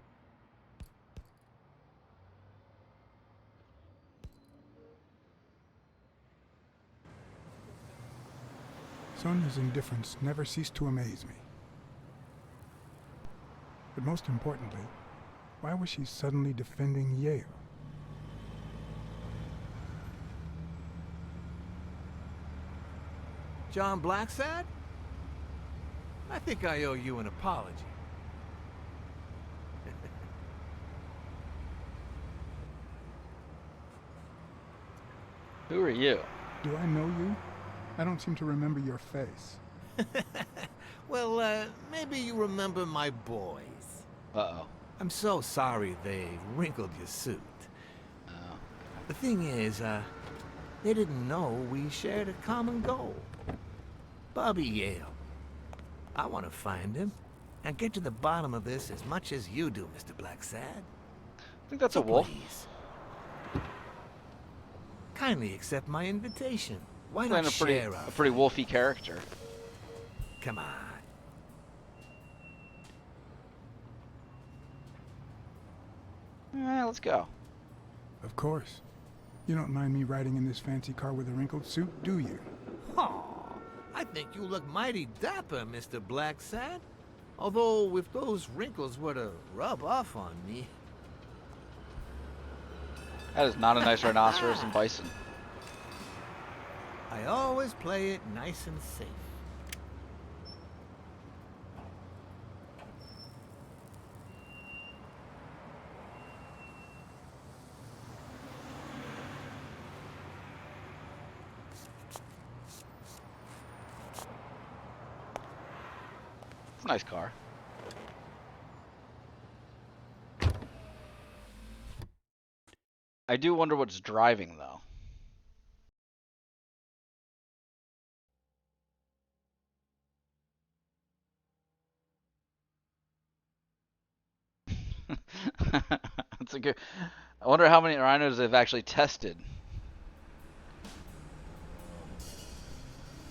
Sonia's indifference never ceased to amaze me. But most importantly, why was she suddenly defending Yale? John Blacksad? I think I owe you an apology. Who are you? Do I know you? I don't seem to remember your face. Well, maybe you remember my boys. Uh-oh. I'm so sorry they wrinkled your suit. Oh. The thing is, they didn't know we shared a common goal. Bobby Yale. I want to find him and get to the bottom of this as much as you do, Mr. Blacksad. I think that's a wolf. Please, kindly accept my invitation. Why Playing not share a pretty wolfy character. Come on. Let's go. Of course. You don't mind me riding in this fancy car with a wrinkled suit, do you? Aw, I think you look mighty dapper, Mr. Blacksad. Although, if those wrinkles were to rub off on me... That is not a nice rhinoceros and bison. I always play it nice and safe. It's a nice car. I do wonder what's driving, though. That's a good. I wonder how many rhinos they've actually tested.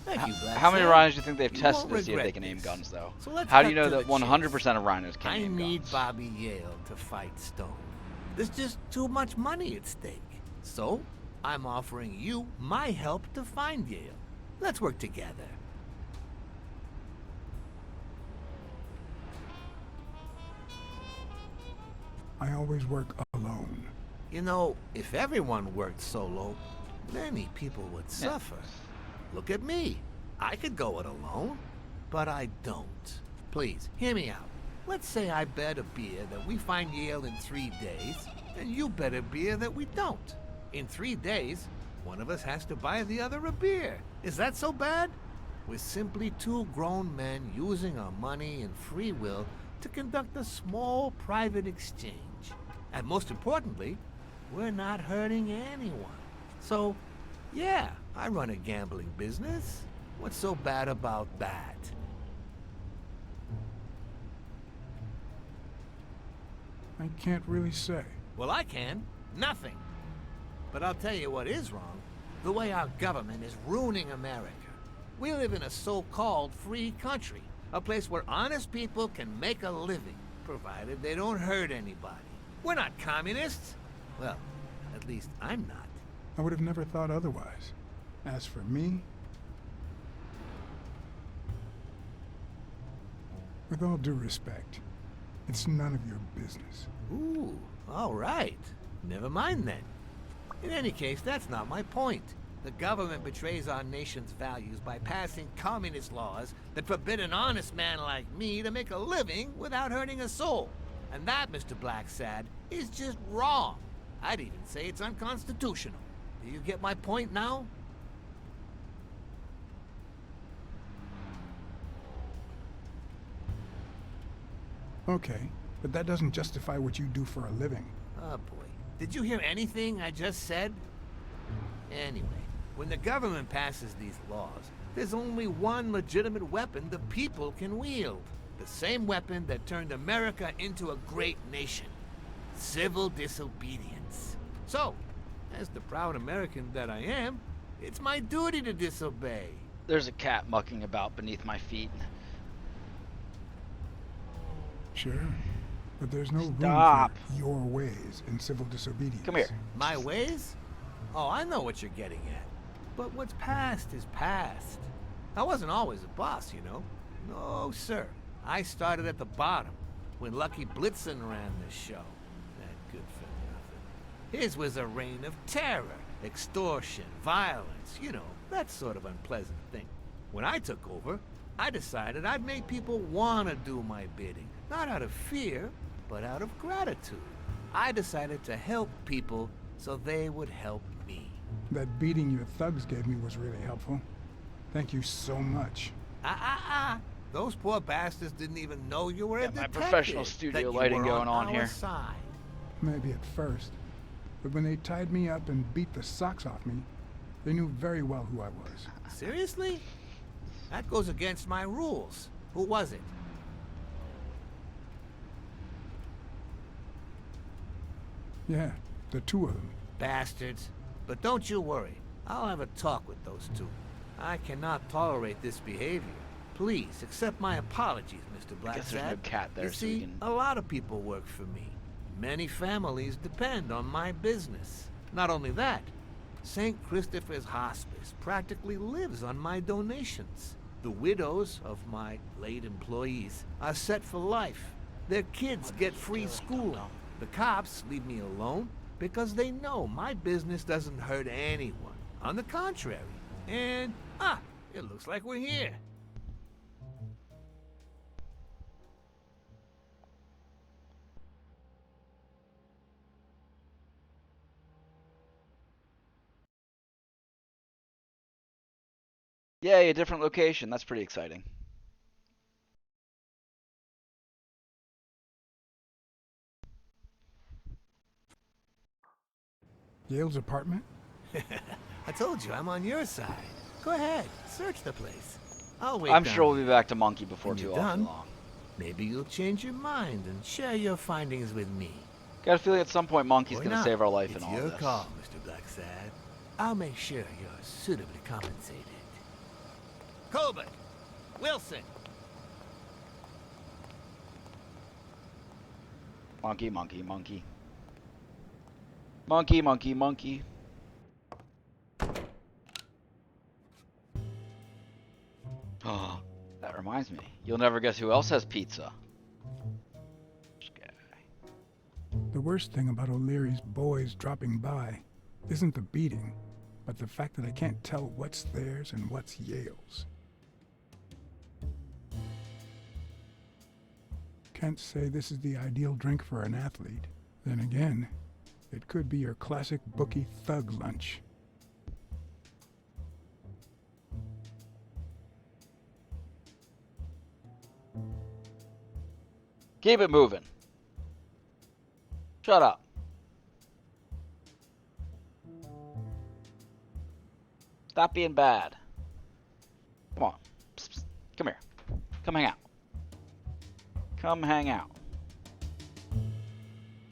Thank you, Blacksad. How many rhinos do you think they've You tested won't to see if they regret can aim this. guns, though? So let's How do you cut know to that the 100% of rhinos can I aim need guns? Bobby Yale to fight Stone. There's just too much money at stake. So, I'm offering you my help to find Yale. Let's work together. I always work alone. You know, if everyone worked solo, many people would suffer. Look at me. I could go it alone, but I don't. Please, hear me out. Let's say I bet a beer that we find Yale in 3 days, and you bet a beer that we don't. In 3 days, one of us has to buy the other a beer. Is that so bad? We're simply two grown men using our money and free will to conduct a small private exchange. And most importantly, we're not hurting anyone. So, yeah, I run a gambling business. What's so bad about that? I can't really say. Well, I can. Nothing. But I'll tell you what is wrong. The way our government is ruining America. We live in a so-called free country. A place where honest people can make a living, provided they don't hurt anybody. We're not communists. Well, at least I'm not. I would have never thought otherwise. As for me, with all due respect, it's none of your business. Ooh, all right. Never mind then. In any case, that's not my point. The government betrays our nation's values by passing communist laws that forbid an honest man like me to make a living without hurting a soul. And that, Mr. Blacksad, is just wrong. I'd even say it's unconstitutional. Do you get my point now? Okay, but that doesn't justify what you do for a living. Oh boy. Did you hear anything I just said? Anyway, when the government passes these laws, there's only one legitimate weapon the people can wield. The same weapon that turned America into a great nation. Civil disobedience. So, as the proud American that I am, it's my duty to disobey. There's a cat mucking about beneath my feet. Sure, but there's no room Stop. for your ways in civil disobedience. Come here. My ways? Oh, I know what you're getting at. But what's past is past. I wasn't always a boss, you know. No, sir. I started at the bottom, when Lucky Blitzen ran the show. That good for nothing. His was a reign of terror, extortion, violence, you know, that sort of unpleasant thing. When I took over, I decided I'd make people want to do my bidding. Not out of fear, but out of gratitude. I decided to help people so they would help me. That beating your thugs gave me was really helpful. Thank you so much. Those poor bastards didn't even know you were a detective. My professional studio lighting going on here. Side. Maybe at first. But when they tied me up and beat the socks off me, they knew very well who I was. Seriously? That goes against my rules. Who was it? Yeah, the two of them. Bastards. But don't you worry. I'll have a talk with those two. I cannot tolerate this behavior. Please, accept my apologies, Mr. Blacksad. Guess there's no cat there, You so we see, can... a lot of people work for me. Many families depend on my business. Not only that, St. Christopher's Hospice practically lives on my donations. The widows of my late employees are set for life. Their kids get free schooling. The cops leave me alone because they know my business doesn't hurt anyone. On the contrary, And, it looks like we're here. Yay, a different location. That's pretty exciting. Yale's apartment? I told you, I'm on your side. Go ahead, search the place. I'll wait I'm down sure we'll here. be back to Monkey before When too you're often done, long. maybe you'll change your mind and share your findings with me. Got a feeling at some point Monkey's Or gonna not. save our life It's in all your this. call, Mr. Blacksad. I'll make sure you're suitably compensated. Colbert! Wilson! Monkey, monkey, monkey. Monkey, monkey, monkey. Oh, that reminds me. You'll never guess who else has pizza. The worst thing about O'Leary's boys dropping by isn't the beating, but the fact that I can't tell what's theirs and what's Yale's. Can't say this is the ideal drink for an athlete. Then again, it could be your classic bookie thug lunch. Keep it moving. Shut up. Stop being bad. Come on. Psst, psst. Come here. Come hang out. Come hang out.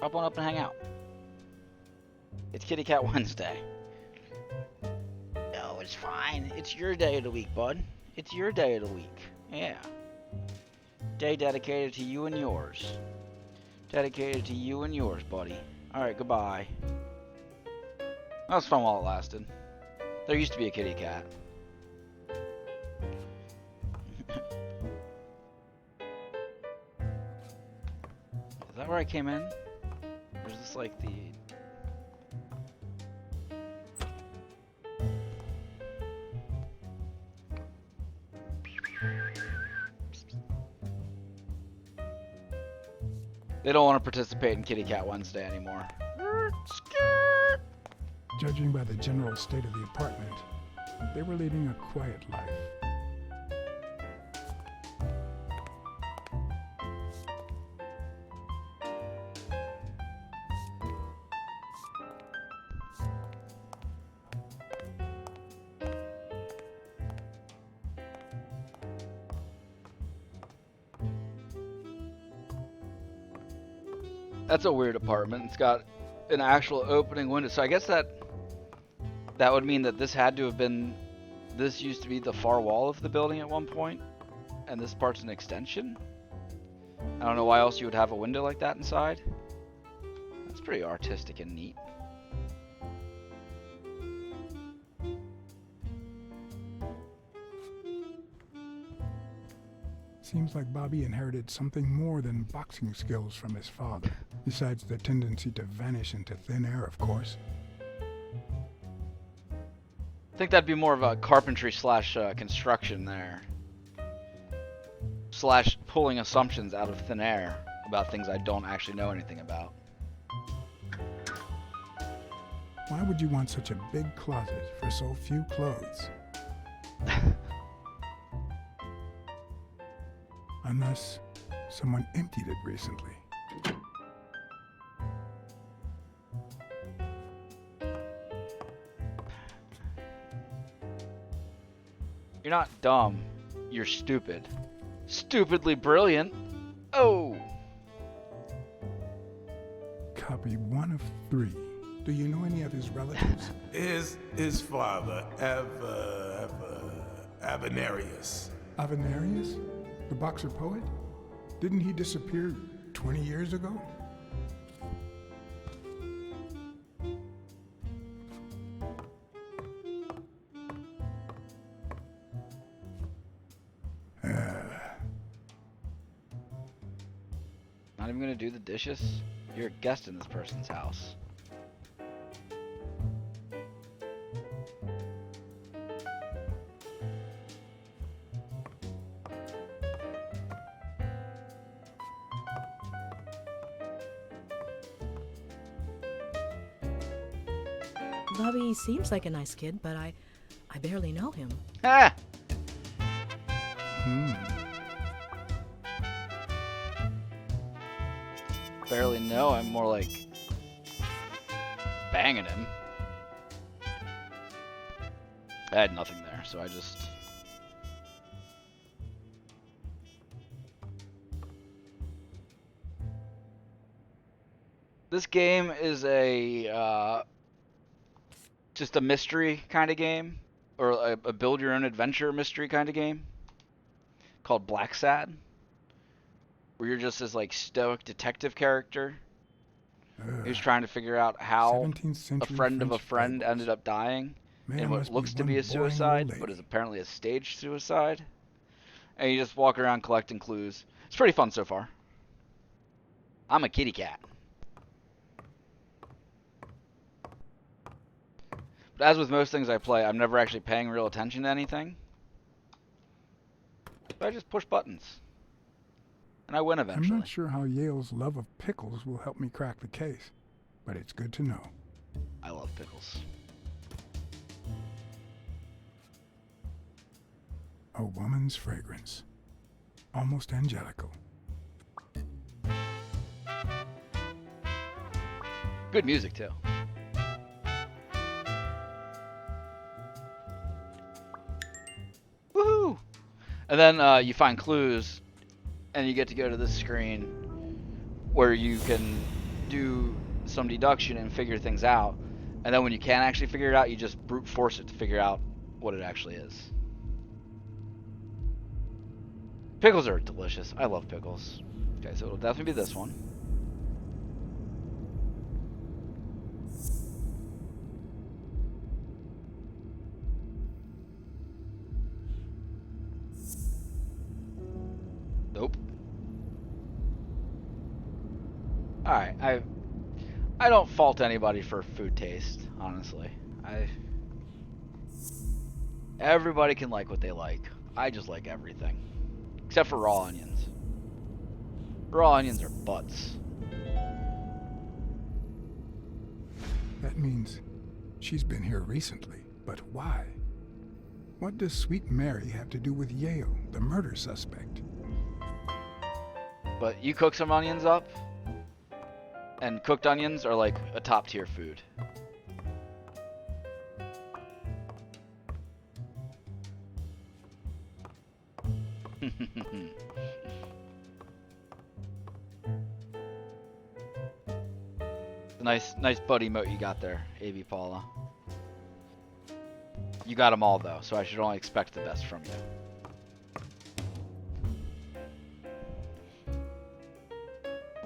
Hop on up and hang out. It's Kitty Cat Wednesday. No, it's fine. It's your day of the week, bud. It's your day of the week. Yeah. Day dedicated to you and yours. Dedicated to you and yours, buddy. Alright, goodbye. That was fun while it lasted. There used to be a kitty cat. Is that where I came in? Or is this like the... They don't want to participate in Kitty Cat Wednesday anymore. Judging by the general state of the apartment, they were leading a quiet life. That's a weird apartment. It's got an actual opening window. So I guess that would mean that this had to have been... This used to be the far wall of the building at one point. And this part's an extension? I don't know why else you would have a window like that inside. That's pretty artistic and neat. Seems like Bobby inherited something more than boxing skills from his father, besides the tendency to vanish into thin air, of course. I think that'd be more of a carpentry slash construction there. Slash pulling assumptions out of thin air about things I don't actually know anything about. Why would you want such a big closet for so few clothes? Unless someone emptied it recently. You're not dumb. You're stupid. Stupidly brilliant. Oh! Copy 1 of 3. Do you know any of his relatives? His father, Avenarius. Avenarius? The boxer poet? Didn't he disappear 20 years ago? Not even gonna do the dishes? You're a guest in this person's house. Bobby seems like a nice kid, but I barely know him. Ah! Barely know. I'm more like banging him. I had nothing there, so I just... This game is a just a mystery kind of game, or a build your own adventure mystery kind of game called Blacksad, where you're just this like stoic detective character who's trying to figure out how a friend of a friend ended up dying in what looks to be a suicide, but is apparently a staged suicide. And you just walk around collecting clues. It's pretty fun so far. I'm a kitty cat. But as with most things I play, I'm never actually paying real attention to anything. So I just push buttons. And I win eventually. I'm not sure how Yale's love of pickles will help me crack the case, but it's good to know. I love pickles. A woman's fragrance. Almost angelical. Good music, too. Woohoo! And then you find clues, and you get to go to this screen where you can do some deduction and figure things out. And then when you can't actually figure it out, you just brute force it to figure out what it actually is. Pickles are delicious. I love pickles. Okay, so it'll definitely be this one. Nope. Alright, I don't fault anybody for food taste, honestly. Everybody can like what they like. I just like everything. Except for raw onions. Raw onions are butts. That means she's been here recently, but why? What does Sweet Mary have to do with Yale, the murder suspect? But you cook some onions up, and cooked onions are like a top tier food. Nice buddy moat you got there, A.B. Paula. You got them all though, so I should only expect the best from you.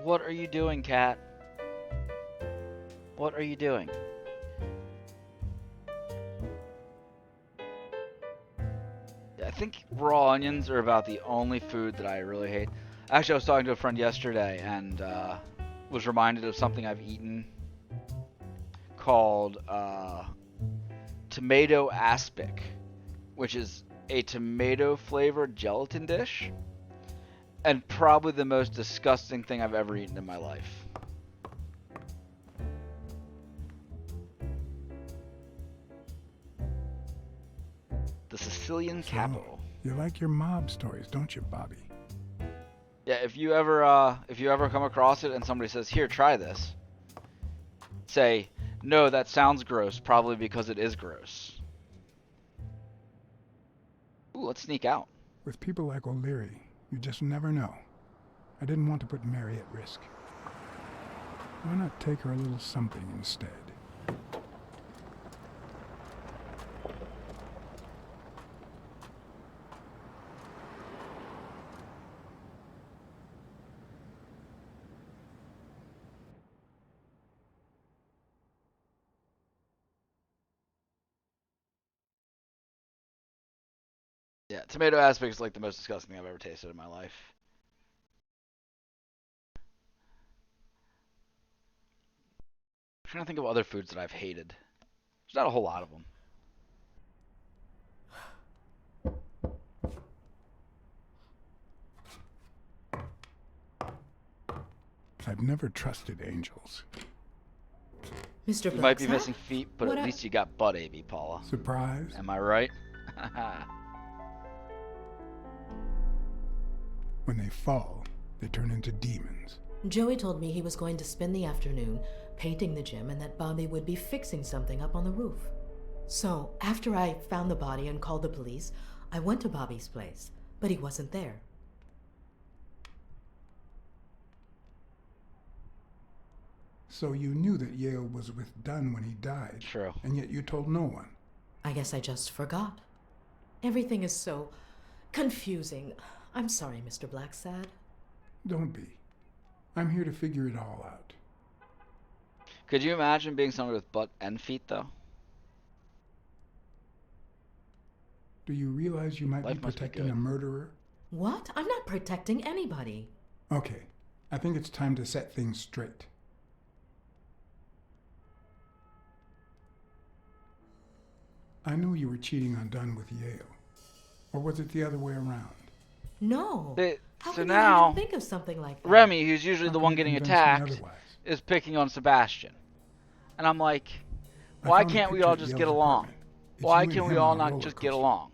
What are you doing, cat? What are you doing? I think raw onions are about the only food that I really hate. Actually, I was talking to a friend yesterday and was reminded of something I've eaten called tomato aspic, which is a tomato flavored gelatin dish and probably the most disgusting thing I've ever eaten in my life. The Sicilian capital. You like your mob stories, don't you, Bobby? Yeah, if you ever come across it and somebody says, "Here, try this," say, "No, that sounds gross, probably because it is gross." Ooh, let's sneak out. With people like O'Leary, you just never know. I didn't want to put Mary at risk. Why not take her a little something instead? Yeah, tomato aspic is like the most disgusting thing I've ever tasted in my life. I'm trying to think of other foods that I've hated. There's not a whole lot of them. I've never trusted angels. Mr. You might be Blacksad? missing feet, but What at I- least you got butt, AB Paula. Surprise? Am I right? When they fall, they turn into demons. Joey told me he was going to spend the afternoon painting the gym and that Bobby would be fixing something up on the roof. So, after I found the body and called the police, I went to Bobby's place, but he wasn't there. So you knew that Yale was with Dunn when he died. True. And yet you told no one. I guess I just forgot. Everything is so confusing. I'm sorry, Mr. Blacksad. Don't be. I'm here to figure it all out. Could you imagine being someone with butt and feet, though? Do you realize you might Life be must be protecting good. a murderer? What? I'm not protecting anybody. Okay, I think it's time to set things straight. I know you were cheating on Dunn with Yale. Or was it the other way around? No. How So could now, you even think of something like that? Remy, who's usually How the can one you getting convince me attacked, otherwise? is picking on Sebastian. And I'm like, I why found a can't we picture all at just Yale's get along? apartment. It's Why you and can we him all on a not roller just get coaster. along?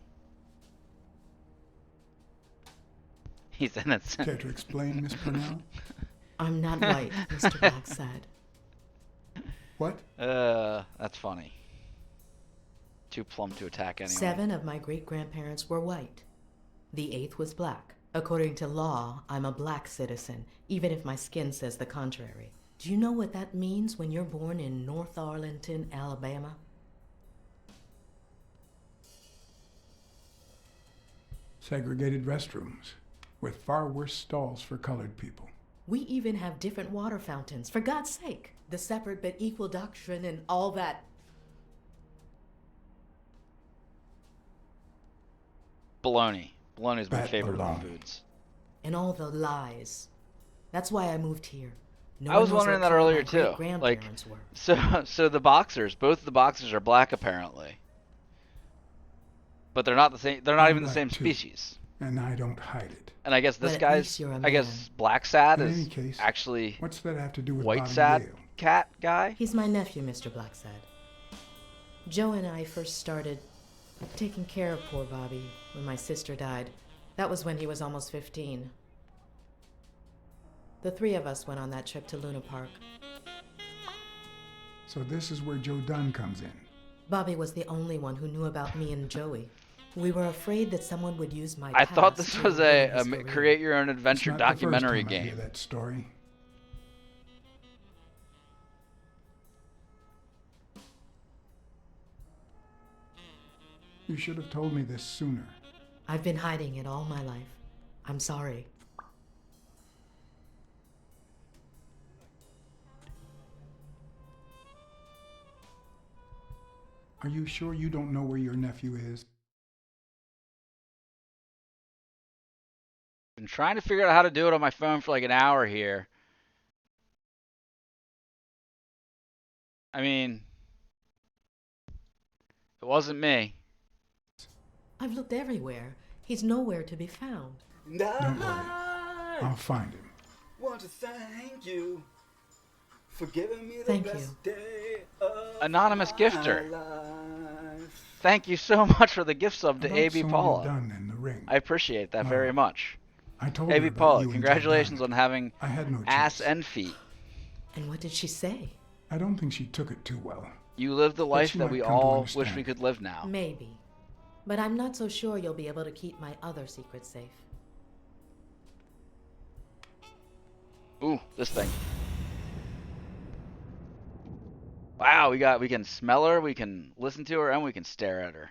He's innocent. Care to explain, Miss Purnell? I'm not white, Mr. Blacksad. What? That's funny. Too plump to attack anyone. 7 of my great-grandparents were white. The 8th was black. According to law, I'm a black citizen, even if my skin says the contrary. Do you know what that means when you're born in North Arlington, Alabama? Segregated restrooms, with far worse stalls for colored people. We even have different water fountains, for God's sake. The separate but equal doctrine and all that. Baloney. Baloney's my Bat favorite on baloney. foods. And all the lies. That's why I moved here. No I was one knows wondering what that color earlier my too. Like, great-grandparents were. so the boxers, both of the boxers are black apparently, but they're not the same. They're not I'm even the black same too, species. And I don't hide it. And I guess this But at least guy's, you're a I guess man. Blacksad In is any case, actually what's that have to do with white Bobby sad Yale? cat guy. He's my nephew, Mr. Blacksad. Joe and I first started taking care of poor Bobby when my sister died. That was when he was almost 15. The 3 of us went on that trip to Luna Park. So this is where Joe Dunn comes in. Bobby was the only one who knew about me and Joey. We were afraid that someone would use my I thought past this to was ruin a his career. create your own adventure It's not the first documentary time I hear game. that story. You should have told me this sooner. I've been hiding it all my life. I'm sorry. Are you sure you don't know where your nephew is? Been trying to figure out how to do it on my phone for like an hour here. I mean, it wasn't me. I've looked everywhere. He's nowhere to be found. Don't worry. I'll find him. Want to thank you for giving me the Thank best you. day of Anonymous my gifter. life. Thank you so much for the gift sub to About AB Sonya Paula. Dunn in the ring. I appreciate that very much. I told her AB about Paula, you and Joe congratulations Dunn. on having I had no ass choice. and feet. And what did she say? I don't think she took it too well. You lived the But life she that might we come to all understand. wish we could live now. Maybe. But I'm not so sure you'll be able to keep my other secrets safe. Ooh, this thing. Wow, we can smell her, we can listen to her, and we can stare at her.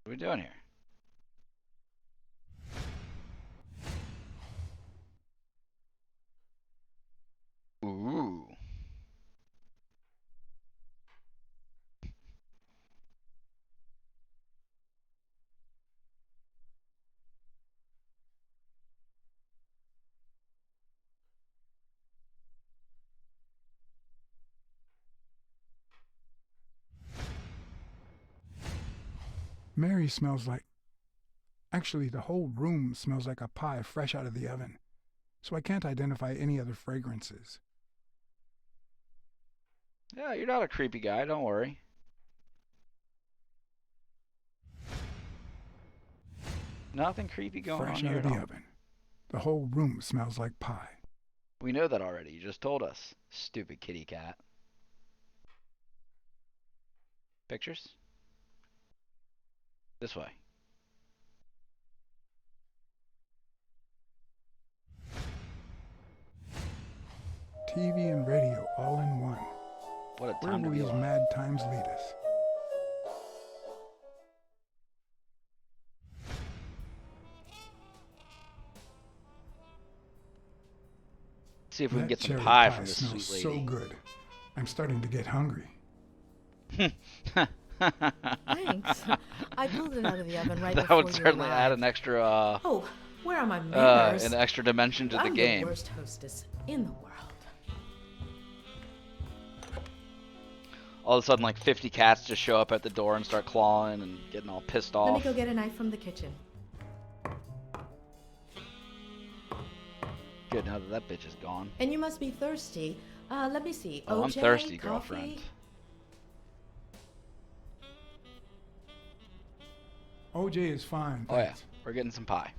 What are we doing here? Ooh. Mary smells like... Actually, the whole room smells like a pie fresh out of the oven, so I can't identify any other fragrances. Yeah, you're not a creepy guy, don't worry. Nothing creepy going on Fresh here out of at the all. oven. The whole room smells like pie. We know that already. You just told us. Stupid kitty cat. Pictures? This way. TV and radio all in one. What a Where time to will be these alive. mad times lead us? See if we can That get some cherry pie from this smells sweet so lady. good. I'm starting to get hungry. Thanks. I pulled it out of the oven right That before would you certainly add arrived. an extra Oh, where are my manners? an extra dimension to the I'm game. the worst hostess in the world. All of a sudden, like 50 cats just show up at the door and start clawing and getting all pissed off. Let me go get a knife from the kitchen. Good, now that that bitch is gone. And you must be thirsty. Let me see. Oh, I'm OJ, thirsty, coffee? girlfriend. OJ is fine. Oh yeah, thanks. we're getting some pie.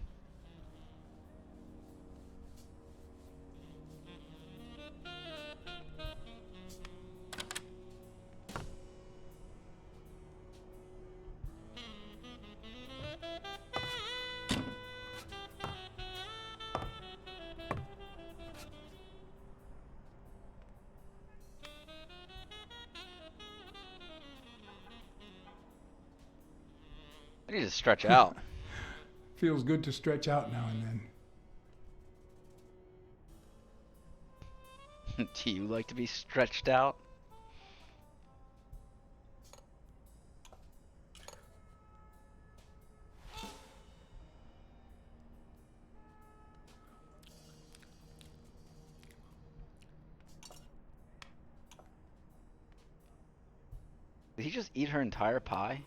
I need to stretch out. Feels good to stretch out now and then. Do you like to be stretched out? Did he just eat her entire pie?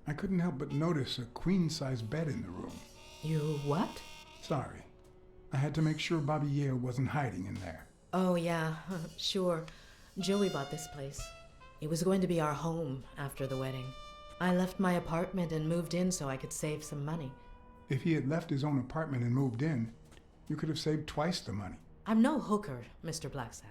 I couldn't help but notice a queen-size bed in the room. You what? Sorry. I had to make sure Bobby Yale wasn't hiding in there. Oh, yeah, sure. Joey bought this place. It was going to be our home after the wedding. I left my apartment and moved in so I could save some money. If he had left his own apartment and moved in, you could have saved twice the money. I'm no hooker, Mr. Blacksad.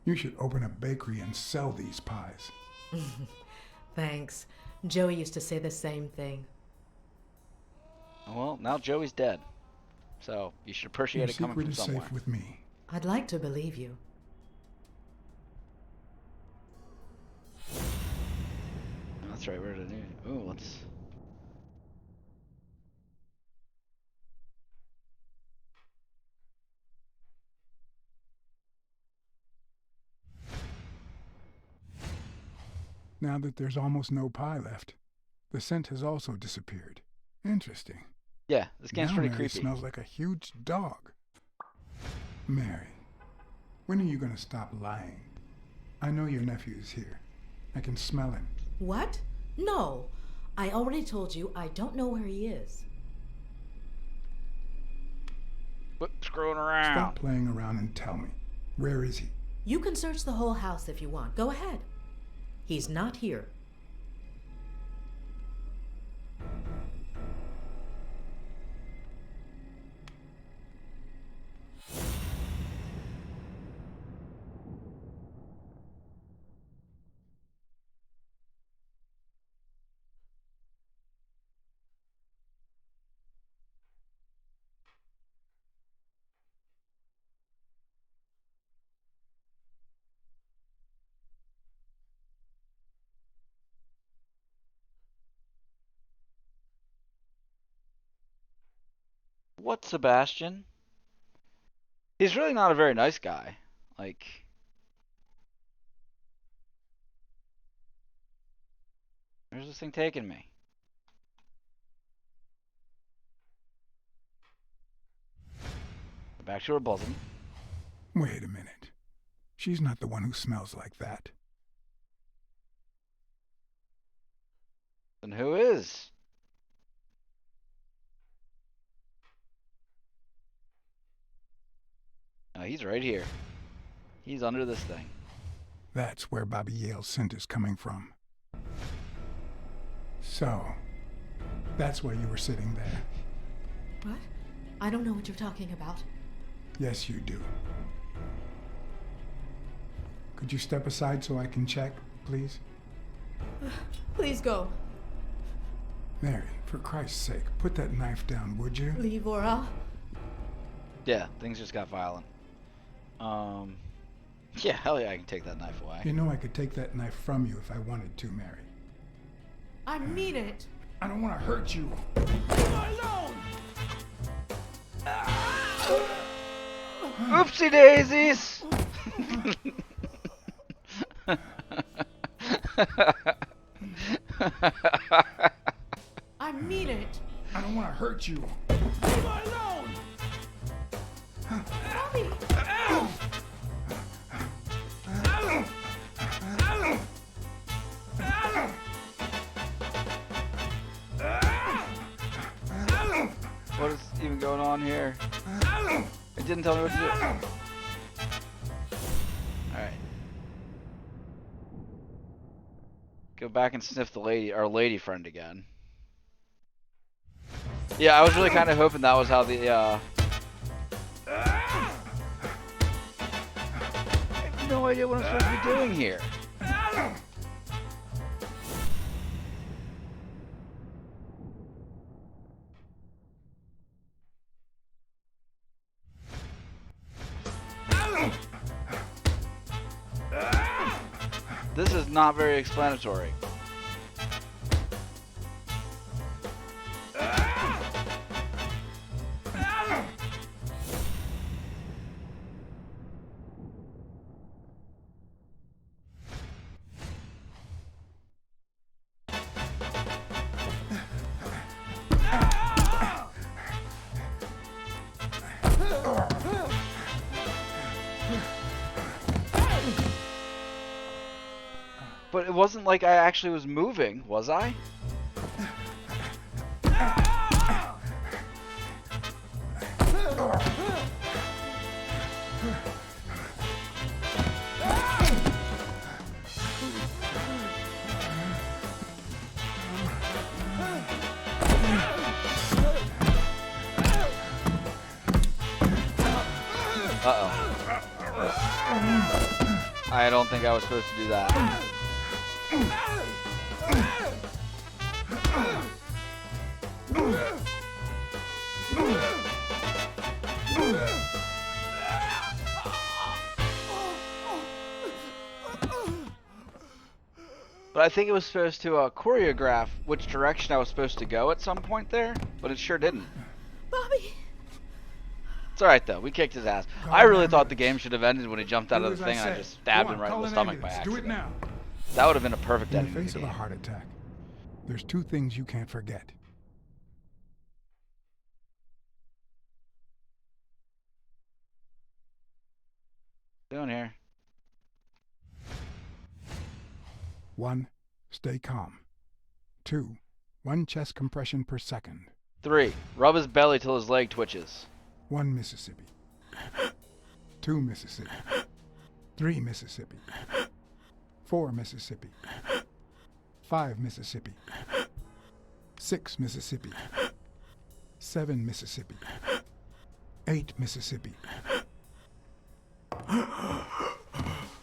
You should open a bakery and sell these pies. Thanks. Joey used to say the same thing. Well, now Joey's dead. So, you should appreciate Your it coming secret from is somewhere. safe with me. I'd like to believe you. That's right, we're at a new... Ooh, let's... Now that there's almost no pie left, the scent has also disappeared. Interesting. Yeah, this game's Now pretty Mary creepy. smells like a huge dog. Mary, when are you going to stop lying? I know your nephew is here. I can smell him. What? No. I already told you I don't know where he is. Quit screwing around. Stop playing around and tell me. Where is he? You can search the whole house if you want. Go ahead. He's not here. What, Sebastian? He's really not a very nice guy. Like... Where's this thing taking me? Back to her bosom. Wait a minute. She's not the one who smells like that. Then who is? Oh, he's right here. He's under this thing. That's where Bobby Yale's scent is coming from. So, that's why you were sitting there. What? I don't know what you're talking about. Yes, you do. Could you step aside so I can check, please? Please go. Mary, for Christ's sake, put that knife down, would you? Leave or I'll... Yeah, things just got violent. Yeah, hell yeah, I can take that knife away. You know I could take that knife from you if I wanted to, Mary. I mean it. I don't want to hurt you. Leave her alone! Oopsie daisies! I mean it. I don't want to hurt you. Leave her alone! Bobby! What is even going on here? It didn't tell me what to do. Alright. Go back and sniff the lady, our lady friend again. Yeah, I was really kind of hoping that was how the, I have no idea what I'm supposed to be doing here. This is not very explanatory. But it wasn't like I actually was moving, was I? Uh-oh. I don't think I was supposed to do that. But I think it was supposed to choreograph which direction I was supposed to go at some point there, but it sure didn't. Bobby! It's alright though, we kicked his ass. I really thought the game should have ended when he jumped out of the thing and I just stabbed him right in the stomach by accident. Do it now. That would have been a perfect In ending the to face the of a game. heart attack, there's two things you can't forget. Doing here. 1. Stay calm. 2. 1 chest compression per second. 3. Rub his belly till his leg twitches. 1 Mississippi. 2 Mississippi. 3 Mississippi. 4 Mississippi. 5 Mississippi. 6 Mississippi. 7 Mississippi. 8 Mississippi.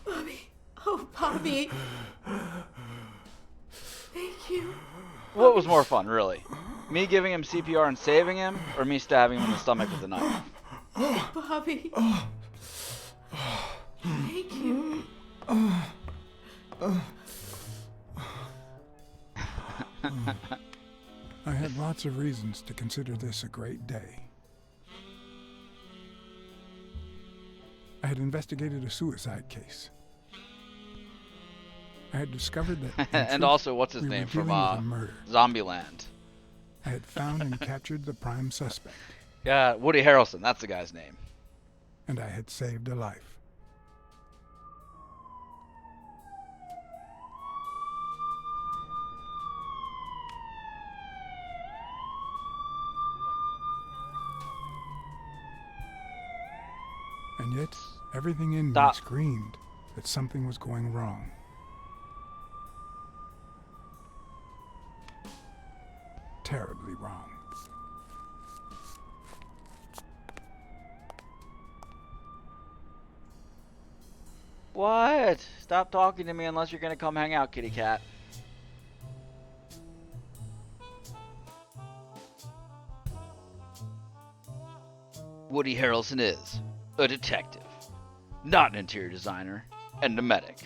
Bobby. Oh, Bobby. Thank you. What was more fun, really? Me giving him CPR and saving him, or me stabbing him in the stomach with a knife? Bobby. Thank you. I had lots of reasons to consider this a great day. I had investigated a suicide case. I had discovered that. in And truth, also, what's his we were name from dealing with a murder. Zombieland? I had found and captured the prime suspect. Yeah, Woody Harrelson. That's the guy's name. And I had saved a life. And yet, everything in me screamed that something was going wrong. Terribly wrong. What? Stop talking to me unless you're gonna come hang out, kitty cat. Woody Harrelson is a detective, not an interior designer, and a medic.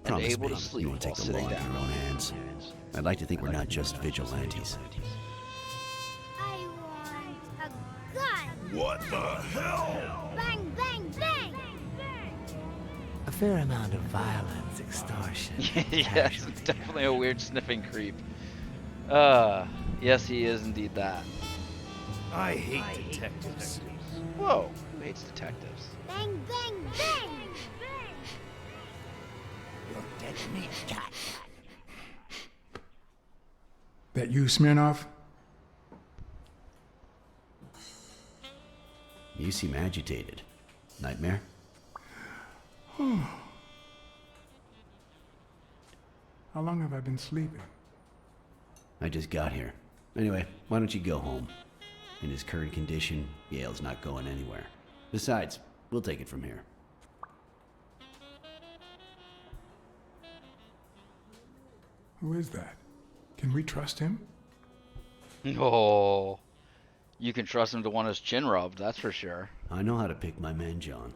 And Promise able me to sleep you won't while take the sitting law in down. your own hands. I'd like to think we're not just vigilantes. I want a gun. What the hell? Bang, bang, bang. A fair amount of violence, extortion. Yes, it's definitely a weird sniffing creep. Yes, he is indeed that. I hate detectives. Whoa, who hates detectives? Bang, bang, bang. You're dead meat, cat. That you, Smirnoff? You seem agitated. Nightmare? How long have I been sleeping? I just got here. Anyway, why don't you go home? In his current condition, Yale's not going anywhere. Besides, we'll take it from here. Who is that? Can we trust him? Oh, you can trust him to want his chin rubbed, that's for sure. I know how to pick my men, John.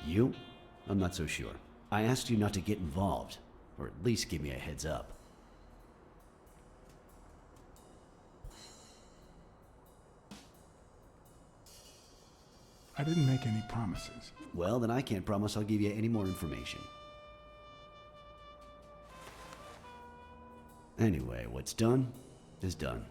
You? I'm not so sure. I asked you not to get involved, or at least give me a heads up. I didn't make any promises. Well, then I can't promise I'll give you any more information. Anyway, what's done is done.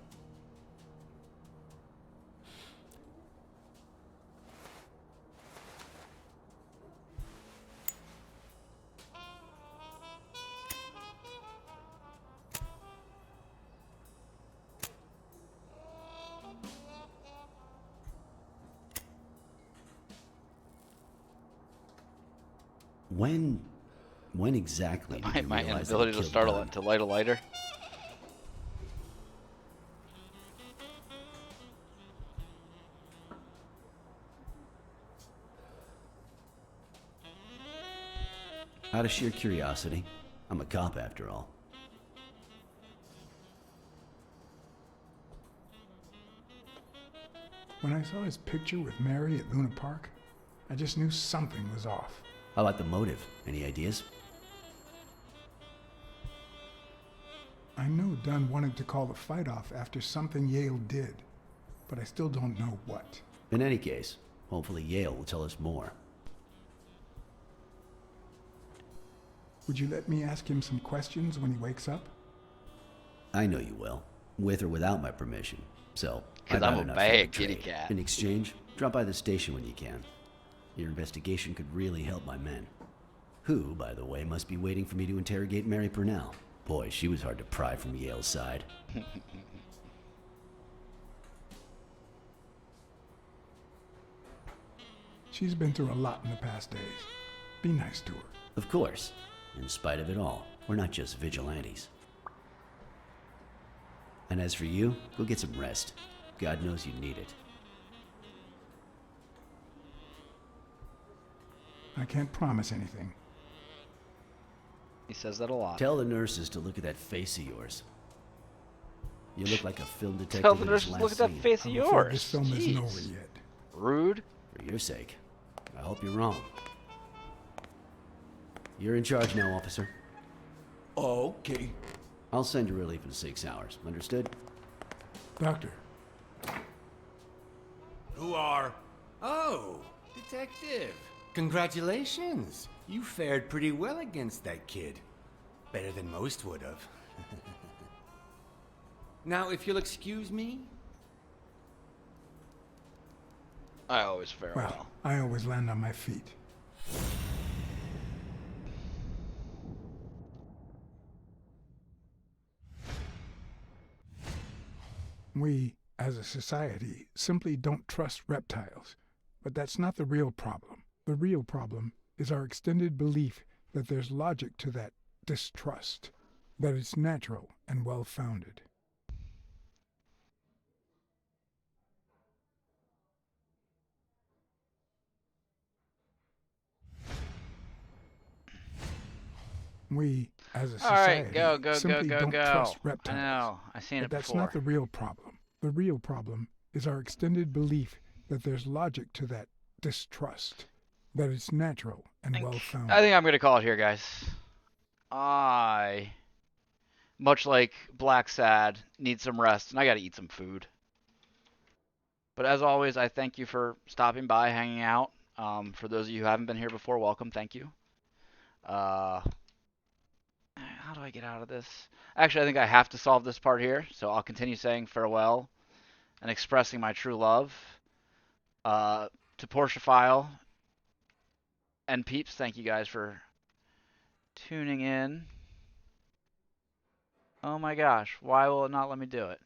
When exactly did you My realize that inability you to killed startle Dunn? it to light a lighter. Out of sheer curiosity. I'm a cop after all. When I saw his picture with Mary at Luna Park, I just knew something was off. How about the motive? Any ideas? I know Dunn wanted to call the fight off after something Yale did, but I still don't know what. In any case, hopefully Yale will tell us more. Would you let me ask him some questions when he wakes up? I know you will, with or without my permission. So, 'Cause I've got I'm a enough bad for the kitty trade. cat. In exchange, drop by the station when you can. Your investigation could really help my men. Who, by the way, must be waiting for me to interrogate Mary Purnell. Boy, she was hard to pry from Yale's side. She's been through a lot in the past days. Be nice to her. Of course. In spite of it all, we're not just vigilantes. And as for you, go get some rest. God knows you need it. I can't promise anything. He says that a lot. Tell the nurses to look at that face of yours. You look like a film detective. Tell the in his nurses to last look at that scene. face of I'm afraid yours. this film isn't Jeez. over yet. Rude. For your sake. I hope you're wrong. You're in charge now, officer. Okay. I'll send you relief in 6 hours. Understood? Doctor, Who are? Oh, detective. Congratulations. You fared pretty well against that kid. Better than most would have. Now, if you'll excuse me. I always fare well. I always land on my feet. We, as a society, simply don't trust reptiles. But that's not the real problem. The real problem is our extended belief that there's logic to that distrust, that it's natural and well-founded. We, as a society, simply don't trust reptiles. I know. I've seen it but that's before. not the real problem. The real problem is our extended belief that there's logic to that distrust, that it's natural and well-founded. I think I'm going to call it here, guys. Much like Blacksad, need some rest, and I got to eat some food. But as always, I thank you for stopping by, hanging out. For those of you who haven't been here before, welcome. Thank you. How do I get out of this? Actually, I think I have to solve this part here, so I'll continue saying farewell and expressing my true love. To Portiaphile and peeps, thank you guys for tuning in. Oh my gosh, why will it not let me do it?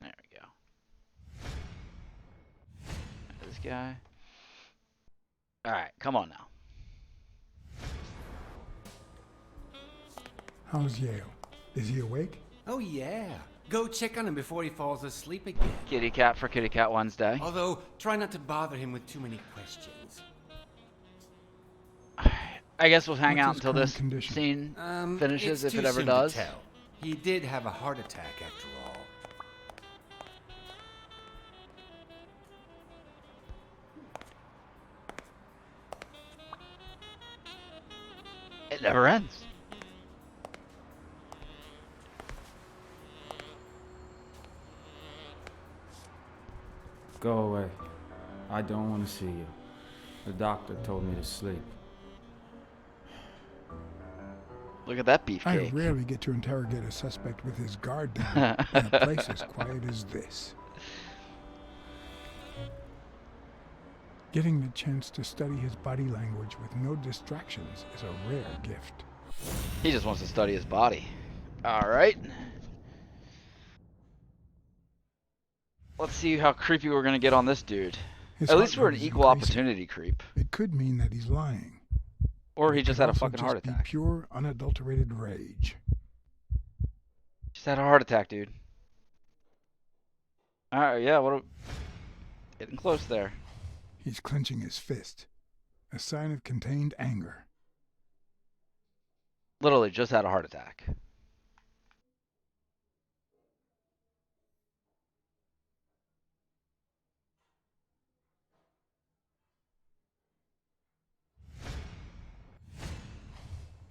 There we go. This guy. Alright, come on now. How's Yale? Is he awake? Oh, yeah. Go check on him before he falls asleep again. Kitty cat for Kitty Cat Wednesday. Although, try not to bother him with too many questions. I guess we'll hang out until this scene finishes, it's if too it ever soon does. to tell. He did have a heart attack after all. It never ends. Go away. I don't want to see you. The doctor told me to sleep. Look at that I beefcake. rarely get to interrogate a suspect with his guard down in a place as quiet as this. Getting the chance to study his body language with no distractions is a rare gift. He just wants to study his body. Alright. Let's see how creepy we're going to get on this dude. At least we're an equal opportunity creep. It could mean that he's lying. Or he just had a also fucking heart just be attack. Pure, unadulterated rage. Just had a heart attack, dude. Alright, yeah, getting close there. He's clenching his fist, a sign of contained anger. Literally just had a heart attack.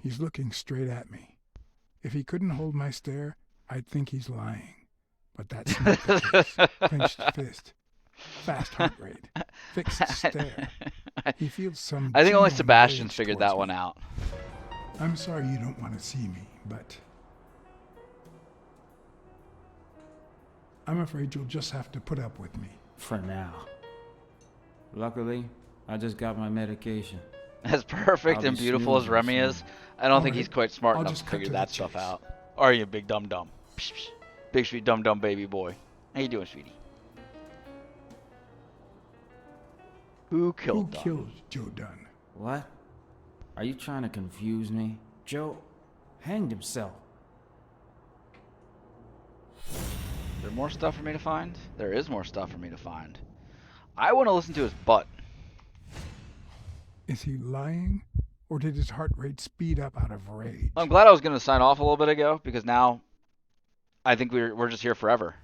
He's looking straight at me. If he couldn't hold my stare, I'd think he's lying. But that's not the case. Clenched fist. Fast heart rate. Fixed stare. He feels some... I think only genuine Sebastian rage figured towards that me. one out. I'm sorry you don't want to see me, but... I'm afraid you'll just have to put up with me. For now. Luckily, I just got my medication. As perfect I'll and be beautiful as snoozing Remy soon. is, I don't think Alright, he's quite smart I'll enough just to cut figure to that the stuff chase. out. Are you, big dum-dum? Psh, psh. Big sweet dum-dum baby boy. How you doing, sweetie? Who killed Dunn? killed Joe Dunn? What? Are you trying to confuse me? Joe hanged himself. Is there more stuff for me to find? There is more stuff for me to find. I want to listen to his butt. Is he lying? Or did his heart rate speed up out of rage? I'm glad I was going to sign off a little bit ago, because now I think we're just here forever.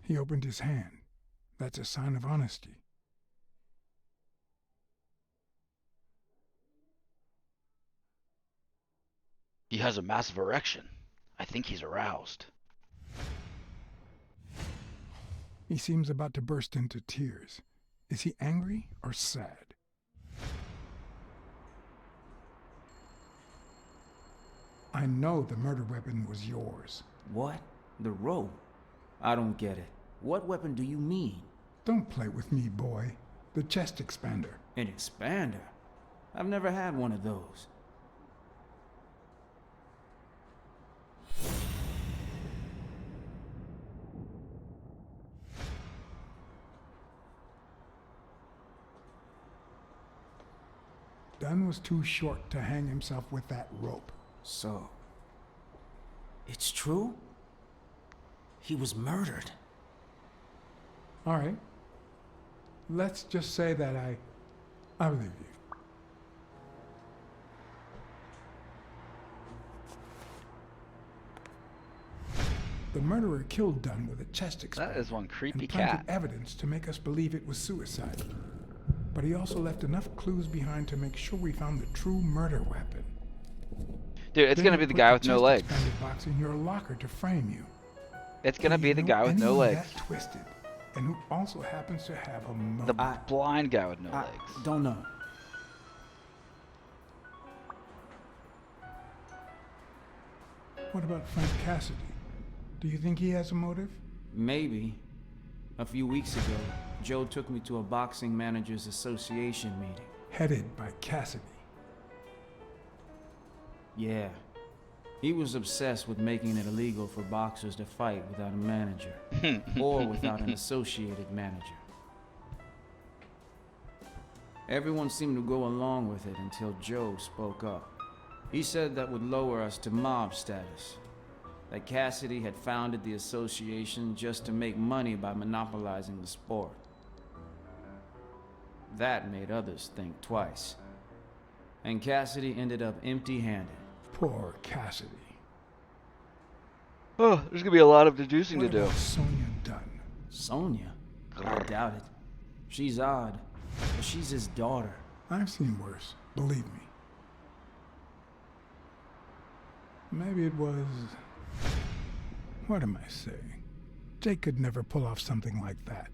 He opened his hand. That's a sign of honesty. He has a massive erection. I think he's aroused. He seems about to burst into tears. Is he angry or sad? I know the murder weapon was yours. What? The rope? I don't get it. What weapon do you mean? Don't play with me, boy. The chest expander. An expander? I've never had one of those. Dunn was too short to hang himself with that rope. So, it's true? He was murdered. All right. Let's just say that I believe you. The murderer killed Dunn with a chest expander. That is one creepy and planted cat. evidence to make us believe it was suicide. But he also left enough clues behind to make sure we found the true murder weapon. Dude, it's gonna be the guy with no legs. Box in your locker to frame you. It's gonna be the guy with no legs. That twisted, and who also happens to have a motive. The blind guy with no legs. Don't know. What about Frank Cassidy? Do you think he has a motive? Maybe. A few weeks ago, Joe took me to a boxing managers association meeting. Headed by Cassidy. Yeah. He was obsessed with making it illegal for boxers to fight without a manager. Or without an associated manager. Everyone seemed to go along with it until Joe spoke up. He said that would lower us to mob status. That Cassidy had founded the association just to make money by monopolizing the sport. That made others think twice. And Cassidy ended up empty-handed. Poor Cassidy. Oh, there's gonna be a lot of deducing What to do. about Sonia Dunn? Sonia? I doubt it. She's odd, but she's his daughter. I've seen worse, believe me. Maybe it was... What am I saying? Jake could never pull off something like that.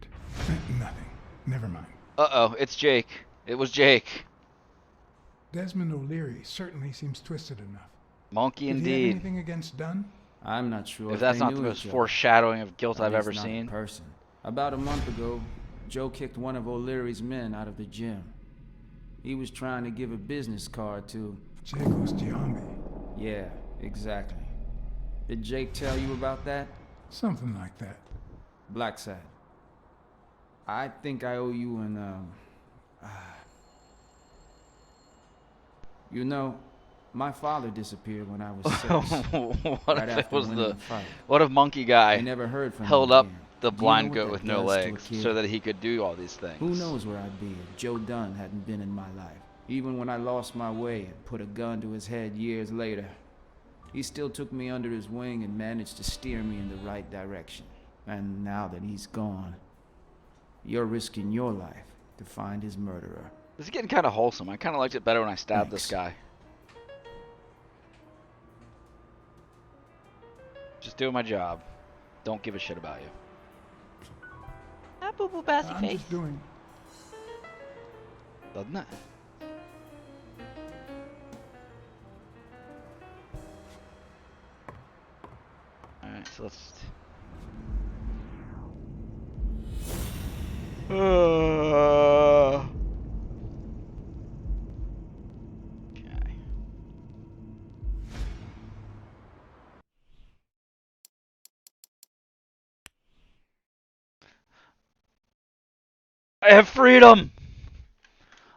Nothing. Never mind. Uh-oh, it's Jake. It was Jake. Desmond O'Leary certainly seems twisted enough. Monkey Did he have indeed. anything against Dunn? I'm not sure If that's they not the knew most each other. foreshadowing of guilt At I've least ever not seen. in person. About a month ago, Joe kicked one of O'Leary's men out of the gym. He was trying to give a business card to... Jacob's Giambi. Yeah, exactly. Did Jake tell you about that? Something like that. Blacksad. I think I owe you an, You know, my father disappeared when I was 6. What right if it after was winning the... fight. What if Monkey Guy I never heard from held him up again. the Do you blind know goat what with that no does to a legs kid? so that he could do all these things? Who knows where I'd be if Joe Dunn hadn't been in my life. Even when I lost my way and put a gun to his head years later, he still took me under his wing and managed to steer me in the right direction. And now that he's gone, you're risking your life to find his murderer. This is getting kind of wholesome. I kind of liked it better when I stabbed this guy. Just doing my job. Don't give a shit about you. Ah, boo boo bassy I'm face. just doing... Doesn't it? Alright, so let's... Okay. I have freedom!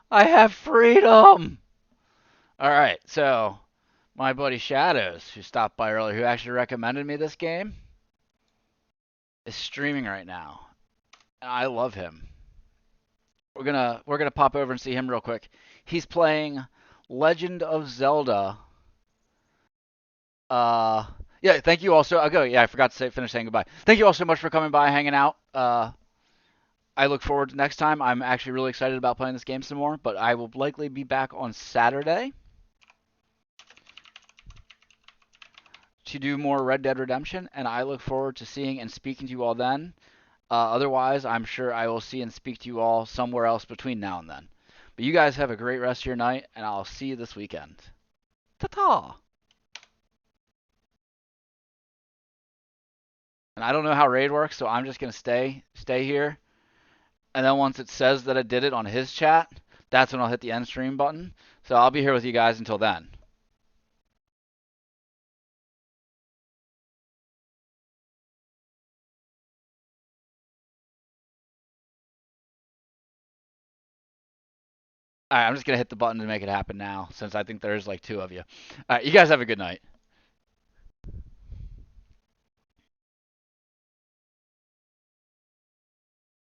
I have freedom! Alright, so my buddy Shadows, who stopped by earlier, who actually recommended me this game, is streaming right now. And I love him. We're gonna pop over and see him real quick. He's playing Legend of Zelda. Yeah, thank you all so I forgot to finish saying goodbye. Thank you all so much for coming by, hanging out. I look forward to next time. I'm actually really excited about playing this game some more, but I will likely be back on Saturday to do more Red Dead Redemption, and I look forward to seeing and speaking to you all then. Otherwise, I'm sure I will see and speak to you all somewhere else between now and then. But you guys have a great rest of your night, and I'll see you this weekend. Ta-ta! And I don't know how raid works, so I'm just going to stay here. And then once it says that I did it on his chat, that's when I'll hit the end stream button. So I'll be here with you guys until then. All right, I'm just going to hit the button to make it happen now, since I think there's like 2 of you. All right, you guys have a good night.